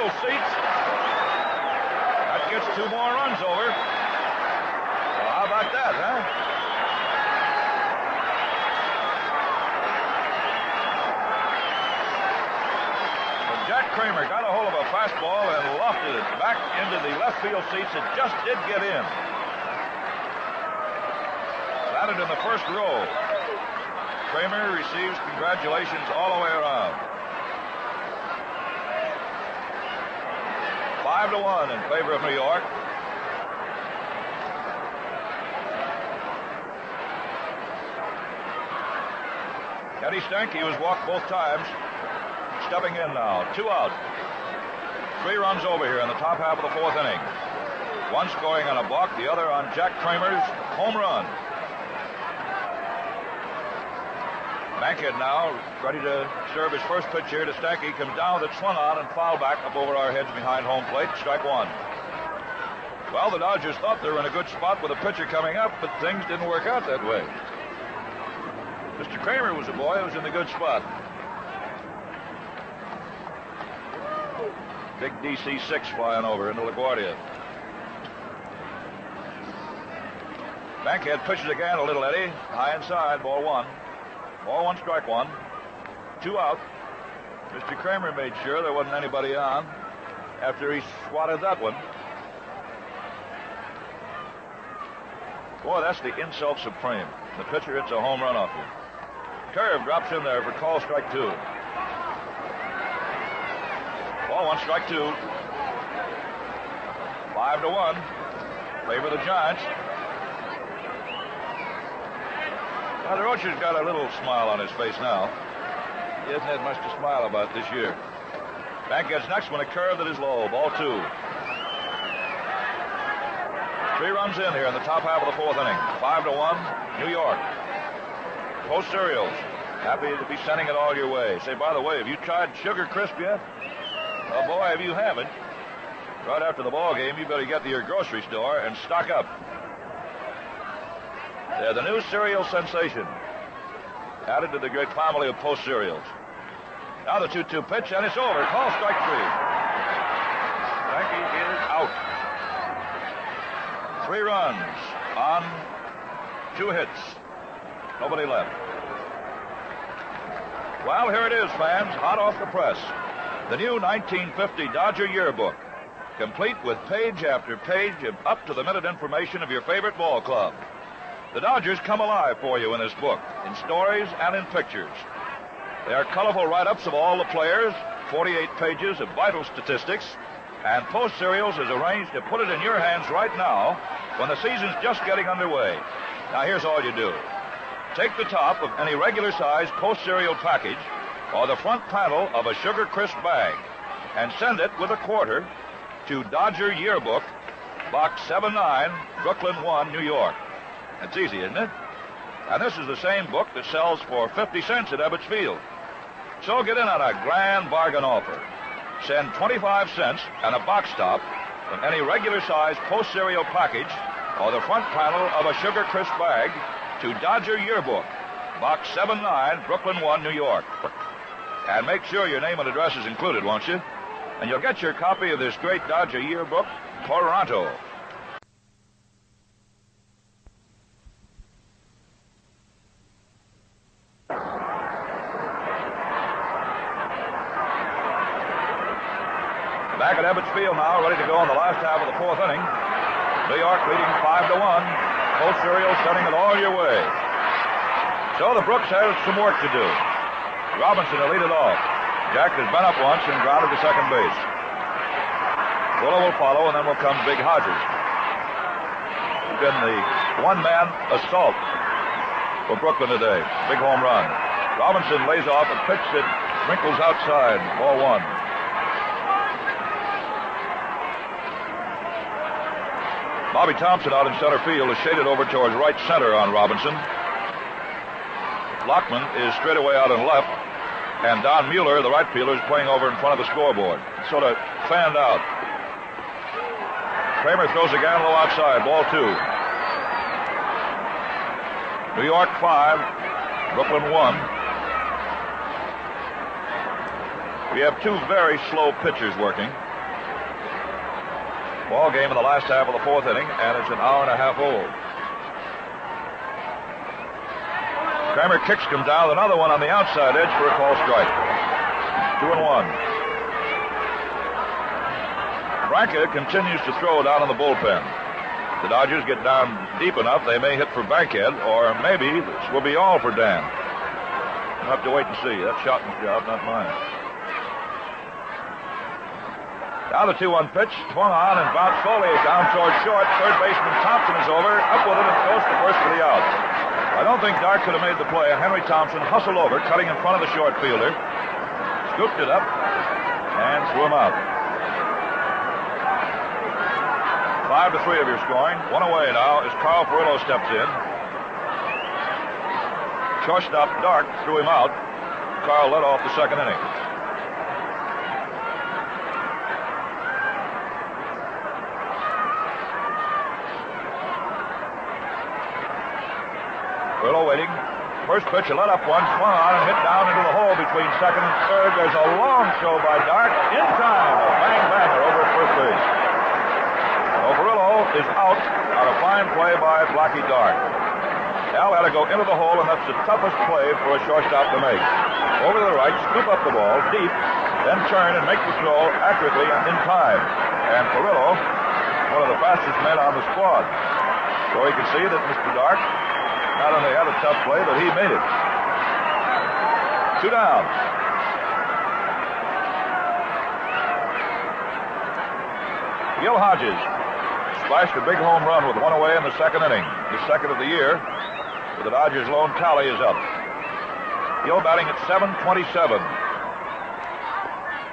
Seats. That gets 2 more runs over. Well, how about that, huh? But Jack Kramer got a hold of a fastball and lofted it back into the left field seats. It just did get in. Landed in the first row. Kramer receives congratulations all the way around. 5-1 in favor of New York. Eddie Stanky was walked both times. Stepping in now. 2 out. 3 runs over here in the top half of the 4th inning. One scoring on a balk, the other on Jack Kramer's home run. Bankhead now ready to serve his first pitch here to Stanky. Comes down with it, swung on, and fouled back up over our heads behind home plate. Strike 1. Well, the Dodgers thought they were in a good spot with a pitcher coming up, but things didn't work out that way. Mr. Kramer was a boy who was in a good spot. Big DC-6 flying over into LaGuardia. Bankhead pitches again a little, Eddie. High inside, ball 1. Ball 1, strike 1. 2 out. Mr. Kramer made sure there wasn't anybody on after he swatted that one. Boy, that's the insult supreme. The pitcher hits a home run off you. Curve drops in there for call strike 2. Ball 1, strike 2. 5-1. Favor the Giants. Now, the Rocher's got a little smile on his face now. He hasn't had much to smile about this year. Bankhead's next one, a curve that is low. Ball 2. 3 runs in here in the top half of the 4th inning. 5-1, New York. Post cereals. Happy to be sending it all your way. Say, by the way, have you tried Sugar Crisp yet? Oh, boy, if you haven't, right after the ball game, you better get to your grocery store and stock up. They're the new cereal sensation, added to the great family of Post cereals. Now the 2-2 pitch, and it's over. Call strike 3. Frankie is out. 3 runs on 2 hits. Nobody left. Well, here it is, fans, hot off the press. The new 1950 Dodger Yearbook, complete with page after page of up-to-the-minute information of your favorite ball club. The Dodgers come alive for you in this book, in stories and in pictures. They are colorful write-ups of all the players, 48 pages of vital statistics, and Post Cereals is arranged to put it in your hands right now when the season's just getting underway. Now, here's all you do. Take the top of any regular-sized Post Cereal package or the front panel of a Sugar Crisp bag and send it with a quarter to Dodger Yearbook, Box 79, Brooklyn 1, New York. That's easy, isn't it? And this is the same book that sells for 50 cents at Ebbets Field. So get in on a grand bargain offer. Send 25 cents and a box top from any regular-sized Post Cereal package or the front panel of a Sugar Crisp bag to Dodger Yearbook, Box 79, Brooklyn 1, New York. And make sure your name and address is included, won't you? And you'll get your copy of this great Dodger Yearbook, Toronto. Back at Ebbets Field now, ready to go in the last half of the 4th inning. New York leading 5-1. Post Cereal sending it all your way. So the Brooks has some work to do. Robinson will lead it off. Jack has been up once and grounded to second base. Willow will follow, and then will come Big Hodges. It's been the one-man assault for Brooklyn today. Big home run. Robinson lays off a pitch that wrinkles outside. Ball 1. Bobby Thompson out in center field is shaded over towards right center on Robinson. Lockman is straight away out on left, and Don Mueller, the right fielder, is playing over in front of the scoreboard. Sort of fanned out. Kramer throws again low outside. Ball 2. New York 5, Brooklyn 1. We have 2 very slow pitchers working. Ball game in the last half of the 4th inning, and it's an hour and a half old. Kramer kicks him down, another one on the outside edge for a call strike. 2-1. Branca continues to throw down in the bullpen. The Dodgers get down deep enough, they may hit for Bankhead, or maybe this will be all for Dan. We'll have to wait and see. That's Shotton's job, not mine. Now the 2-1 pitch, swung on and bounced Foley down towards short. Third baseman Thompson is over, up with it and goes to first for the out. I don't think Dark could have made the play, and Henry Thompson hustled over, cutting in front of the short fielder, scooped it up, and threw him out. 5-3 of your scoring. One away now as Carl Perillo steps in. Shortstop Dark threw him out. Carl led off the second inning. Perillo waiting. First pitch, a let-up one, swung on and hit down into the hole between second and third. There's a long show by Dark. In time, a bang-banger over at first base. Perillo is out on a fine play by Blackie Dark. Al had to go into the hole, and that's the toughest play for a shortstop to make. Over to the right, scoop up the ball deep, then turn and make the throw accurately and in time. And Perillo, one of the fastest men on the squad. So he could see that Mr. Dark not only had a tough play, but he made it. 2 down. Gil Hodges splashed a big home run with one away in the second inning. The second of the year. The Dodgers' lone tally is up. Gil batting at .727.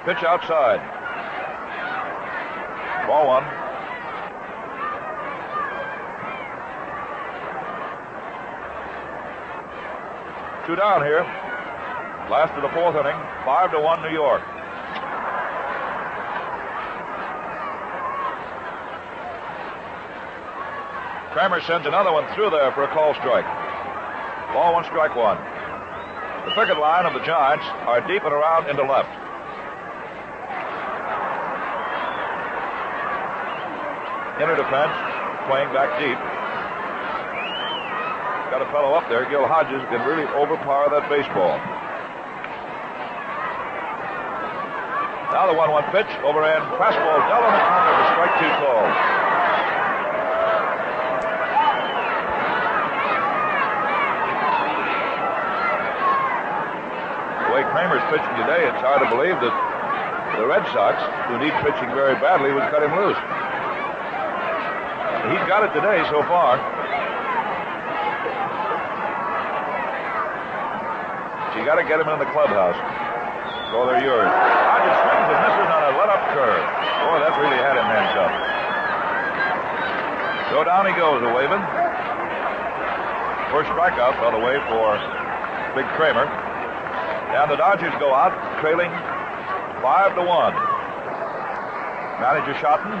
Pitch outside. Ball 1. Two down here. Last of the fourth inning. 5-1 New York. Kramer sends another one through there for a call strike. Ball one, strike one. The picket line of the Giants are deep and around into left. Inner defense, playing back deep. Got a fellow up there, Gil Hodges, can really overpower that baseball. Now the 1-1 pitch, overhand fastball, down on the corner for strike two call. The way Kramer's pitching today, it's hard to believe that the Red Sox, who need pitching very badly, would cut him loose. He's got it today so far. You got to get him in the clubhouse. So they're yours. Hodges swings and misses on a let-up curve. Boy, that really had him hands up. So down he goes, a waving. First strikeout by the way for Big Kramer. And the Dodgers go out trailing 5-1. Manager Schotten,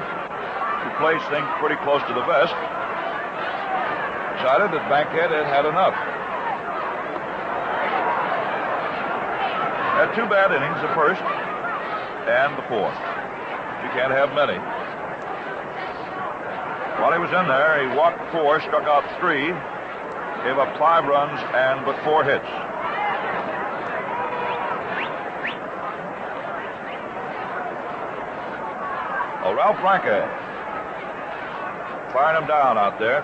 who plays things pretty close to the vest, decided that Bankhead had had enough. Had two bad innings, the first and the fourth. You can't have many. While he was in there, he walked 4, struck out 3, gave up 5 runs and but 4 hits. Well, Ralph Branca firing him down out there.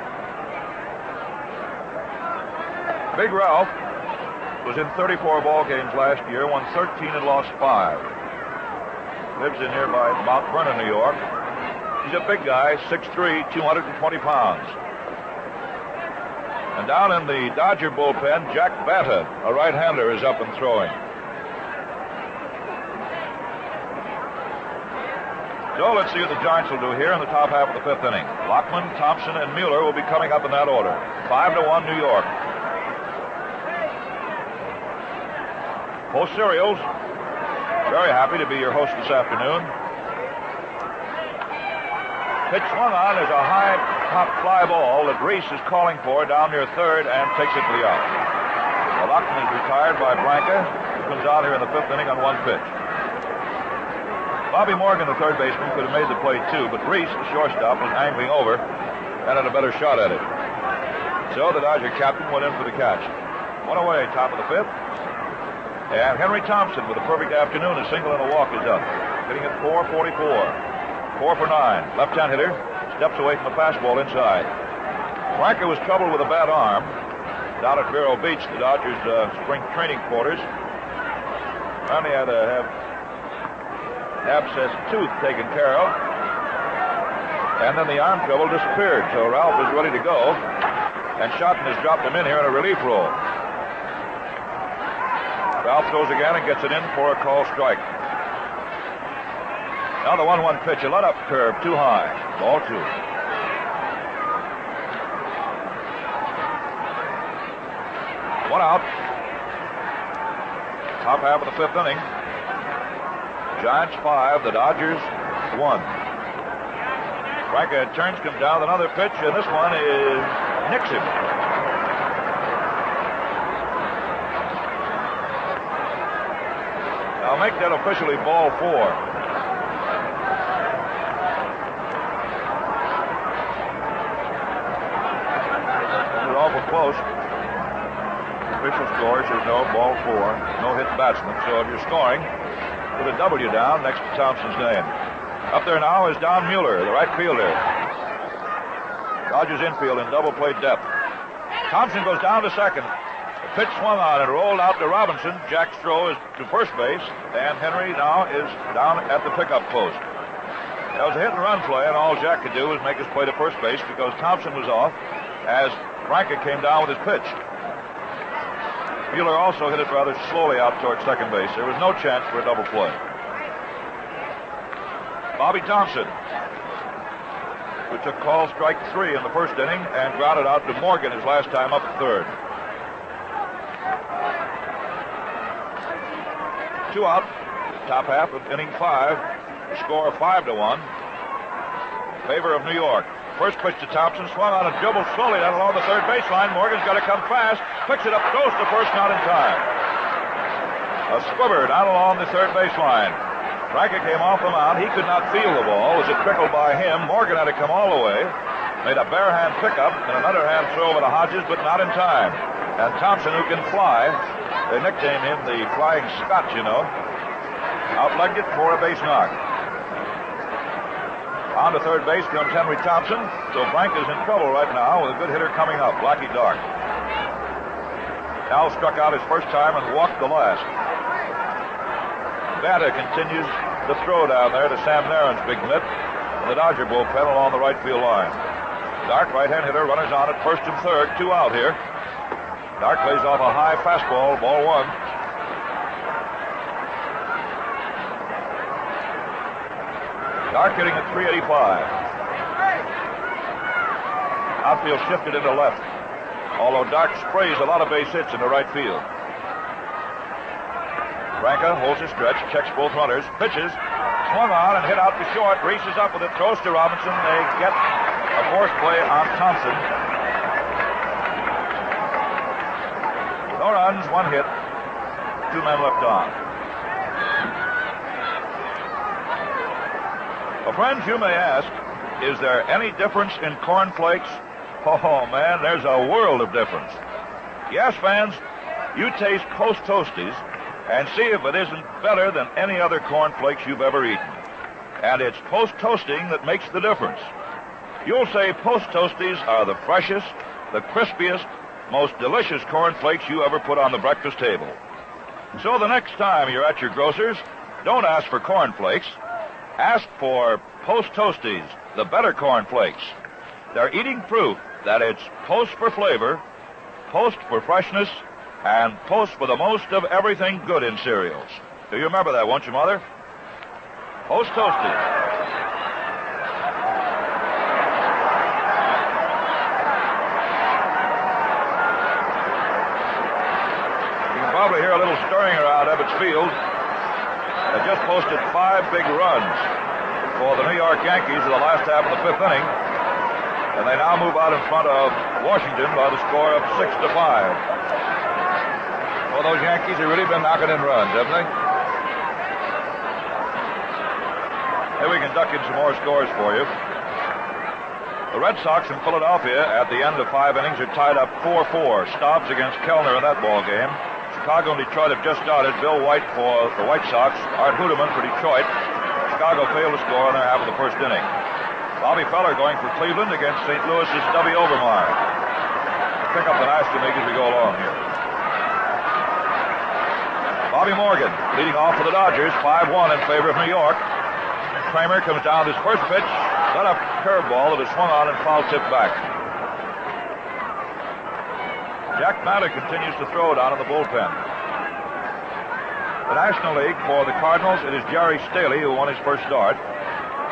Big Ralph was in 34 ball games last year, won 13 and lost 5. Lives in nearby Mount Vernon, New York. He's a big guy, 6'3", 220 pounds. And down in the Dodger bullpen, Jack Banta, a right-hander, is up and throwing. So let's see what the Giants will do here in the top half of the 5th inning. Lockman, Thompson, and Mueller will be coming up in that order. 5-1 New York. Post Cereals, very happy to be your host this afternoon. Pitch swung on is a high pop fly ball that Reese is calling for down near third and takes it to the out. Well, Lockman is retired by Branca, who comes out here in the 5th inning on 1 pitch. Bobby Morgan, the third baseman, could have made the play too, but Reese, the shortstop, was angling over and had a better shot at it. So the Dodger captain went in for the catch. One away, top of the 5th. And Henry Thompson, with a perfect afternoon, a single and a walk, is up. Hitting at .444. 4 for 9. Left-hand hitter steps away from the fastball inside. Branca was troubled with a bad arm down at Vero Beach, the Dodgers' spring training quarters. Finally had to have abscess tooth taken care of. And then the arm trouble disappeared, so Ralph is ready to go. And Schotten has dropped him in here in a relief role. Ralph throws again and gets it in for a call strike. Now the 1-1 pitch, a let-up curve, too high. Ball 2. One out. Top half of the 5th inning. Giants 5, the Dodgers 1. Branca turns, comes down with another pitch, and this one is nicks him. I'll make that officially ball 4. This is awful close. The official score says no, ball 4. No hit batsman. So if you're scoring, put a W down next to Thompson's name. Up there now is Don Mueller, the right fielder. Dodgers infield in double play depth. Thompson goes down to second. The pitch swung on and rolled out to Robinson. Jack's throw is to first base, and Henry now is down at the pickup post. That was a hit-and-run play, and all Jack could do was make his play to first base because Thompson was off as Branca came down with his pitch. Mueller also hit it rather slowly out towards second base. There was no chance for a double play. Bobby Thompson, who took call strike 3 in the first inning and grounded out to Morgan his last time up at third. 2 out. Top half of inning 5. The score 5-1. Favor of New York. First pitch to Thompson, swung on a double slowly down along the third baseline. Morgan's got to come fast. Picks it up, throws to first, not in time. A squibber down along the third baseline. Franca came off the mound. He could not feel the ball as it trickled by him. Morgan had to come all the way. Made a bare hand pickup and an underhand throw over to Hodges, but not in time. And Thompson, who can fly, they nicknamed him the Flying Scot, you know, outlegged it for a base knock. On to third base comes Henry Thompson. So Frank is in trouble right now with a good hitter coming up, Blackie Dark. Al struck out his first time and walked the last. Banta continues the throw down there to Sam Narron's big mitt in the Dodger bullpen along the right field line. Dark, right-hand hitter, runners on at first and third, 2 out here. Dark lays off a high fastball, ball 1. Dark hitting at 385. Outfield shifted into left, although Dark sprays a lot of base hits into right field. Franca holds his stretch, checks both runners, pitches, swung on and hit out to short, races up with it, throws to Robinson. They get a force play on Thompson. No runs, 1 hit, 2 men left on. Well, friends, you may ask, is there any difference in cornflakes? Oh, man, there's a world of difference. Yes, fans, you taste Post Toasties and see if it isn't better than any other cornflakes you've ever eaten. And it's Post Toasting that makes the difference. You'll say Post Toasties are the freshest, the crispiest, most delicious cornflakes you ever put on the breakfast table. So the next time you're at your grocer's, don't ask for cornflakes. Ask for Post Toasties, the better cornflakes. They're eating proof that it's Post for flavor, Post for freshness, and Post for the most of everything good in cereals. Do you remember that, won't you, Mother? Post Toasties. You can probably hear a little stirring around Ebbets Field. They just posted 5 big runs for the New York Yankees in the last half of the 5th inning. And they now move out in front of Washington by the score of 6-5. Well, those Yankees have really been knocking in runs, haven't they? Maybe we can duck in some more scores for you. The Red Sox in Philadelphia at the end of 5 innings are tied up 4-4. Stobbs against Kellner in that ball game. Chicago and Detroit have just started. Bill White for the White Sox, Art Hudeman for Detroit. Chicago failed to score in their half of the first inning. Bobby Feller going for Cleveland against St. Louis's Stubby Overmyer. We'll pick up the National League as we go along here. Bobby Morgan leading off for the Dodgers, 5-1 in favor of New York. Kramer comes down with his first pitch, let up curveball that is swung on and foul tipped back. Jack Matter continues to throw down in the bullpen. The National League for the Cardinals, it is Jerry Staley who won his first start.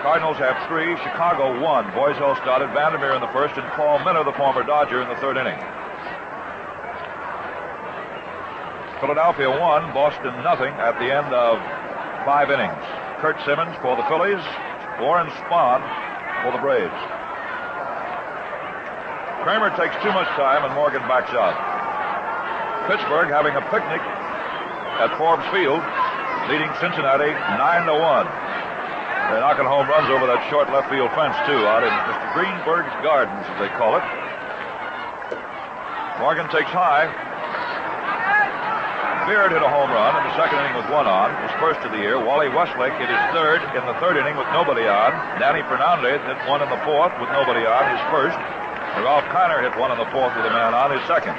Cardinals have 3, Chicago 1. Boyzell started, Vandermeer in the first, and Paul Minner, the former Dodger, in the 3rd inning. Philadelphia 1, Boston 0 at the end of 5 innings. Kurt Simmons for the Phillies, Warren Spahn for the Braves. Kramer takes too much time and Morgan backs out. Pittsburgh having a picnic at Forbes Field, leading Cincinnati 9-1. They're knocking home runs over that short left field fence, too, out in Mr. Greenberg's Gardens, as they call it. Morgan takes high. Beard hit a home run in the 2nd inning with 1 on, his first of the year. Wally Westlake hit his 3rd in the 3rd inning with nobody on. Danny Fernandez hit 1 in the 4th with nobody on, his first. And Ralph Kiner hit 1 in the 4th with a man on, his 2nd.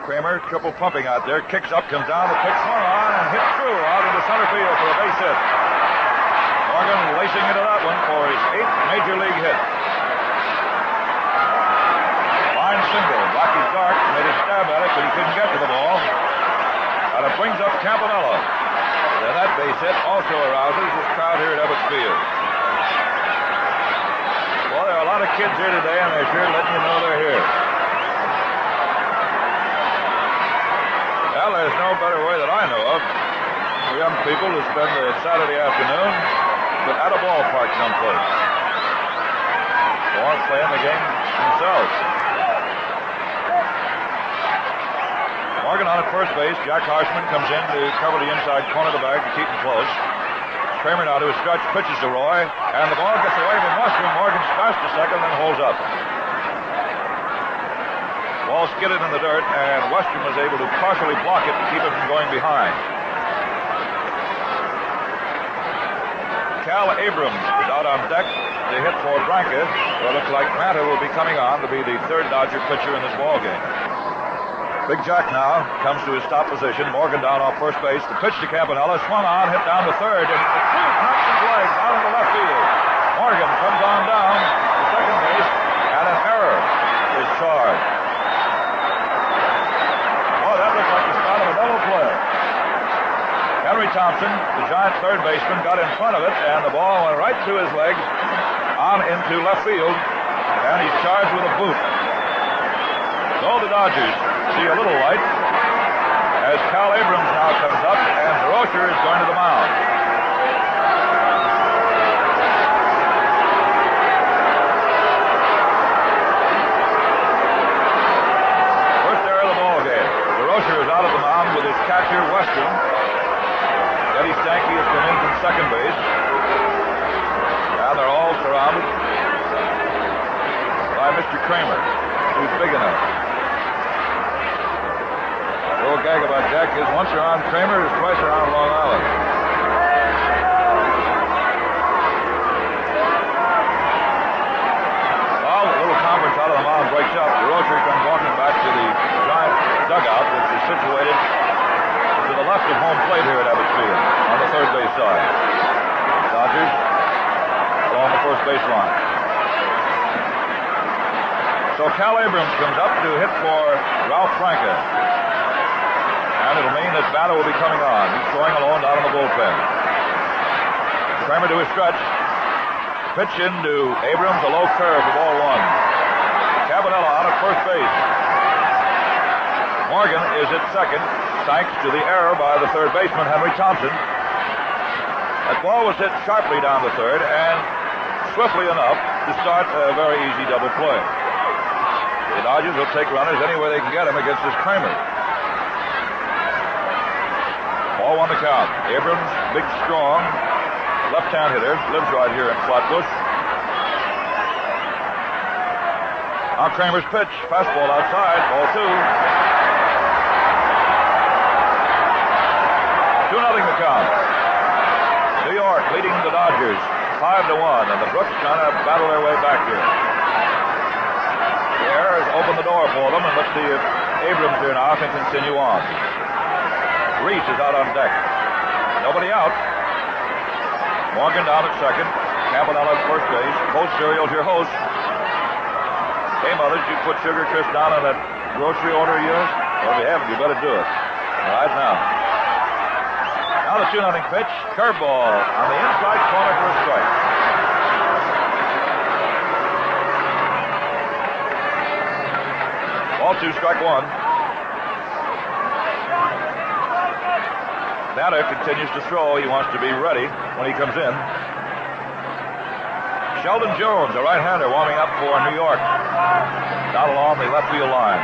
Kramer, triple pumping out there, kicks up, comes down, the pitch swung on, and hit through out into center field for a base hit. Morgan lacing into that one for his 8th major league hit. Line single. Blackie Dark made a stab at it, but he couldn't get to the ball. And it brings up Campanella. And that base hit also arouses this crowd here at Ebbets Field. Well, there are a lot of kids here today, and they're sure letting you know they're here. Well, there's no better way that I know of young people to spend the Saturday afternoon at a ballpark someplace, or playing the game themselves. Morgan on at first base. Jack Harshman comes in to cover the inside corner of the bag to keep him close. Kramer now to his stretch, pitches to Roy, and the ball gets away from Westrom. Morgan smashed to second and holds up. Ball skidded in the dirt, and Westrom was able to partially block it to keep it from going behind. Cal Abrams is out on deck to hit for Branca. So it looks like Manta will be coming on to be the third Dodger pitcher in this ball game. Big Jack now comes to his stop position. Morgan down off first base. The pitch to Campanella. Swung on, hit down to third. And the two knocks his leg down in the left field. Morgan comes on down to second base. And an error is charged. Oh, that looks like the start of a double play. Henry Thompson, the Giant third baseman, got in front of it. And the ball went right through his legs on into left field. And he's charged with a boot. So the Dodgers see a little light as Cal Abrams now comes up and DeRocher is going to the mound. First error of the ball game. DeRocher is out of the mound with his catcher Westrom. Eddie Stanky has come in from second base. Now they're all surrounded by Mr. Kramer, who's big enough. The little gag about Jack is once you're on Kramer, it's twice around Long Island. Well, the little conference out of the mound breaks up. DeRocher comes walking back to the Giant dugout, which is situated to the left of home plate here at Ebbets Field, on the third base side. Dodgers along the first base line. So Cal Abrams comes up to hit for Ralph Branca. And it'll mean that Batta will be coming on. He's throwing alone down in the bullpen. Kramer to his stretch. Pitch into Abrams, a low curve for ball one. Campanella out at first base. Morgan is at second, thanks to the error by the third baseman, Henry Thompson. That ball was hit sharply down the third and swiftly enough to start a very easy double play. The Dodgers will take runners anywhere they can get him against this Kramer. Ball on the count. Abrams, big, strong, left-hand hitter, lives right here in Flatbush. On Kramer's pitch, fastball outside, ball two. 2-0 the count. New York leading the Dodgers 5-1, and the Brooks trying to battle their way back here. The error has opened the door for them, and let's see if Abrams here now can continue on. Reese is out on deck. Nobody out. Morgan down at second. Campanella at first base. Post Cereal's your host. Hey, mothers, you put Sugar Crisp down on that grocery order of yours? Well, if you haven't, you better do it. Right now. Now the 2-0 pitch. Curveball on the inside corner for a strike. Ball two, strike one. Batta continues to throw. He wants to be ready when he comes in. Sheldon Jones, a right-hander, warming up for New York. Down along the left field line.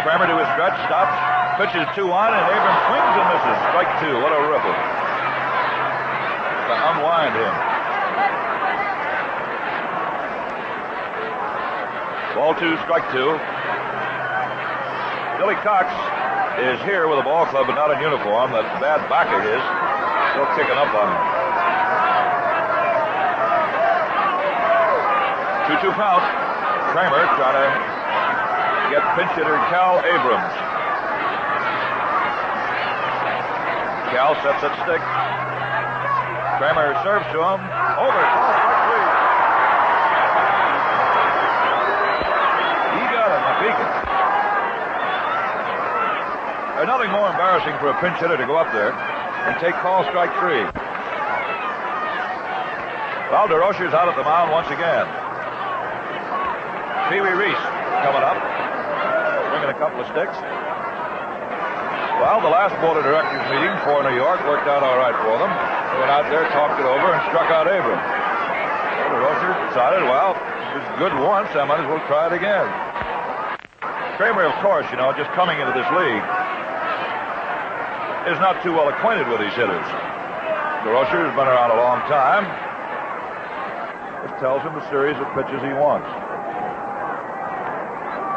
Kramer to his stretch, stops, pitches 2-1, and Abrams swings and misses. Strike two. What a ripple. To unwind him. Ball two, strike two. Billy Cox is here with a ball club but not in uniform. That bad back of his still kicking up on him. 2-2 count. Kramer trying to get pinch hitter Cal Abrams. Cal sets that stick. Kramer serves to him. Over. He got him. Beacon. There's nothing more embarrassing for a pinch hitter to go up there and take call strike three. Well, DeRocher's out at the mound once again. Pee Wee Reese coming up, bringing a couple of sticks. Well, the last board of directors meeting for New York worked out all right for them. They went out there, talked it over, and struck out Abrams. So the Rocher decided, well, if it's good once, I might as well try it again. Kramer, of course, just coming into this league, is not too well acquainted with these hitters. The Rocher has been around a long time. Just tells him the series of pitches he wants.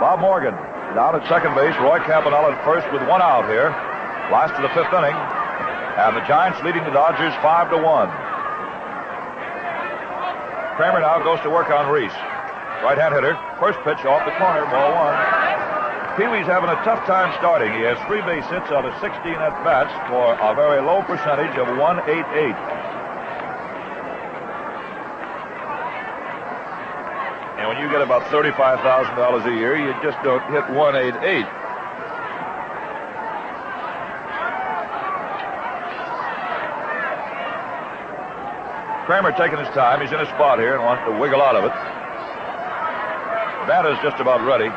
Bob Morgan down at second base. Roy Campanella at first with one out here. Last of the fifth inning. And the Giants leading the Dodgers 5-1. Kramer now goes to work on Reese. Right-hand hitter. First pitch off the corner. Ball one. Pee-wee's having a tough time starting. He has 3 base hits out of 16 at-bats for a very low percentage of .188. And when you get about $35,000 a year, you just don't hit .188. Kramer taking his time. He's in a spot here and wants to wiggle out of it. Bat is just about ready.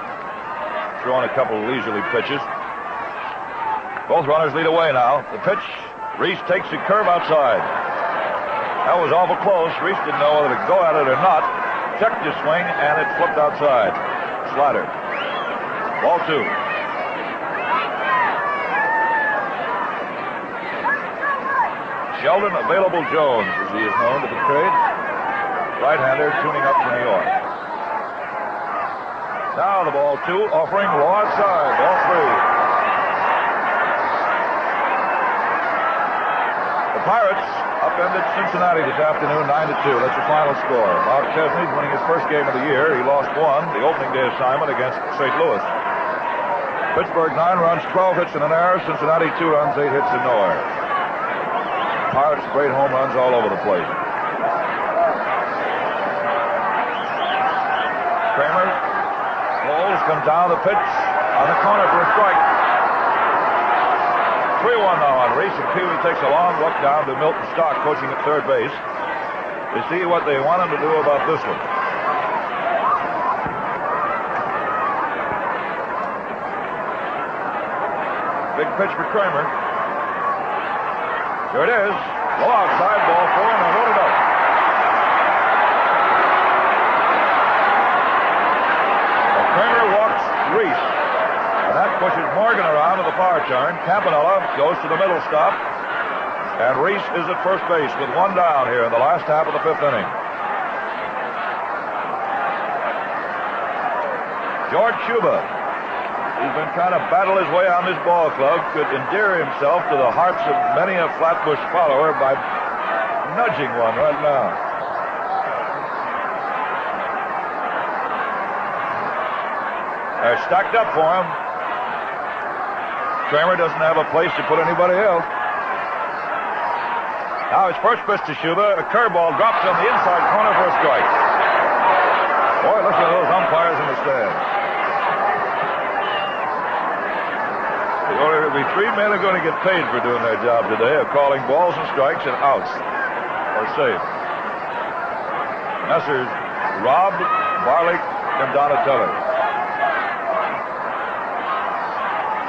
Throwing a couple of leisurely pitches. Both runners lead away now. The pitch, Reese takes a curve outside. That was awful close. Reese didn't know whether to go at it or not. Checked his swing, and it flipped outside. Slider. Ball 2. Sheldon Available Jones, as he is known to the trade. Right-hander tuning up for New York. Now the ball 2, offering low outside. Ball 3. The Pirates upended Cincinnati this afternoon 9-2. That's the final score. Mark Chesney's winning his first game of the year. He lost 1, the opening day assignment against St. Louis. Pittsburgh 9 runs, 12 hits and an error. Cincinnati 2 runs, 8 hits and no errors. Pirates great home runs all over the place. Kramer rolls, comes down the pitch on the corner for a strike. 3-1 now on Reese, and Pee-wee takes a long look down to Milton Stark, coaching at third base, to see what they want him to do about this one. Big pitch for Kramer. Here it is. Low outside, ball 4, and they're loaded up. Well, Kramer walks Reese. And that pushes Morgan around to the power turn. Campanella goes to the middle stop. And Reese is at first base with 1 down here in the last half of the 5th inning. George Shuba, he's been trying to battle his way on this ball club, could endear himself to the hearts of many a Flatbush follower by nudging one right now. They're stacked up for him. Kramer doesn't have a place to put anybody else. Now his first pitch to Shuba. A curveball drops on the inside corner for a strike. Boy, listen to those umpires in the stands. There'll be 3 men who are going to get paid for doing their job today of calling balls and strikes and outs or safe. Messrs. Robb, Barlick, and Donatelli.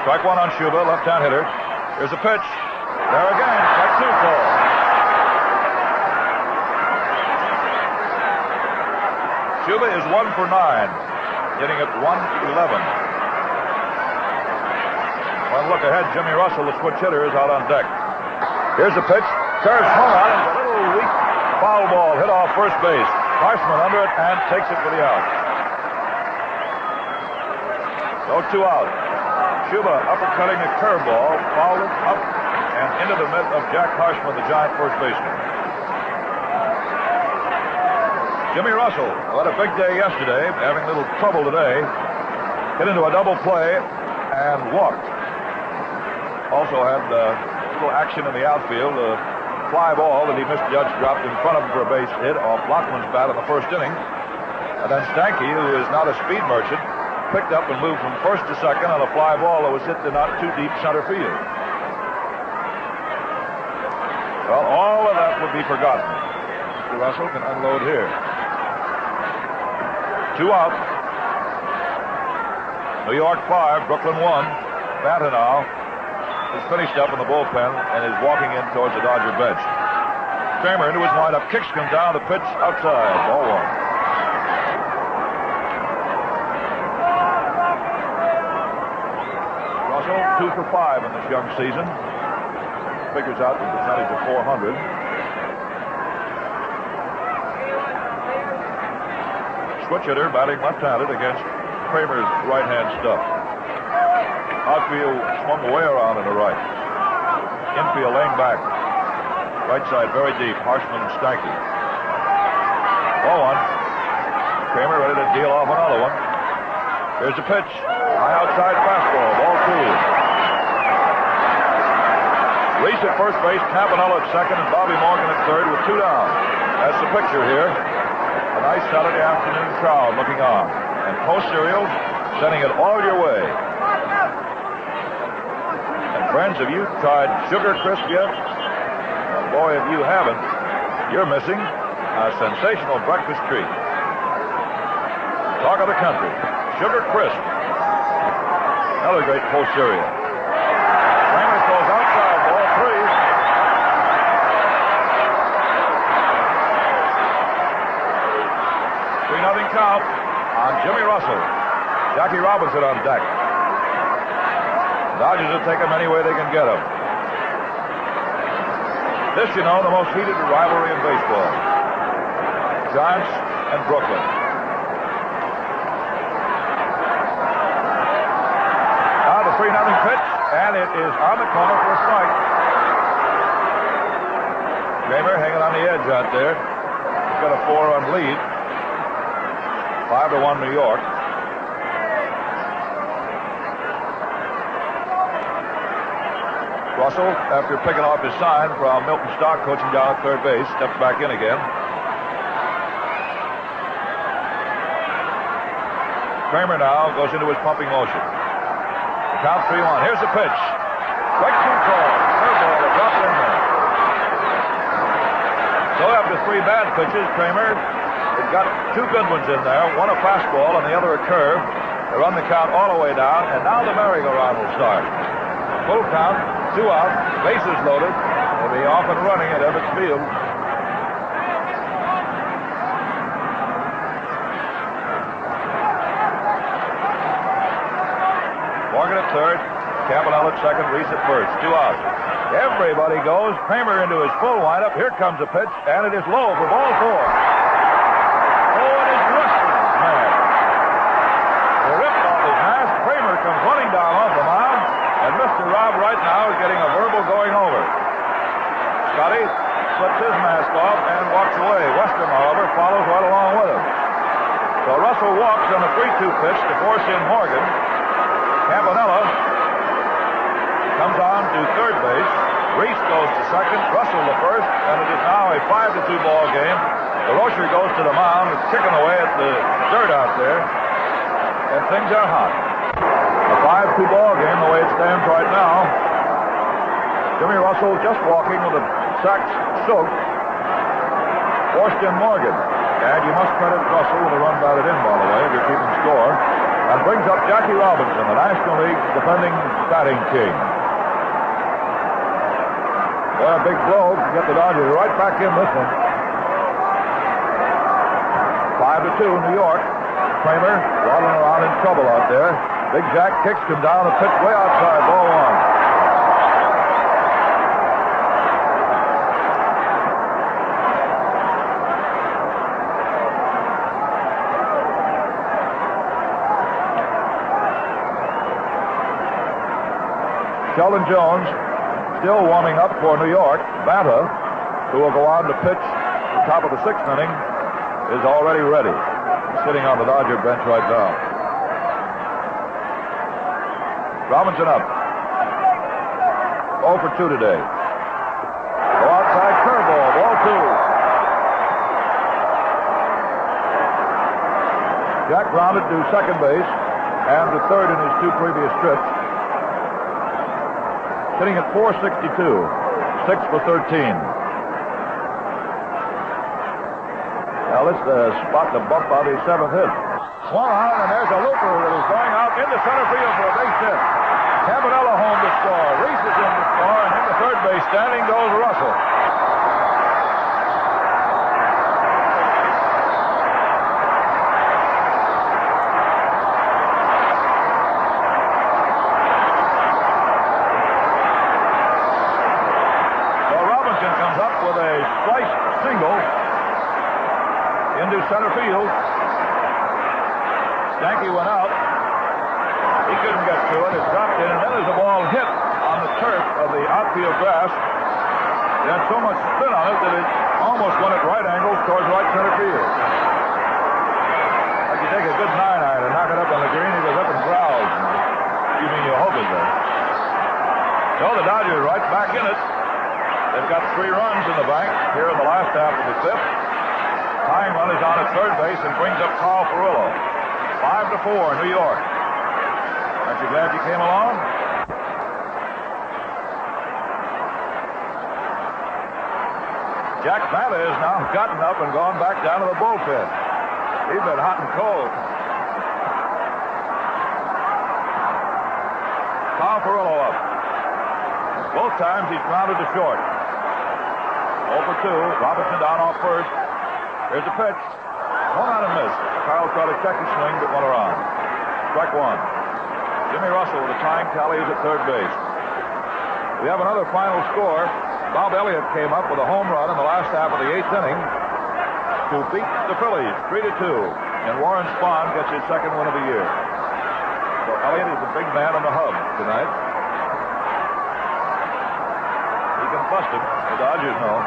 Strike 1 on Shuba, left-hand hitter. Here's a pitch. There again, strike 2 call. Shuba is 1 for 9, getting at 111. One look ahead, Jimmy Russell, the switch hitter, is out on deck. Here's the pitch. Curves swung on, and a little weak foul ball hit off first base. Harshman under it and takes it for the out. So 2 out. Shuba uppercutting a curveball, fouled it up and into the mitt of Jack Harshman, the Giant first baseman. Jimmy Russell, who had a big day yesterday, having a little trouble today, hit into a double play and walked. Also had a little action in the outfield. A fly ball that he misjudged dropped in front of him for a base hit off Lockman's bat in the first inning. And then Stanky, who is not a speed merchant, picked up and moved from first to second on a fly ball that was hit to not too deep center field. Well, all of that would be forgotten. Mr. Russell can unload here. 2 out. New York 5, Brooklyn 1. Batter now. is finished up in the bullpen and is walking in towards the Dodger bench. Kramer into his windup, kicks him down, the pitch outside, ball one. Russell 2 for 5 in this young season. Figures out the percentage of .400. Switch hitter batting left-handed against Kramer's right-hand stuff. Outfield swung way around to the right. Infield laying back. Right side very deep. Harshman and Stanky. Ball one. Kramer ready to deal off another one. Here's the pitch. High outside fastball. Ball two. Reese at first base, Campanella at second, and Bobby Morgan at third with 2 down. That's the picture here. A nice Saturday afternoon crowd looking on. And Post Cereals sending it all your way. And friends, have you tried Sugar Crisp yet? Well, boy, if you haven't, you're missing a sensational breakfast treat. Talk of the country. Sugar Crisp. Another great Post Cereal. Kramer throws outside, ball 3. Nothing count on Jimmy Russell. Jackie Robinson on deck. Dodgers will take him any way they can get him. This, you know, the most heated rivalry in baseball. Giants and Brooklyn. Now the 3-0 pitch, and it is on the corner for a strike. Kramer hanging on the edge out there. He's got a 4-run lead. 5-1 New York. Russell, after picking off his sign from Milton Stark coaching down at third base, steps back in again. Kramer now goes into his pumping motion. The count 3-1. Here's the pitch. Right to call. Curveball to drop it in there. So after 3 bad pitches, Kramer has got 2 good ones in there, one a fastball and the other a curve. They run the count all the way down, and now the merry-go-round will start. Full count, 2 out, bases loaded. They'll be off and running at Ebbets Field. Morgan at third, Campanella at second, Reese at first. 2 out. Everybody goes. Kramer into his full windup. Here comes a pitch, and it is low for ball 4. Comes running down off the mound, and Mr. Robb right now is getting a verbal going over. Scotty slips his mask off and walks away. Western, however, follows right along with him. So Russell walks on a 3-2 pitch to force in Morgan. Campanella comes on to third base. Reese goes to second, Russell to first, and it is now a 5-2 ball game. The Rocher goes to the mound, is kicking away at the dirt out there, and things are hot. A 5-2 ball game the way it stands right now. Jimmy Russell just walking with a sack soaked. Forced in Morgan. And you must credit Russell with a run batted in, by the way, if you're keeping score. And brings up Jackie Robinson, the National League defending batting king. Boy, a big blow to get the Dodgers right back in this one. 5-2 New York. Kramer waddling around in trouble out there. Big Jack kicks him down, a pitch way outside, ball 1. Sheldon Jones still warming up for New York. Banta, who will go on to pitch the top of the 6th inning, is already ready. Sitting on the Dodger bench right now. Robinson up. 0 for 2 today. Go outside curveball, ball 2. Jack grounded to second base and to third in his 2 previous trips. Sitting at 462. 6 for 13. Now let's spot the bump out his 7th hit. Swung on, and there's a looper that is going out into center field for a base hit. Campanella home to score. Reese is in to score, and into third base standing goes Russell. So Robinson comes up with a sliced single into center field. Stanky went out. He couldn't get to it. It dropped in, and then as the ball hit on the turf of the outfield grass, it had so much spin on it that it almost went at right angles towards right center field. Like you take a good 9-iron and knock it up on the green, he goes up and growls. You mean you hope it's there. So the Dodgers right back in it. They've got 3 runs in the bank here in the last half of the 5th. Tying run is on at third base and brings up Carl Furillo. 5-4, New York. Aren't you glad you came along? Jack Bata has now gotten up and gone back down to the bullpen. He's been hot and cold. Carl Furillo up. Both times he's grounded to short. 0 for 2. Robinson down off first. Here's the pitch. One out and miss. Carl tried to check his swing, but went around. Strike 1. Jimmy Russell with a tying tally is at third base. We have another final score. Bob Elliott came up with a home run in the last half of the 8th inning to beat the Phillies 3-2. And Warren Spahn gets his second win of the year. So Elliott is the big man on the hub tonight. He can bust him. The Dodgers know.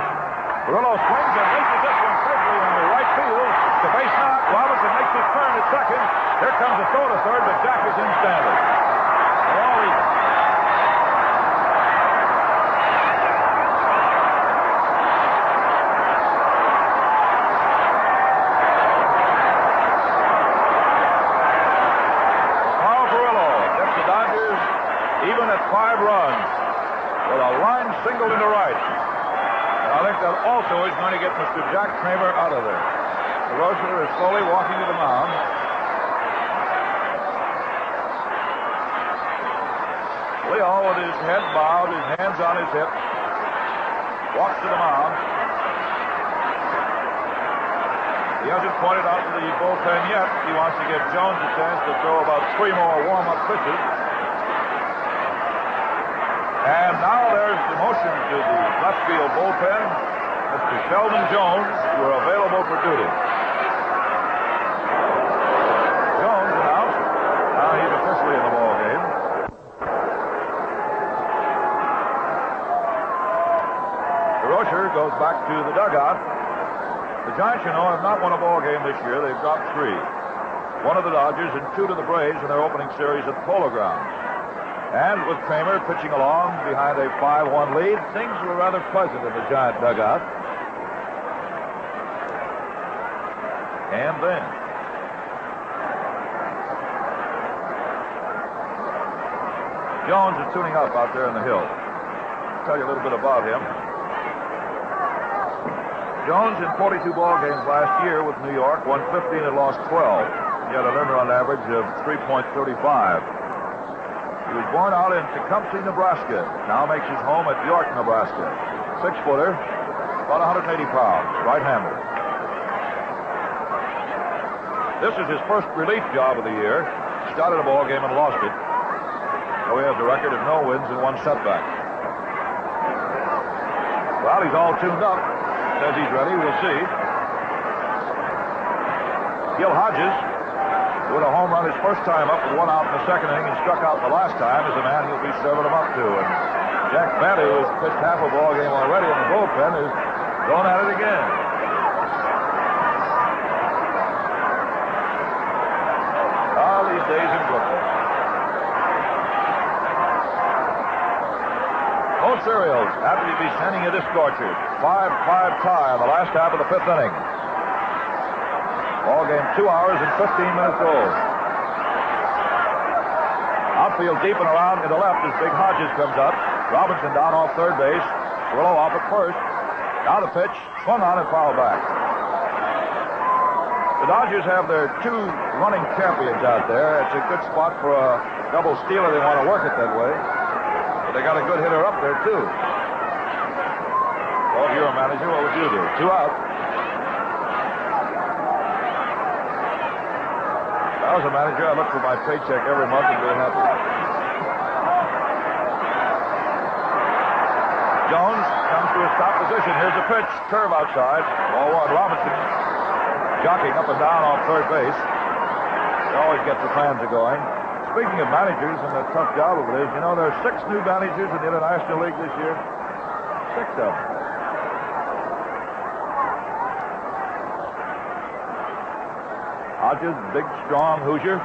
Furillo swings and reaches this one safely into right field. The base knock. Robinson makes his turn at second. Here comes a throw to third, but Jack is in Stanley. Carl Furillo gets the Dodgers even at 5 runs with a line single into right. I think that also is going to get Mr. Jack Kramer out of there. The Rocher is slowly walking to the mound. Leo, with his head bowed, his hands on his hips, walks to the mound. He hasn't pointed out to the bullpen yet. He wants to give Jones a chance to throw about 3 more warm-up pitches. And now there's the motion to the left field bullpen. Mr. Sheldon Jones, who are available for duty. Jones announced. Now he's officially in the ball game. The Rocher goes back to the dugout. The Giants, you know, have not won a ball game this year. They've dropped 3. 1 to the Dodgers and 2 to the Braves in their opening series at Polo Grounds. And with Kramer pitching along behind a 5-1 lead, things were rather pleasant in the Giant dugout. And then Jones is tuning up out there in the hill. I'll tell you a little bit about him. Jones in 42 ball games last year with New York, won 15 and lost 12. He had an earned run average of 3.35. He was born out in Tecumseh, Nebraska. Now makes his home at York, Nebraska. 6-footer, about 180 pounds, right-hander. This is his first relief job of the year. Started a ball game and lost it. So he has a record of no wins and 1 setback. Well, he's all tuned up. Says he's ready. We'll see. Gil Hodges, with a home run his first time up with 1 out in the second inning and struck out the last time, is the man he'll be serving him up to. And Jack Bata, who has pitched half a ball game already in the bullpen, is going at it again. These days in Brooklyn. Both Cereals happy to be sending you this scorcher. 5-5 tie on the last half of the 5th inning. Ball game 2 hours and 15 minutes old. Outfield deep and around to the left as Big Hodges comes up. Robinson down off third base. Furillo off at first. Now the pitch. Swung on and fouled back. The The Dodgers have their 2 running champions out there. It's a good spot for a double stealer. They want to work it that way. But they got a good hitter up there, too. Well, if you're a manager, what would you do? 2 out. If I was a manager, I'd look for my paycheck every month and be happy. Jones comes to a stop position. Here's a pitch. Curve outside. Ball 1. Robinson jockeying up and down off third base. It always gets the fans going. Speaking of managers and the tough job of it is, you know, there are 6 new managers in the International League this year. 6 of them. Hodges, big, strong Hoosier.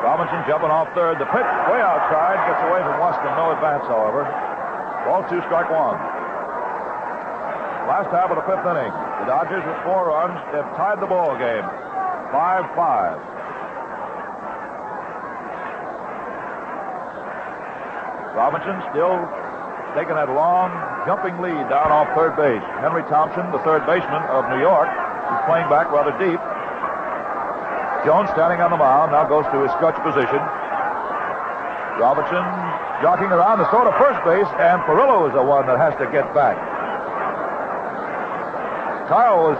Robinson jumping off third. The pitch way outside. Gets away from Weston. No advance, however. Ball 2, strike 1. Last half of the 5th inning. The Dodgers with 4 runs have tied the ball game. 5-5. Robinson still taking that long jumping lead down off third base. Henry Thompson, the third baseman of New York, is playing back rather deep. Jones standing on the mound, now goes to his stretch position. Robinson jockeying around the throw to first base, and Perillo is the one that has to get back. Kyle was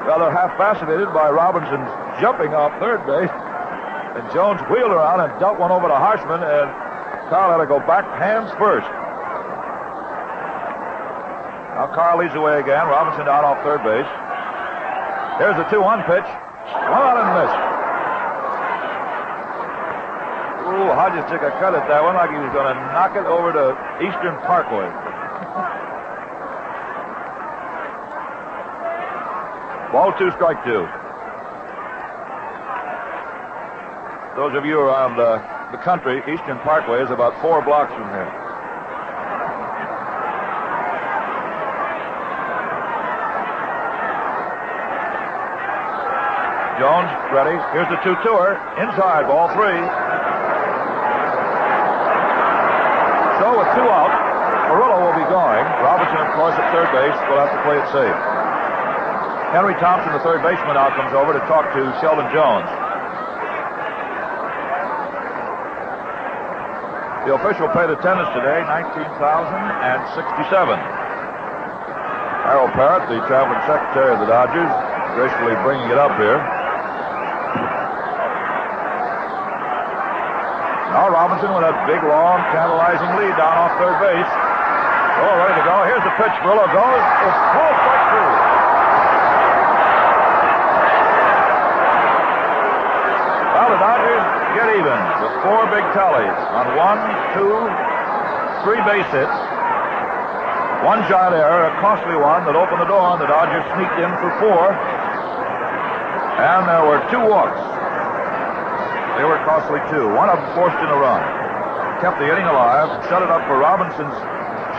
rather half fascinated by Robinson's jumping off third base, and Jones wheeled around and dealt one over to Harshman, and Kyle had to go back hands first. Now Kyle leads away again. Robinson down off third base. Here's the 2-1 pitch. One out and missed. Ooh, Hodges took a cut at that one like he was going to knock it over to Eastern Parkway. Ball 2, strike 2. Those of you around the country, Eastern Parkway is about 4 blocks from here. Jones ready. Here's the 2-2er. Inside, ball 3. So with 2 out, Perillo will be going. Robinson, of course, at third base will have to play it safe. Henry Thompson, the third baseman, now comes over to talk to Sheldon Jones. The official paid attendance today, 19,067. Harold Parrott, the traveling secretary of the Dodgers, gracefully bringing it up here. Now Robinson with a big, long, tantalizing lead down off third base. Oh, ready to go. Here's the pitch. Perillo goes. It's full, strike 2. Well, the Dodgers get even with 4 big tallies on 1, 2, 3 base hits. 1 shot error, a costly one that opened the door, and the Dodgers sneaked in for 4. And there were 2 walks. They were costly, too. One of them forced in a run. Kept the inning alive, set it up for Robinson's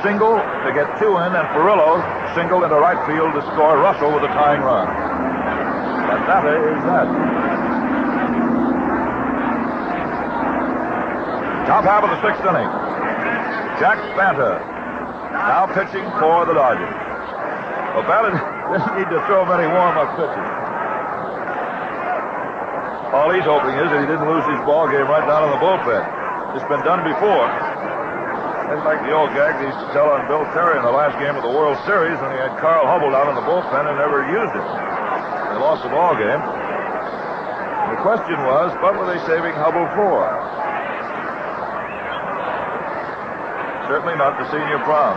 single to get 2 in, and Perillo singled into right field to score Russell with a tying run. And that is that. Top half of the 6th inning. Jack Banta now pitching for the Dodgers. Well, Banta didn't need to throw many warm-up pitches. All he's hoping is that he didn't lose his ball game right down in the bullpen. It's been done before. It's like the old gag they used to tell on Bill Terry in the last game of the World Series when he had Carl Hubbell down in the bullpen and never used it. They lost the ball game. The question was, what were they saving Hubbell for? Certainly not the senior prom.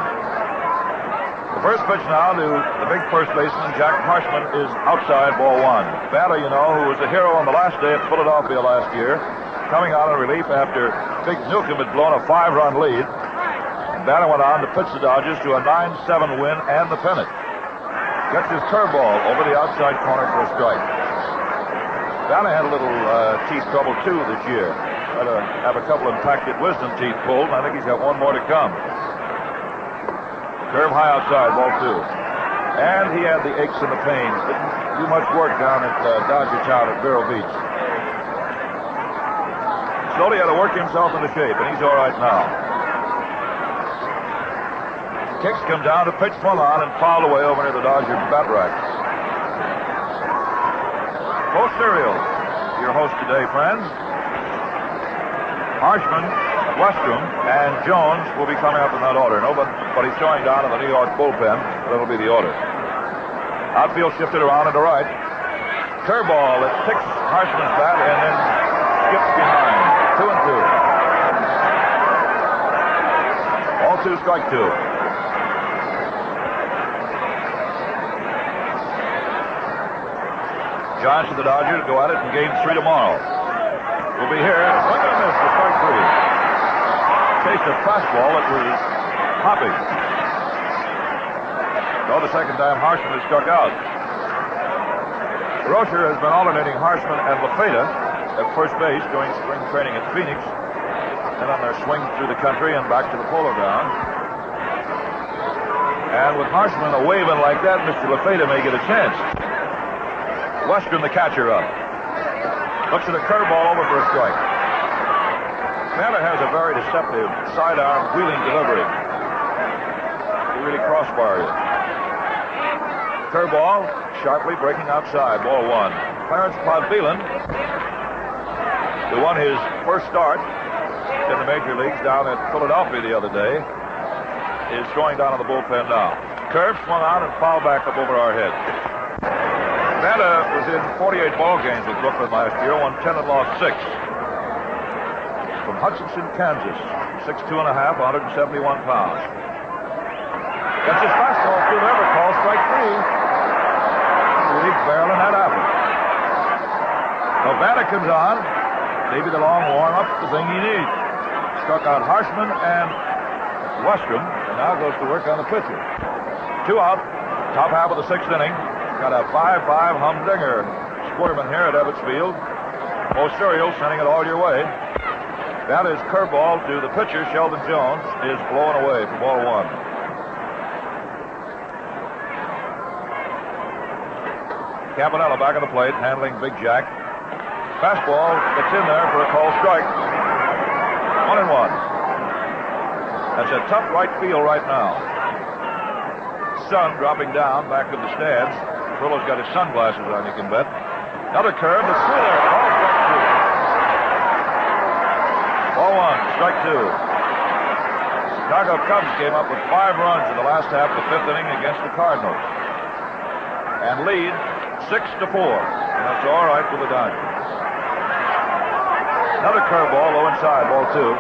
The first pitch now to the big first baseman, Jack Harshman, is outside, ball 1. Banta, you know, who was the hero on the last day at Philadelphia last year, coming out in relief after Big Newcomb had blown a 5-run lead. And Banta went on to pitch the Dodgers to a 9-7 win and the pennant. Gets his curveball over the outside corner for a strike. Banta had a little teeth trouble, too, this year. Had to have a couple impacted wisdom teeth pulled, and I think he's got 1 more to come. Curve high outside, ball 2. And he had the aches and the pains. Didn't do much work down at Dodger Town at Vero Beach. Slowly had to work himself into shape, and he's all right now. Kicks come down to pitch one on and fouled away over near the Dodger bat rack. Post cereals. Your host today, friends. Harshman, Westrom, and Jones will be coming up in that order. Nobody's throwing down in the New York bullpen. That'll be the order. Outfield shifted around to the right. Curveball that ticks Harshman's bat and then skips behind. 2-2. Ball 2, strike 2. Giants of the Dodgers go at it in game 3 tomorrow. We'll be here. Swing and a miss for strike 3. Chased a fastball that was hopping. So the second time Harshman is struck out. Rocher has been alternating Harshman and LaFeta at first base during spring training at Phoenix, and on their swing through the country and back to the Polo Grounds. And with Harshman waving like that, Mr. LaFeta may get a chance. Western, the catcher, up. Looks at a curveball over for a strike. Manta has a very deceptive sidearm wheeling delivery. He really crossbar you. Curveball, sharply breaking outside. Ball 1. Clarence Podbelan, who won his first start in the major leagues down at Philadelphia the other day, is throwing down in the bullpen now. Curve swung out and fouled back up over our head. Manta was in 48 ball games with Brooklyn last year, won 10 and lost 6. From Hutchinson, Kansas, 6'2 and a half, 171 pounds. Gets his fastball through the ever call, strike 3. Really barreling that apple. So Manta comes on, maybe the long warm-up, the thing you need. Struck out Harshman and Westrom, and now goes to work on the pitcher. 2 out, top half of the 6th inning. Got a 5-5 humdinger squirming here at Ebbets Field. Post cereal sending it all your way. That is curveball to the pitcher, Sheldon Jones, is blown away for ball 1. Campanella back at the plate, handling Big Jack. Fastball that's in there for a called strike. 1-1. That's a tough right field right now. Sun dropping down back of the stands. Trillo's got his sunglasses on, you can bet. Another curve that's through there. Ball 1, strike 2. Chicago Cubs came up with 5 runs in the last half of the 5th inning against the Cardinals. And lead 6-4. And that's all right for the Dodgers. Another curveball low inside, ball 2.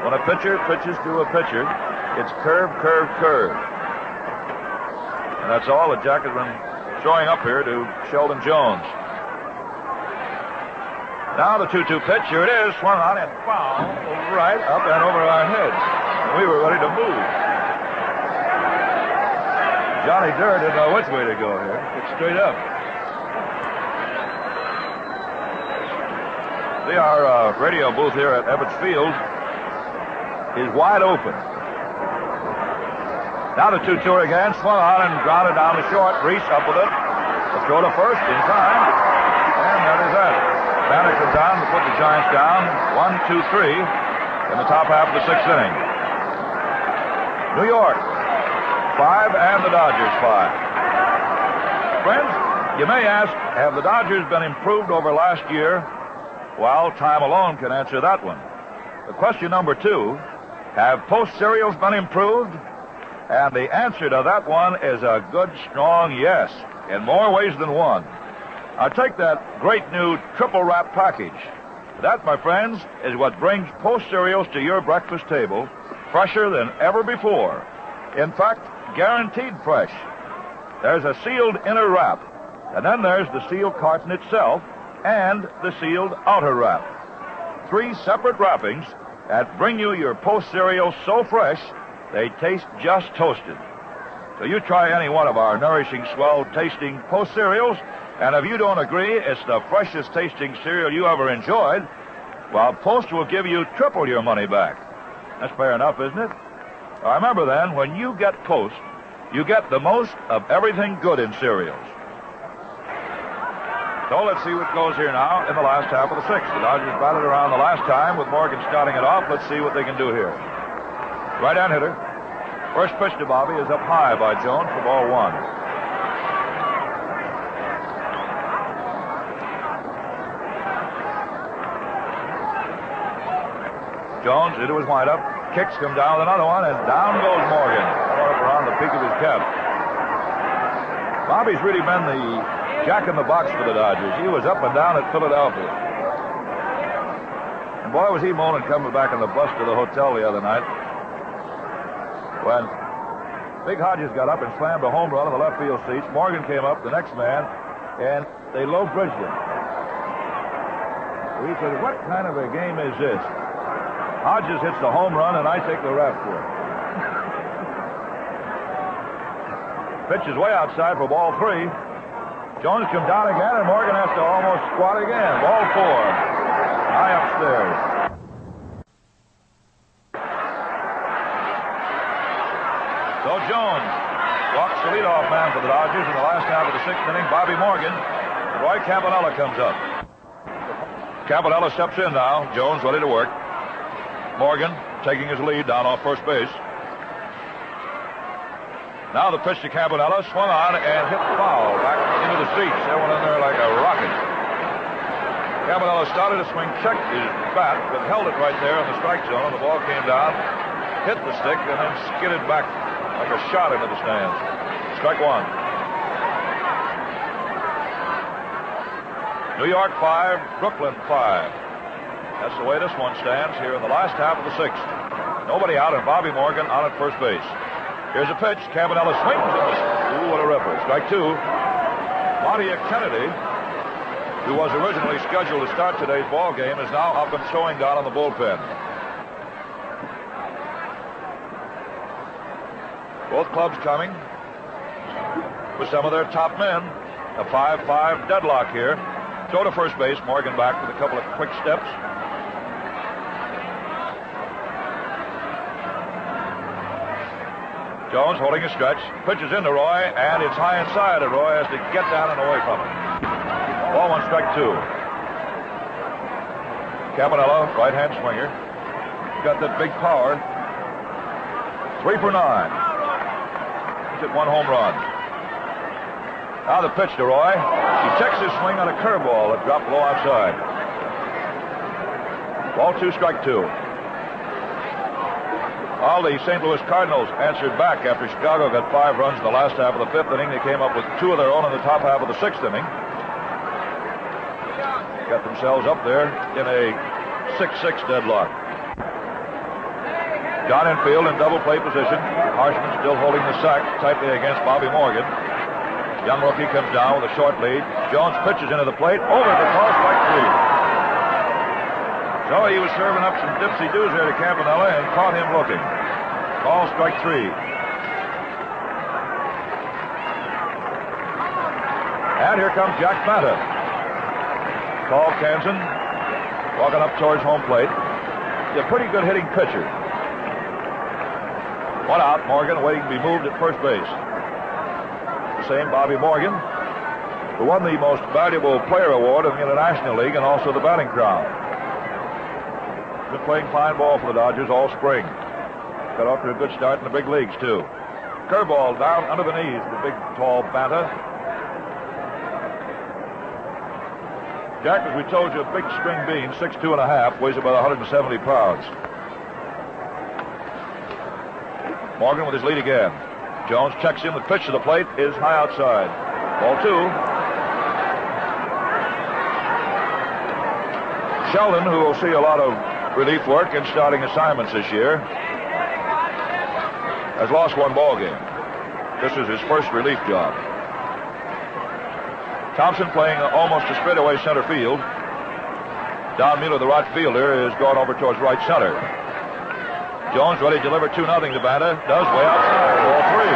When a pitcher pitches to a pitcher, it's curve, curve, curve. And that's all that Jack has been throwing up here to Sheldon Jones. Now the 2-2 pitch. Here it is. Swung on and foul right up and over our heads. We were ready to move. Johnny Durr didn't know which way to go here. It's straight up. See, our radio booth here at Ebbets Field is wide open. Now the 2-2 again, swung on and grounded down the short. Reese up with it. The throw to first in time. And that is that. Manta comes on to put the Giants down. 1-2-3 in the top half of the 6th inning. New York, 5 and the Dodgers 5. Friends, you may ask, have the Dodgers been improved over last year? Well, time alone can answer that one. The question number 2, have post cereals been improved? And the answer to that one is a good, strong yes, in more ways than one. Now take that great new triple wrap package. That, my friends, is what brings post cereals to your breakfast table fresher than ever before. In fact, guaranteed fresh. There's a sealed inner wrap, and then there's the sealed carton itself and the sealed outer wrap. 3 separate wrappings that bring you your post cereals so fresh they taste just toasted. So you try any one of our nourishing, swell-tasting Post cereals, and if you don't agree it's the freshest tasting cereal you ever enjoyed, well, Post will give you triple your money back. That's fair enough, isn't it? Now, remember then, when you get Post, you get the most of everything good in cereals. So let's see what goes here now in the last half of the 6th. The Dodgers batted around the last time with Morgan starting it off. Let's see what they can do here. Right-hand hitter. First pitch to Bobby is up high by Jones for ball 1. Jones into his windup. Kicks, come down with another one, and down goes Morgan. Up around the peak of his cap. Bobby's really been the jack in the box for the Dodgers. He was up and down at Philadelphia. And boy, was he moaning coming back on the bus to the hotel the other night when Big Hodges got up and slammed a home run on the left field seats. Morgan came up, the next man, and they low-bridged him. He said, what kind of a game is this? Hodges hits the home run, and I take the rap for it. Pitch is way outside for ball 3. Jones comes down again, and Morgan has to almost squat again. Ball 4. High upstairs. So Jones walks the leadoff man for the Dodgers in the last half of the 6th inning. Bobby Morgan. Roy Campanella comes up. Campanella steps in now. Jones ready to work. Morgan taking his lead down off first base. Now the pitch to Campanella, swung on and hit foul back into the seats. That went in there like a rocket. Campanella started to swing, checked his bat, but held it right there in the strike zone. And the ball came down, hit the stick, and then skidded back like a shot into the stands. Strike 1. New York 5, Brooklyn 5. That's the way this one stands here in the last half of the 6th. Nobody out, and Bobby Morgan on at first base. Here's a pitch. Campanella swings and ooh, what a ripple. Strike 2. Monty Kennedy, who was originally scheduled to start today's ball game, is now up and showing down on the bullpen. Both clubs coming with some of their top men. A 5-5 deadlock here. Throw to first base. Morgan back with a couple of quick steps. Jones holding a stretch. Pitches into Roy, and it's high inside, and Roy has to get down and away from it. Ball 1, strike 2. Campanella, right-hand swinger. Got that big power. 3 for 9. He's hit 1 home run. Now the pitch to Roy. He checks his swing on a curveball that dropped low outside. Ball 2, strike 2. All the St. Louis Cardinals answered back after Chicago got 5 runs in the last half of the 5th inning. They came up with 2 of their own in the top half of the 6th inning. Got themselves up there in a 6-6 deadlock. John Infield in double play position. Harshman still holding the sack tightly against Bobby Morgan. Young rookie comes down with a short lead. Jones pitches into the plate. Over the call, strike 3. So he was serving up some dipsy-doos there to Campanella and caught him looking. Call, strike 3. And here comes Jack Banta. Tall Kansan walking up towards home plate. He's a pretty good hitting pitcher. 1 out. Morgan waiting to be moved at first base. The same Bobby Morgan, who won the most valuable player award in the International League and also the batting crown. Been playing fine ball for the Dodgers all spring. Got off to a good start in the big leagues, too. Curveball down under the knees, the big, tall Banta. Jack, as we told you, a big string bean, 6'2 and a half, weighs about 170 pounds. Morgan with his lead again. Jones checks in. The pitch to the plate is high outside. Ball 2. Sheldon, who will see a lot of relief work and starting assignments this year, has lost 1 ball game. This is his first relief job. Thompson playing almost a straightaway center field. Don Mueller, the right fielder, is going over towards right center. Jones ready to deliver 2-0 to Banta. Does way outside. Ball 3.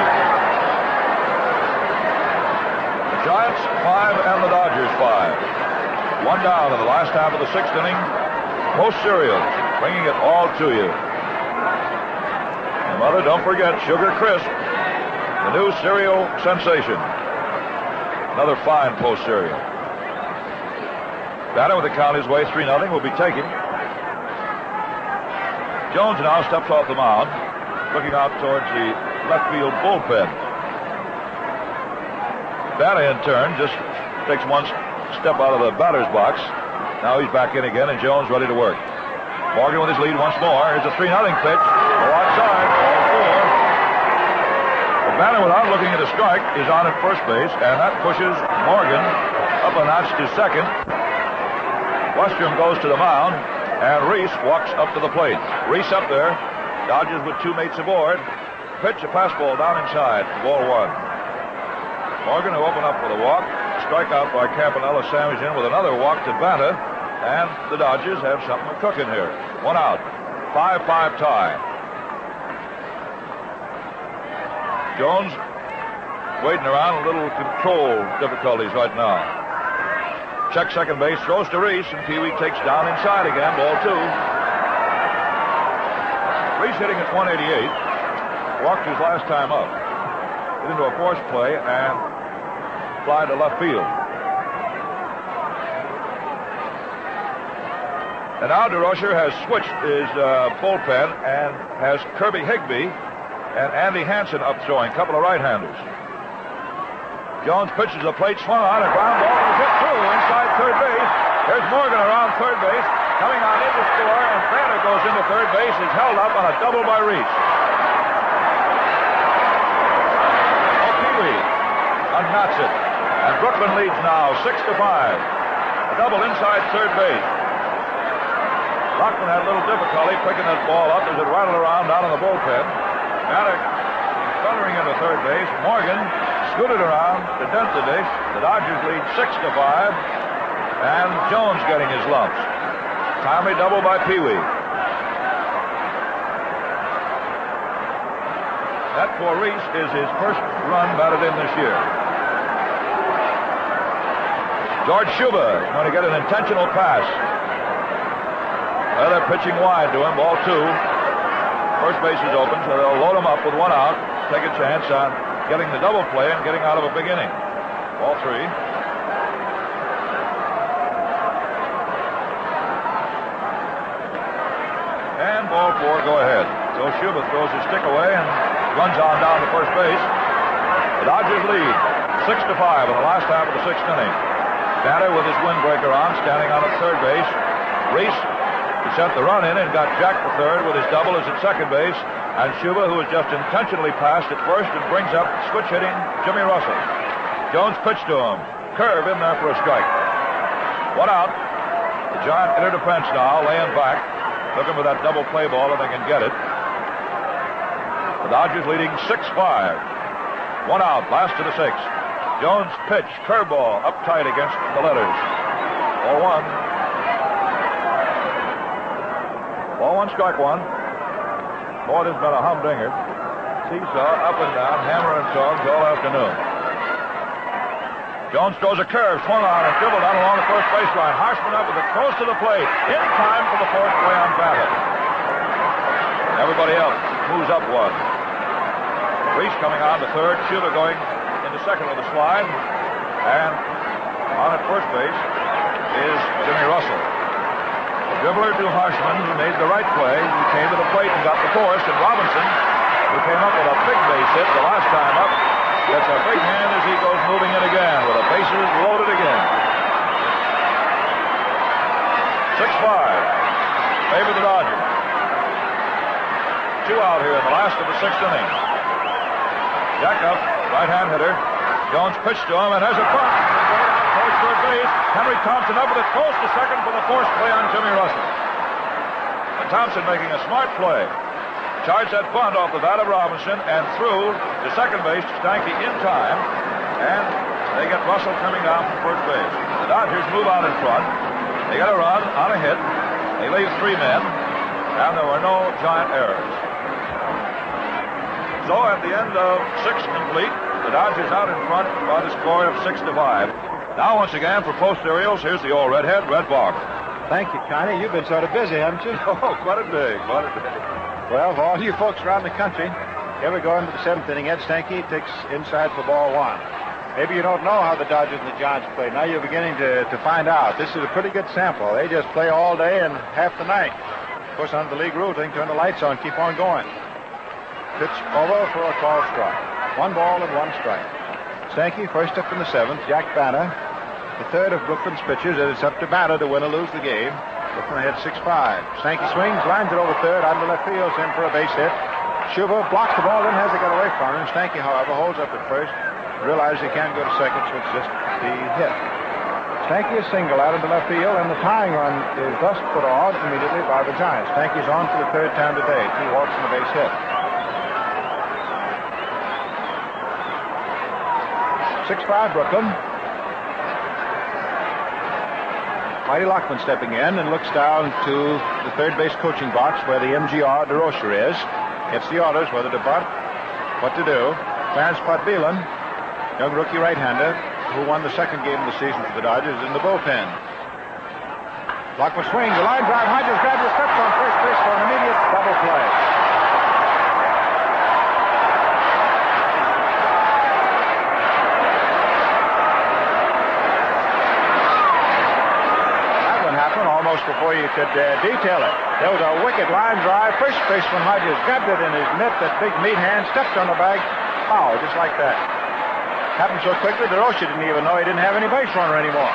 The Giants 5 and the Dodgers 5. 1 down in the last half of the 6th inning. Post cereals, bringing it all to you. And Mother, don't forget Sugar Crisp, the new cereal sensation. Another fine post cereal. Banta with the count his way 3-0 will be taken. Jones now steps off the mound, looking out towards the left field bullpen. Banta, in turn, just takes 1 step out of the batter's box. Now he's back in again, and Jones ready to work. 1 Morgan with his lead once more. Here's a 3-0 pitch. Go outside. Ball 4. But Banner, without looking at a strike, is on at first base, and that pushes Morgan up a notch to second. Westrom goes to the mound, and Reese walks up to the plate. Reese up there. Dodgers with 2 mates aboard. Pitch a pass ball down inside. Ball 1. Morgan, who opened up with a walk. Strikeout by Campanella. Sandwich in with another walk to Banta. And the Dodgers have something cooking here. 1 out. 5-5 tie. Jones waiting around, a little control difficulties right now. Check second base, throws to Reese, and Pee Wee takes down inside again. Ball 2. Reese hitting at 188. Walked his last time up. Hit into a force play and fly to left field. And now DeRocher has switched his bullpen and has Kirby Higbee and Andy Hansen up throwing, a couple of right-handers. Jones pitches the plate, swung on, a ground ball, and hit through inside third base. There's Morgan around third base, coming on in to score, and Banner goes into third base, is held up on a double by Reese. O'Keefe unknots it, and Brooklyn leads now 6-5. A double inside third base. Rockman had a little difficulty picking that ball up as it rattled around down in the bullpen. Banner thundering into third base. Morgan scooted around to dent the dish. The Dodgers lead 6-5. And Jones getting his lumps. Timely double by Pee Wee. That for Reese is his first run batted in this year. George Schuba going to get an intentional pass. Well, they're pitching wide to him. Ball 2. First base is open, so they'll load him up with 1 out. Take a chance on getting the double play and getting out of a big inning. Ball 3. And ball 4, go ahead. So Schuba throws his stick away and runs on down to first base. The Dodgers lead 6-5 in the last half of the 6th inning. Banner with his windbreaker on, standing on at third base. Reese, who sent the run in and got Jack to third with his double, is at second base. And Schuba, who has just intentionally passed at first and brings up switch-hitting Jimmy Russell. Jones pitched to him. Curve in there for a strike. 1 out. The Giant inner defense now, laying back, looking for that double play ball if they can get it. The Dodgers leading 6-5. 1 out, last of the 6th. Jones pitch, curveball, up tight against the letters. Ball 1. Ball 1, strike 1. Boy, this has been a humdinger. Seesaw, up and down, hammer and tongs all afternoon. Jones throws a curve, swung on and dribbled out along the first baseline. Harshman up with it close to the plate. In time for the fourth play on Banta. Everybody else moves up 1. Reese coming on to third. Schuba going into second with a slide. And on at first base is Jimmy Russell. Dribbler to Harshman, who made the right play. He came to the plate and got the force. And Robinson, who came up with a big base hit the last time up, gets a big hand as he goes moving in again with the bases loaded again. 6-5. Favor the Dodgers. 2 out here in the last of the 6th inning. Jack up, right-hand hitter. Jones pitched to him and has a bunt. Towards third base. Henry Thompson up with it close to second for the forced play on Jimmy Russell. And Thompson making a smart play. Charged that bunt off the bat of Robinson and threw to second base to Stanky in time. And they get Russell coming down from first base. The Dodgers move out in front. They got a run on a hit. They leave 3 men. And there were no Giant errors. So at the end of 6 complete, the Dodgers out in front by the score of 6-5. Now, once again, for post aerials, here's the old redhead, Red Barber. Thank you, Connie. You've been sort of busy, haven't you? Oh, quite a day, quite a day. Well, for all you folks around the country, here we go into the 7th inning. Ed Stanky takes inside for ball 1. Maybe you don't know how the Dodgers and the Giants play. Now you're beginning to find out. This is a pretty good sample. They just play all day and half the night. Of course, under the league rules, they can turn the lights on, keep on going. Pitch over for a called strike. 1 ball and 1 strike. Stanky first up in the 7th. Jack Banta, the third of Brooklyn's pitchers, and it's up to Banta to win or lose the game. Brooklyn ahead 6-5. Stanky swings, lines it over third, out to left field, in for a base hit. Schuber blocks the ball, then has it get away from him. Stanky, however, holds up at first, realizes he can't go to second, so it's just the hit. Stanky is single out into left field, and the tying run is thus put on immediately by the Giants. Stanky's on for the third time today. 2 walks and a base hit. 6-5 Brooklyn. Whitey Lockman stepping in and looks down to the third base coaching box where the MGR DeRocher is. Gets the orders whether to bunt, what to do. Clarence Potbelan, young rookie right-hander, who won the second game of the season for the Dodgers, in the bullpen. Lockman swings, a line drive. Hodges grabs the steps on first base for an immediate double play. Almost before you could detail it. There was a wicked line drive. First baseman Hodges grabbed it in his mitt. That big meat hand stepped on the bag. Foul, just like that. Happened so quickly, DeRocher didn't even know he didn't have any base runner anymore.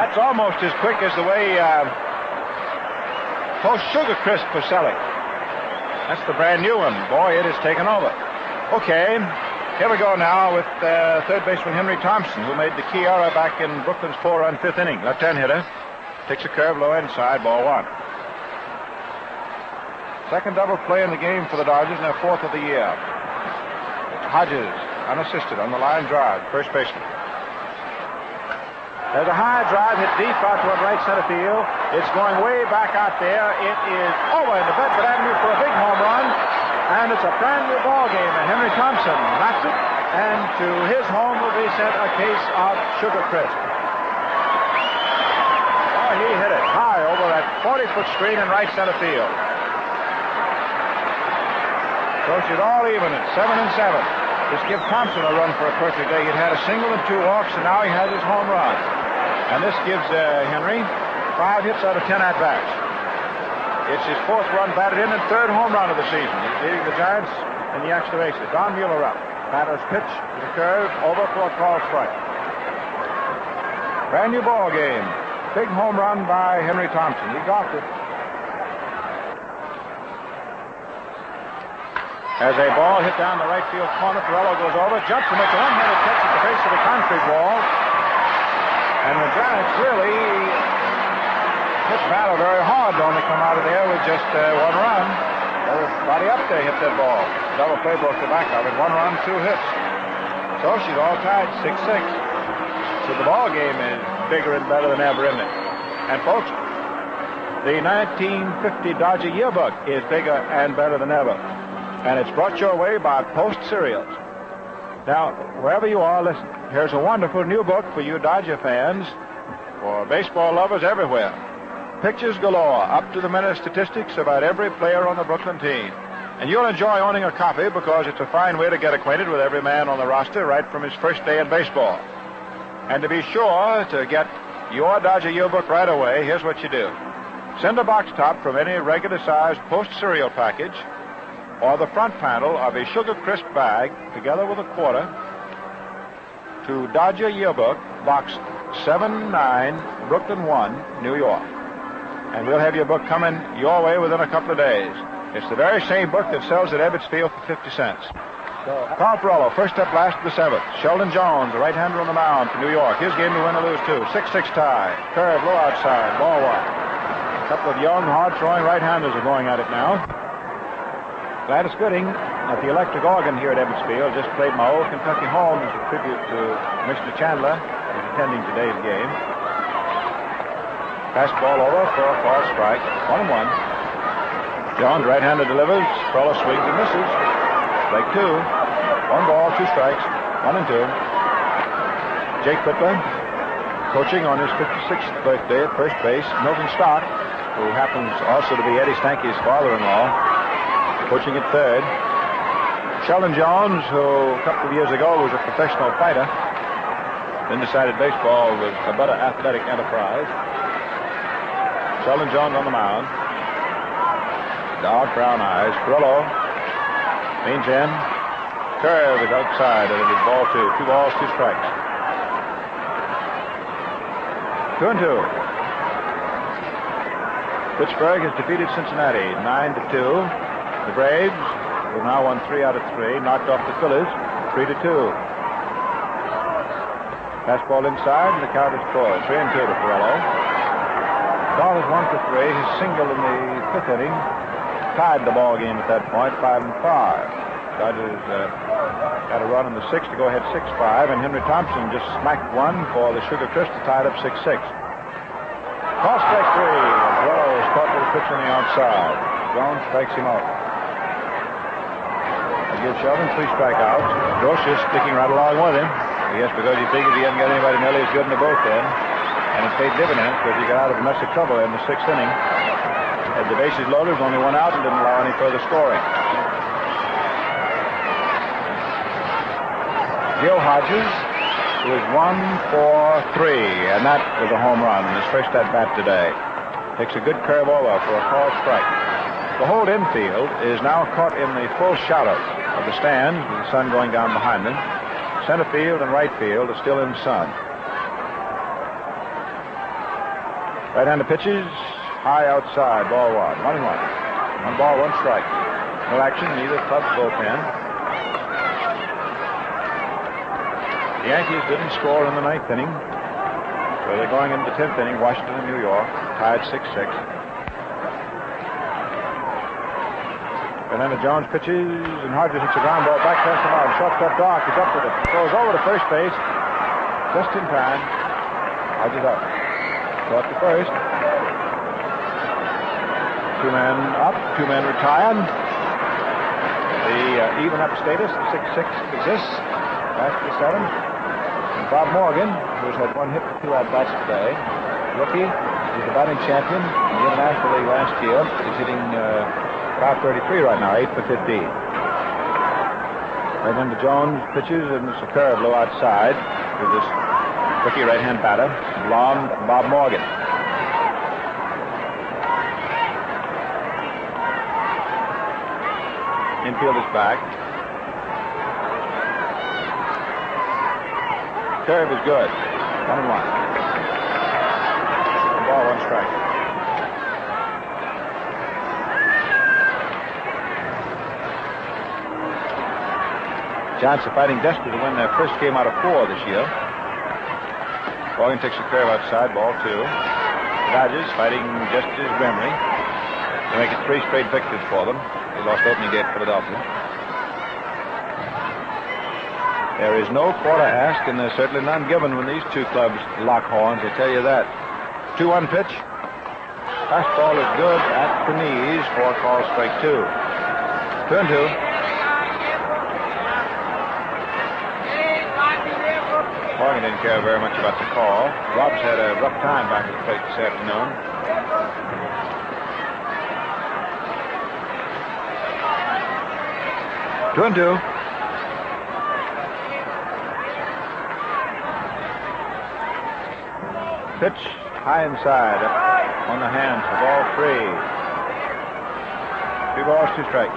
That's almost as quick as the way Post Sugar Crisp was selling. That's the brand new one. Boy, it has taken over. Okay. Here we go now with third baseman Henry Thompson, who made the key error back in Brooklyn's 4-run fifth inning. Left-hand hitter. Takes a curve low inside, ball 1. Second double play in the game for the Dodgers, and their 4th of the year. Hodges, unassisted on the line drive, first baseman. There's a high drive hit deep out toward right center field. It's going way back out there. It is over into Bedford Avenue for a big home run. And it's a brand new ball game, and Henry Thompson knocks it, and to his home will be sent a case of Sugar Crisp. Oh, he hit it high over that 40-foot screen in right center field. So she's all even at 7-7. Just give Thompson a run for a perfect day. He'd had a single and 2 walks, and now he has his home run. And this gives Henry 5 hits out of 10 at-bats. It's his 4th run batted in and 3rd home run of the season. He's leading the Giants in the extra bases. Don Mueller up. Batter's pitch, the curve, over for a called strike. Brand new ball game. Big home run by Henry Thompson. He golfed it. As a ball hit down the right field corner, Perello goes over, jumps and makes a one-handed catch at the base of the concrete wall. And the Giants really hit batter very hard, don't they come out of there with just 1 run. Everybody up there hit that ball. Double play broke the back of it. 1 run, 2 hits. So she's all tied, 6-6. So the ball game is bigger and better than ever, isn't it? And folks, the 1950 Dodger Yearbook is bigger and better than ever. And it's brought your way by Post Cereals. Now, wherever you are, listen. Here's a wonderful new book for you Dodger fans, for baseball lovers everywhere. Pictures galore, up-to-the-minute statistics about every player on the Brooklyn team. And you'll enjoy owning a copy because it's a fine way to get acquainted with every man on the roster right from his first day in baseball. And to be sure to get your Dodger Yearbook right away, here's what you do. Send a box top from any regular-sized Post cereal package or the front panel of a Sugar Crisp bag together with a quarter to Dodger Yearbook, Box 79, Brooklyn 1, New York. And we'll have your book coming your way within a couple of days. It's the very same book that sells at Ebbets Field for 50 cents. Carl Perello, first up last of the 7th. Sheldon Jones, the right-hander on the mound for New York. His game to win or lose, too. 6-6 tie. Curve, low outside, ball 1. A couple of young, hard-throwing right-handers are going at it now. Gladys Gooding at the electric organ here at Ebbets Field just played my old Kentucky home as a tribute to Mr. Chandler, who's attending today's game. Fastball over for a false strike. 1-1. Jones, right-hander, delivers. Perello swings and misses. Strike 2. 1 ball, 2 strikes. 1-2. Jake Bitler, coaching on his 56th birthday at first base. Milton Stock, who happens also to be Eddie Stanky's father-in-law, coaching at third. Sheldon Jones, who a couple of years ago was a professional fighter, then decided baseball was a better athletic enterprise. Sheldon Jones on the mound. Dark brown eyes. Perello leans in. Curve is outside, and it is ball 2. 2 balls, 2 strikes. 2-2. Pittsburgh has defeated Cincinnati 9-2. The Braves, who've now won 3 out of 3, knocked off the Phillies 3-2. Fastball inside, and the count is full. 3-2 to Ferrello. Dahl is 1 for 3. His single in the 5th inning tied the ball game at that point, 5-5. Dodgers got a run in the 6th to go ahead 6-5, and Henry Thompson just smacked one for the Sugar Crisp to tie it up 6-6. Call strike 3. Ferrello is caught with a pitch on the outside. Jones strikes him out. That gives Sheldon 3 strikeouts. Gross is sticking right along with him. I guess because he figured he hadn't got anybody nearly as good in the bullpen. And it paid dividends because he got out of a mess of trouble in the 6th inning. Had the bases loaded, only 1 out, and didn't allow any further scoring. Gil Hodges is 1 for 3, and that was a home run in his first at-bat today. Takes a good curve over for a called strike. The whole infield is now caught in the full shadow of the stands with the sun going down behind them. Center field and right field are still in sun. Right-hander pitches, high outside, ball 1. 1-1. 1 ball, 1 strike. No action in either club's bullpen. The Yankees didn't score in the 9th inning. So they're going into the 10th inning, Washington and New York, tied 6-6. Fernando Jones pitches, and Hodges hits a ground ball back past the mound. Shortstop Doc is up with it. Throws over to first base, just in time. Hodges up. Short to first. 2 men up, 2 men retired. The even up status, 6-6 exists. Past the 7th. And Bob Morgan, who's had 1 hit for 2 at-bats today, rookie, he's the batting champion in the International League last year. He's hitting 533 right now, 8 for 15. Right into Jones pitches, and it's a curve low outside with this rookie right-hand batter, blonde Bob Morgan. Infield is back. Curve is good. 1-1. 1 ball, 1 strike. Giants are fighting desperately to win their first game out of 4 this year. Morgan takes a curve outside, ball 2. The Dodgers fighting just as grimly to make it 3 straight victories for them. They lost opening day at Philadelphia. There is no quarter asked, and there's certainly none given when these 2 clubs lock horns, I tell you that. 2-1 pitch. Fastball is good at the knees for call strike 2. 2-2. Morgan didn't care very much about the call. Rob's had a rough time back at the plate this afternoon. Two and two. Pitch high inside, up on the hands for ball 3. 3 balls, 2 strikes.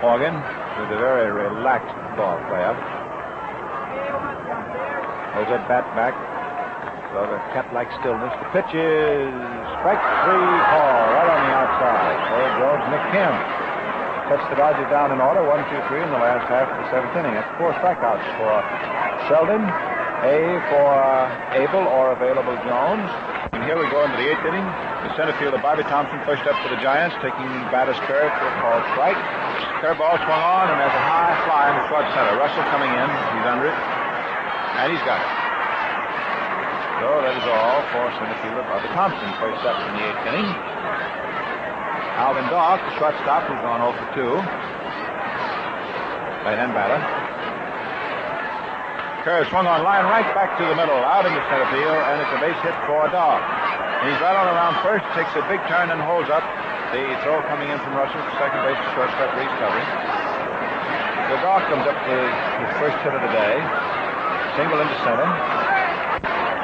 Morgan with a very relaxed ball player. Holds that bat back. So the cat-like stillness. The pitch is strike 3 call right on the outside. So George McKim sets the Dodgers down in order, 1, 2, 3 in the last half of the 7th inning. That's 4 strikeouts for Sheldon, A for Abel or available Jones. And here we go into the 8th inning. The center fielder Bobby Thompson pushed up for the Giants, taking batter's curve for a called strike. Curveball swung on, and there's a high fly in the short center. Russell coming in. He's under it. And he's got it. So that is all for center fielder Bobby Thompson. First up in the 8th inning. Alvin Dock, the shortstop, who's gone 0 for 2. Right-hand batter. Curve swung on, line right back to the middle, out into center field, and it's a base hit for Dock. He's right on around first, takes a big turn and holds up. The throw coming in from Russell to second base to shortstop, Reese covering. So Dock comes up to his first hit of the day. Single into center.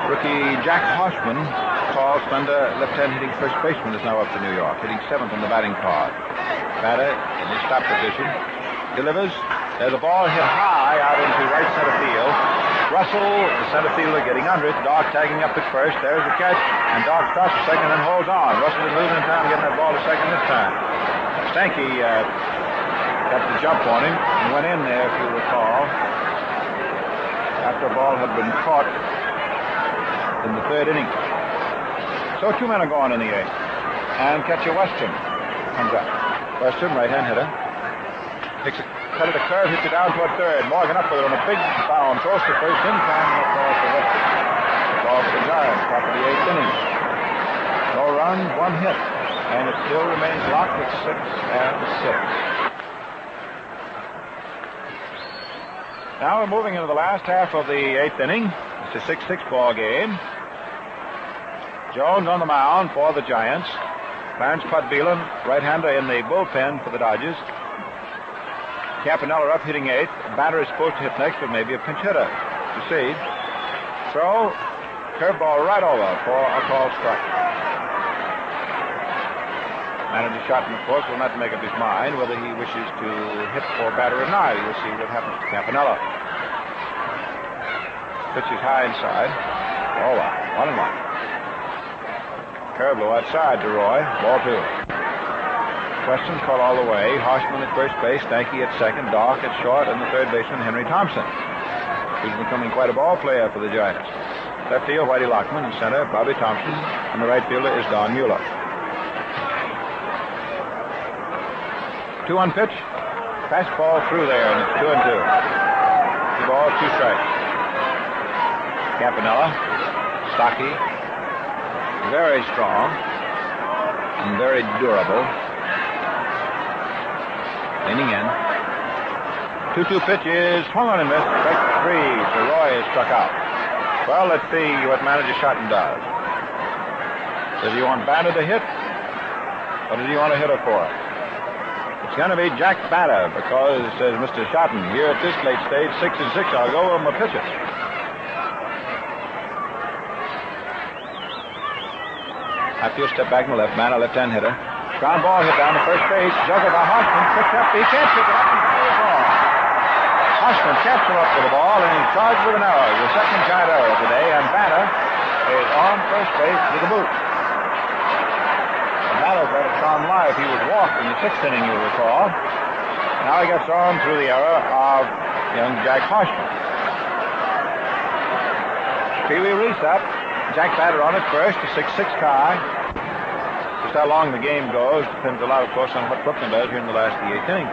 Rookie Jack Hoshman, tall, slender, left-hand hitting first baseman, is now up to New York, hitting 7th on the batting card. Batter in his stop position. Delivers. There's a ball hit high out into right center field. Russell, the center fielder, getting under it. Doc tagging up at first. There's the catch. And Doc starts to second and holds on. Russell didn't lose any time getting that ball to second this time. Stanky got the jump on him and went in there, if you recall, after a ball had been caught in the third inning. So 2 men are going in the eighth. And catcher Western comes up. Western, right-hand hitter. Takes a cut of the curve, hits it down toward third. Morgan up with it on a big bound. Throws to first in time. No call for Western. Ball for the Giants. Top of the eighth inning. No runs, 1 hit. And it still remains locked at 6-6. Now we're moving into the last half of the eighth inning. It's a 6-6 ball game. Jones on the mound for the Giants. Clarence Pudbeelan, right-hander, in the bullpen for the Dodgers. Campanella up hitting eighth. Batter is supposed to hit next, but maybe a pinch hitter to see. Throw, curveball right over for a called strike. Manager Shotton, of course, will not make up his mind whether he wishes to hit for batter or not. We'll see what happens to Campanella. Pitch is high inside. Oh, wow. 1-1. Curve low outside to Roy. Ball 2. Questions caught all the way. Harshman at first base, Stanky at second, Doc at short, and the third baseman, Henry Thompson, who's becoming quite a ball player for the Giants. Left field, Whitey Lockman. In center, Bobby Thompson. And the right fielder is Don Mueller. 2-1 pitch. Fastball through there, and it's 2-2. 2 balls, 2 strikes. Campanella, stocky, very strong, and very durable. Leaning in. 2-2 pitch is swung on and missed. Strike 3. So Roy is struck out. Well, let's see what manager Shotton does. Does he want Batter to hit? Or does he want a hitter for it? It's going to be Jack Batter because, says Mr. Shotton, here at this late stage, 6-6, I'll go with my pitcher. Outfield step back in the left man, a left-hand hitter. Ground ball hit down to first base. Juggled by Hoffman. Picked up. He can't pick it up. And throws ball. Hoffman can't throw up with the ball, and he's charged with an error. The second giant error of the day, and Batter is on first base with the boot. And Batter's got a charm live. He was walked in the 6th inning, you'll recall. Now he gets on through the error of young Jack Hoffman. Pee Wee Reese up. Jack Batter on it first. A 6-6 tie. Just how long the game goes depends a lot, of course, on what Brooklyn does here in the last of the 8th inning.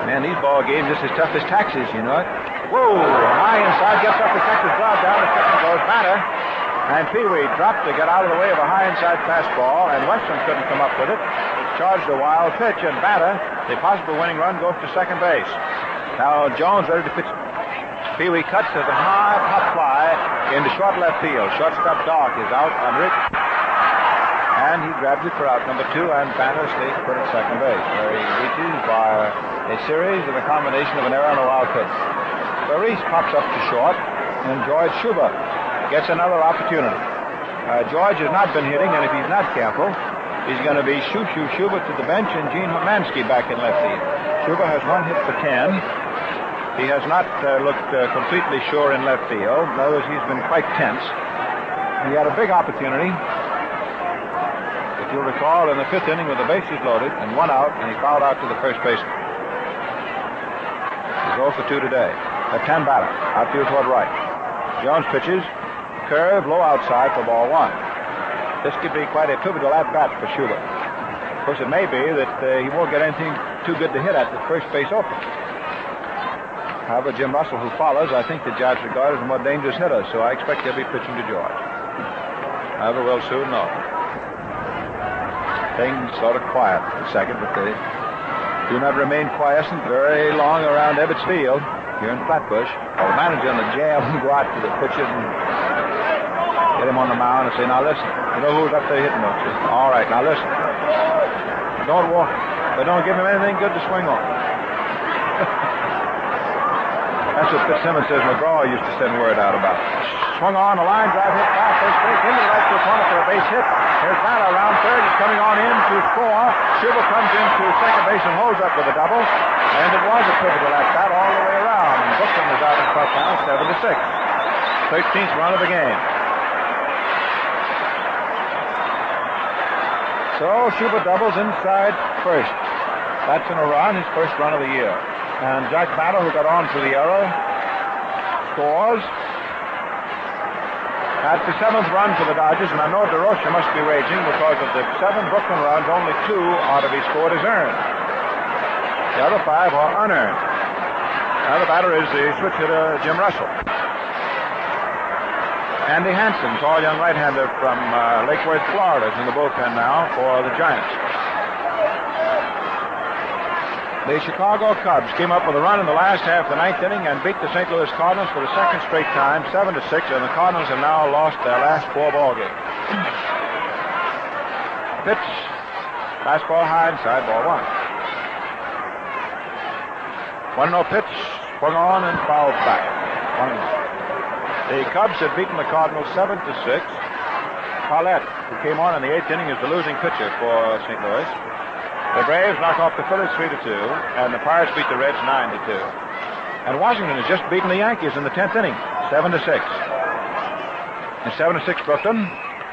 Man, these ball games just as tough as taxes, you know it. Whoa! High inside, gets up to catch his glove down. The second goes Batter. And Pee Wee dropped to get out of the way of a high inside fastball, and Western couldn't come up with it. Charged a wild pitch, and Batter, the possible winning run, goes to second base. Now Jones ready to pitch. Pee Wee cuts as a high pop fly into short left field. Shortstop Doc is out under it. And he grabs it for out number 2, and Batter stays put at second base, where he reaches by a series of a combination of an error and a wild pitch. So Reese pops up to short, and George Schuber gets another opportunity. George has not been hitting, and if he's not careful, he's going to be Schuber to the bench, and Gene Hermansky back in left field. Schuber has 1 hit for 10. He has not looked completely sure in left field. In other words, he's been quite tense. He had a big opportunity, if you'll recall, in the 5th inning with the bases loaded and 1 out, and he fouled out to the first baseman. He's 0 for 2 today. Left-hand batter, outfield toward right. Jones pitches, curve, low outside for ball 1. This could be quite a pivotal at-bat for Schuber. Of course, it may be that he won't get anything too good to hit at the first base open. However, Jim Russell, who follows, I think the Giants regard as a more dangerous hitter, so I expect he'll be pitching to George. However, we'll soon know. Things sort of quiet for a second, but they do not remain quiescent very long around Ebbets Field here in Flatbush. The manager and the jam go out to the pitcher and get him on the mound and say, now listen, you know who's up there hitting, don't you? All right, now listen. Don't walk, but don't give him anything good to swing on. That's what Fitzsimmons says McGraw used to send word out about. Swung on, a line drive hit by first base, into the right field corner for a base hit. Here's Batter around third. He's coming on in to score. Schuber comes into second base and holds up with a double. And it was a pivotal at bat all the way around. And Brooklyn is out Now 7-6. 13th run of the game. So Schubert doubles inside first. That's in a run, his first run of the year. And Jack Battle, who got on through the error, scores. That's the 7th run for the Dodgers, and I know DeRocha must be raging because of the 7 Brooklyn runs, only 2 out of his scored is earned. The other 5 are unearned. Now the batter is the switch hitter, Jim Russell. Andy Hansen, tall young right-hander from Lake Worth, Florida, is in the bullpen now for the Giants. The Chicago Cubs came up with a run in the last half of the 9th inning and beat the St. Louis Cardinals for the second straight time, 7-6, and the Cardinals have now lost their last 4 ball games. Pitch, fastball high inside, ball 1. 1-0 pitch, swung on and fouled back. 1-0. The Cubs have beaten the Cardinals 7-6. Paulette, who came on in the 8th inning, is the losing pitcher for St. Louis. The Braves knock off the Phillies 3-2, and the Pirates beat the Reds 9-2. And Washington has just beaten the Yankees in the 10th inning, 7-6. In 7-6 Brooklyn,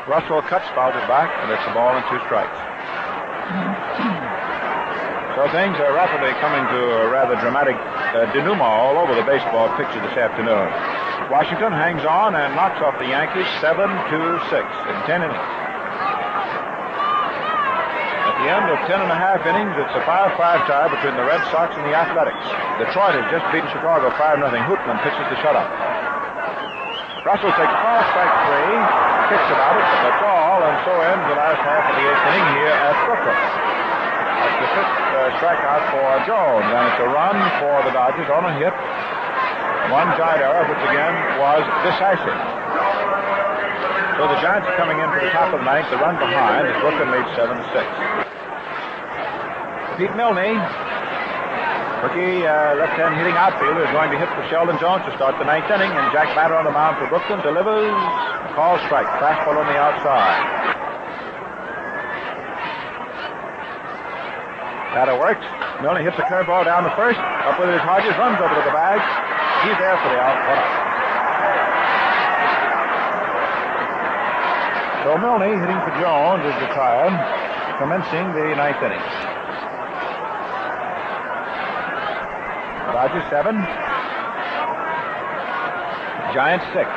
Russell cuts, fouls it back, and it's a ball and 2 strikes. So things are rapidly coming to a rather dramatic denouement all over the baseball picture this afternoon. Washington hangs on and knocks off the Yankees 7-6 in 10 innings. At the end of 10 and a half innings, it's a 5-5 tie between the Red Sox and the Athletics. Detroit has just beaten Chicago 5-0. Hootman pitches the shutout. Russell takes ball, strike 3, kicks about it, but that's all, and so ends the last half of the 8th inning here at Brooklyn. That's the 5th strikeout for Jones, and it's a run for the Dodgers on a hit. 1 giant error, which again was decisive. So the Giants are coming in for the top of the 9th, the run behind, as Brooklyn leads 7-6. Pete Milne, rookie left-hand hitting outfielder, is going to hit for Sheldon Jones to start the 9th inning, and Jack Batter on the mound for Brooklyn delivers a call strike, fastball on the outside. Batter works. Milne hits a curveball down the first, up with his Hodges, runs over to the bag. He's there for the out. 1 out. So Milne, hitting for Jones, is retired, commencing the 9th inning. Dodgers 7. Giants 6.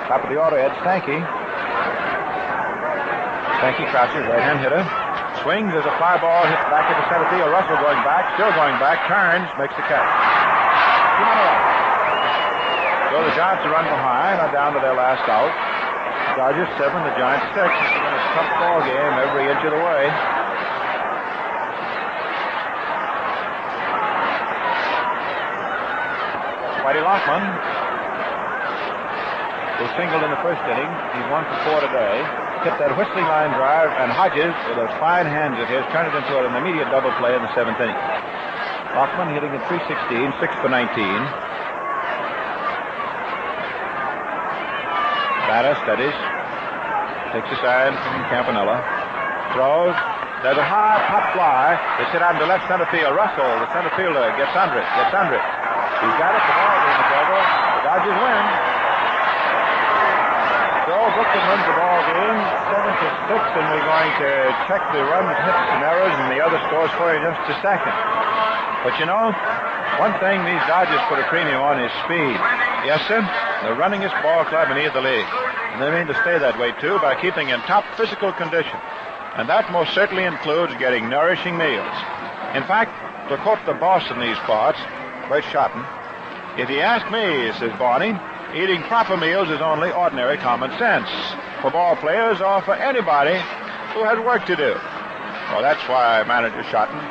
Top of the order, Ed Stanky. Stanky crouches, right-hand hitter. Swings, there's a fly ball, hit back into center field. Russell going back, still going back, turns, makes the catch. 2-0. So the Giants are run behind, are down to their last out. Dodgers 7, the Giants 6. This has been a tough ball game every inch of the way. Whitey Lockman, who singled in the first inning. He's 1 for 4 today. Hit that whistling line drive, and Hodges, with those fine hands of his, turned it into an immediate double play in the 7th inning. Lockman hitting at .316, 6 for 19. Batter steadies. Takes a sign from Campanella. Throws. There's a high pop fly. It's hit out into left center field. Russell, the center fielder, gets under it. He's got it. The ball game is over. The Dodgers win. So Brooklyn wins the ball game 7-6, and we're going to check the runs, hits, and errors and the other scores for you in just a second. But you know, one thing these Dodgers put a premium on is speed. Yes, sir. The runningest ball club in either league. And they mean to stay that way, too, by keeping in top physical condition. And that most certainly includes getting nourishing meals. In fact, to quote the boss in these parts, Bert Shotton, if you ask me, says Barney, eating proper meals is only ordinary common sense for ball players or for anybody who has work to do. Well, that's why Manager Shotton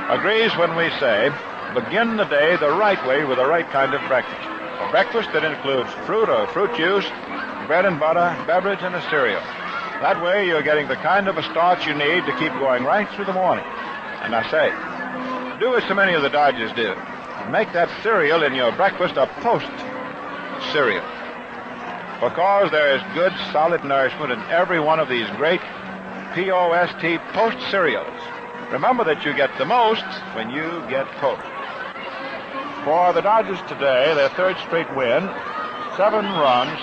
agrees when we say, begin the day the right way with the right kind of breakfast. A breakfast that includes fruit or fruit juice, bread and butter, beverage, and a cereal. That way you're getting the kind of a start you need to keep going right through the morning. And I say, do as so many of the Dodgers do. Make that cereal in your breakfast a post cereal. Because there is good, solid nourishment in every one of these great P-O-S-T post cereals. Remember that you get the most when you get Post. For the Dodgers today, their third straight win, 7 runs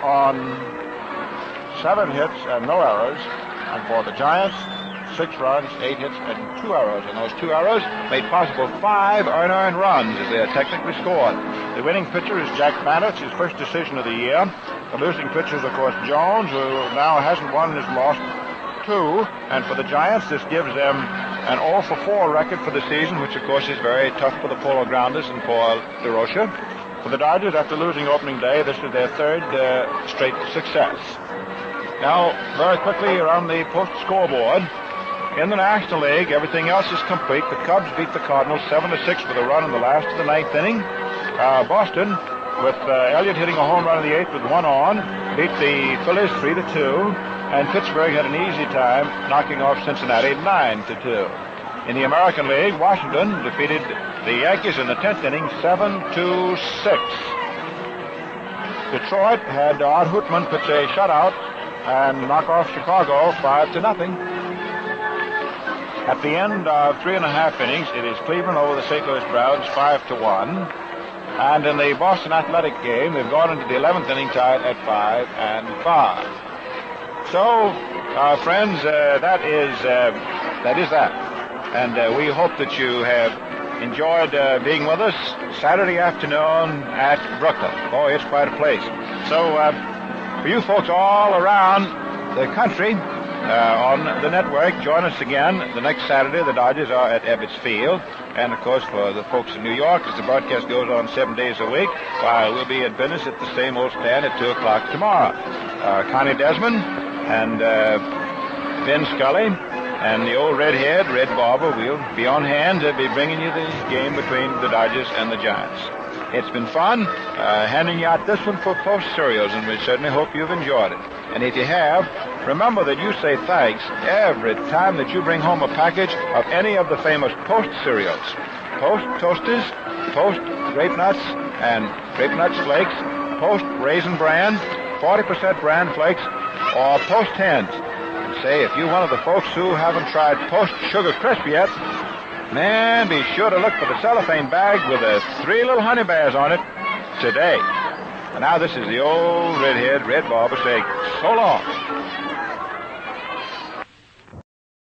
on 7 hits and no errors. And for the Giants, 6 runs, 8 hits, and 2 errors. And those 2 errors made possible 5 unearned runs as they are technically scored. The winning pitcher is Jack Bannett's, his first decision of the year. The losing pitcher is, of course, Jones, who now hasn't won and has lost 2. And for the Giants, this gives them an 0-for-4 record for the season, which, of course, is very tough for the Polo Grounders and for DeRocha. For the Dodgers, after losing opening day, this is their third straight success. Now, very quickly around the post scoreboard. In the National League, everything else is complete. The Cubs beat the Cardinals 7-6 with a run in the last of the 9th inning. Boston, with Elliott hitting a home run in the 8th with 1 on, beat the Phillies 3-2. And Pittsburgh had an easy time knocking off Cincinnati 9-2. In the American League, Washington defeated the Yankees in the 10th inning 7-6. Detroit had Art Hootman pitch a shutout and knock off Chicago 5-0. At the end of 3.5 innings, it is Cleveland over the St. Louis Browns 5-1. And in the Boston Athletic game, they've gone into the 11th inning tied at 5-5. So, friends, that is that. And we hope that you have enjoyed being with us Saturday afternoon at Brooklyn. Boy, it's quite a place. So, for you folks all around the country on the network, join us again the next Saturday. The Dodgers are at Ebbets Field. And, of course, for the folks in New York, as the broadcast goes on 7 days a week, we'll be at business at the same old stand at 2 o'clock tomorrow. Connie Desmond and Ben Scully and the old redhead, Red Barber, will be on hand to be bringing you the game between the Dodgers and the Giants. It's been fun handing you out this one for Post cereals, and we certainly hope you've enjoyed it. And if you have, remember that you say thanks every time that you bring home a package of any of the famous Post cereals. Post Toasters, Post Grape Nuts and Grape Nuts Flakes, Post Raisin Bran, 40% Bran Flakes, or Post Hens. And say, if you're one of the folks who haven't tried Post Sugar Crisp yet, man, be sure to look for the cellophane bag with the 3 little honey bears on it today. And now this is the old redhead, Red Barber saying so long.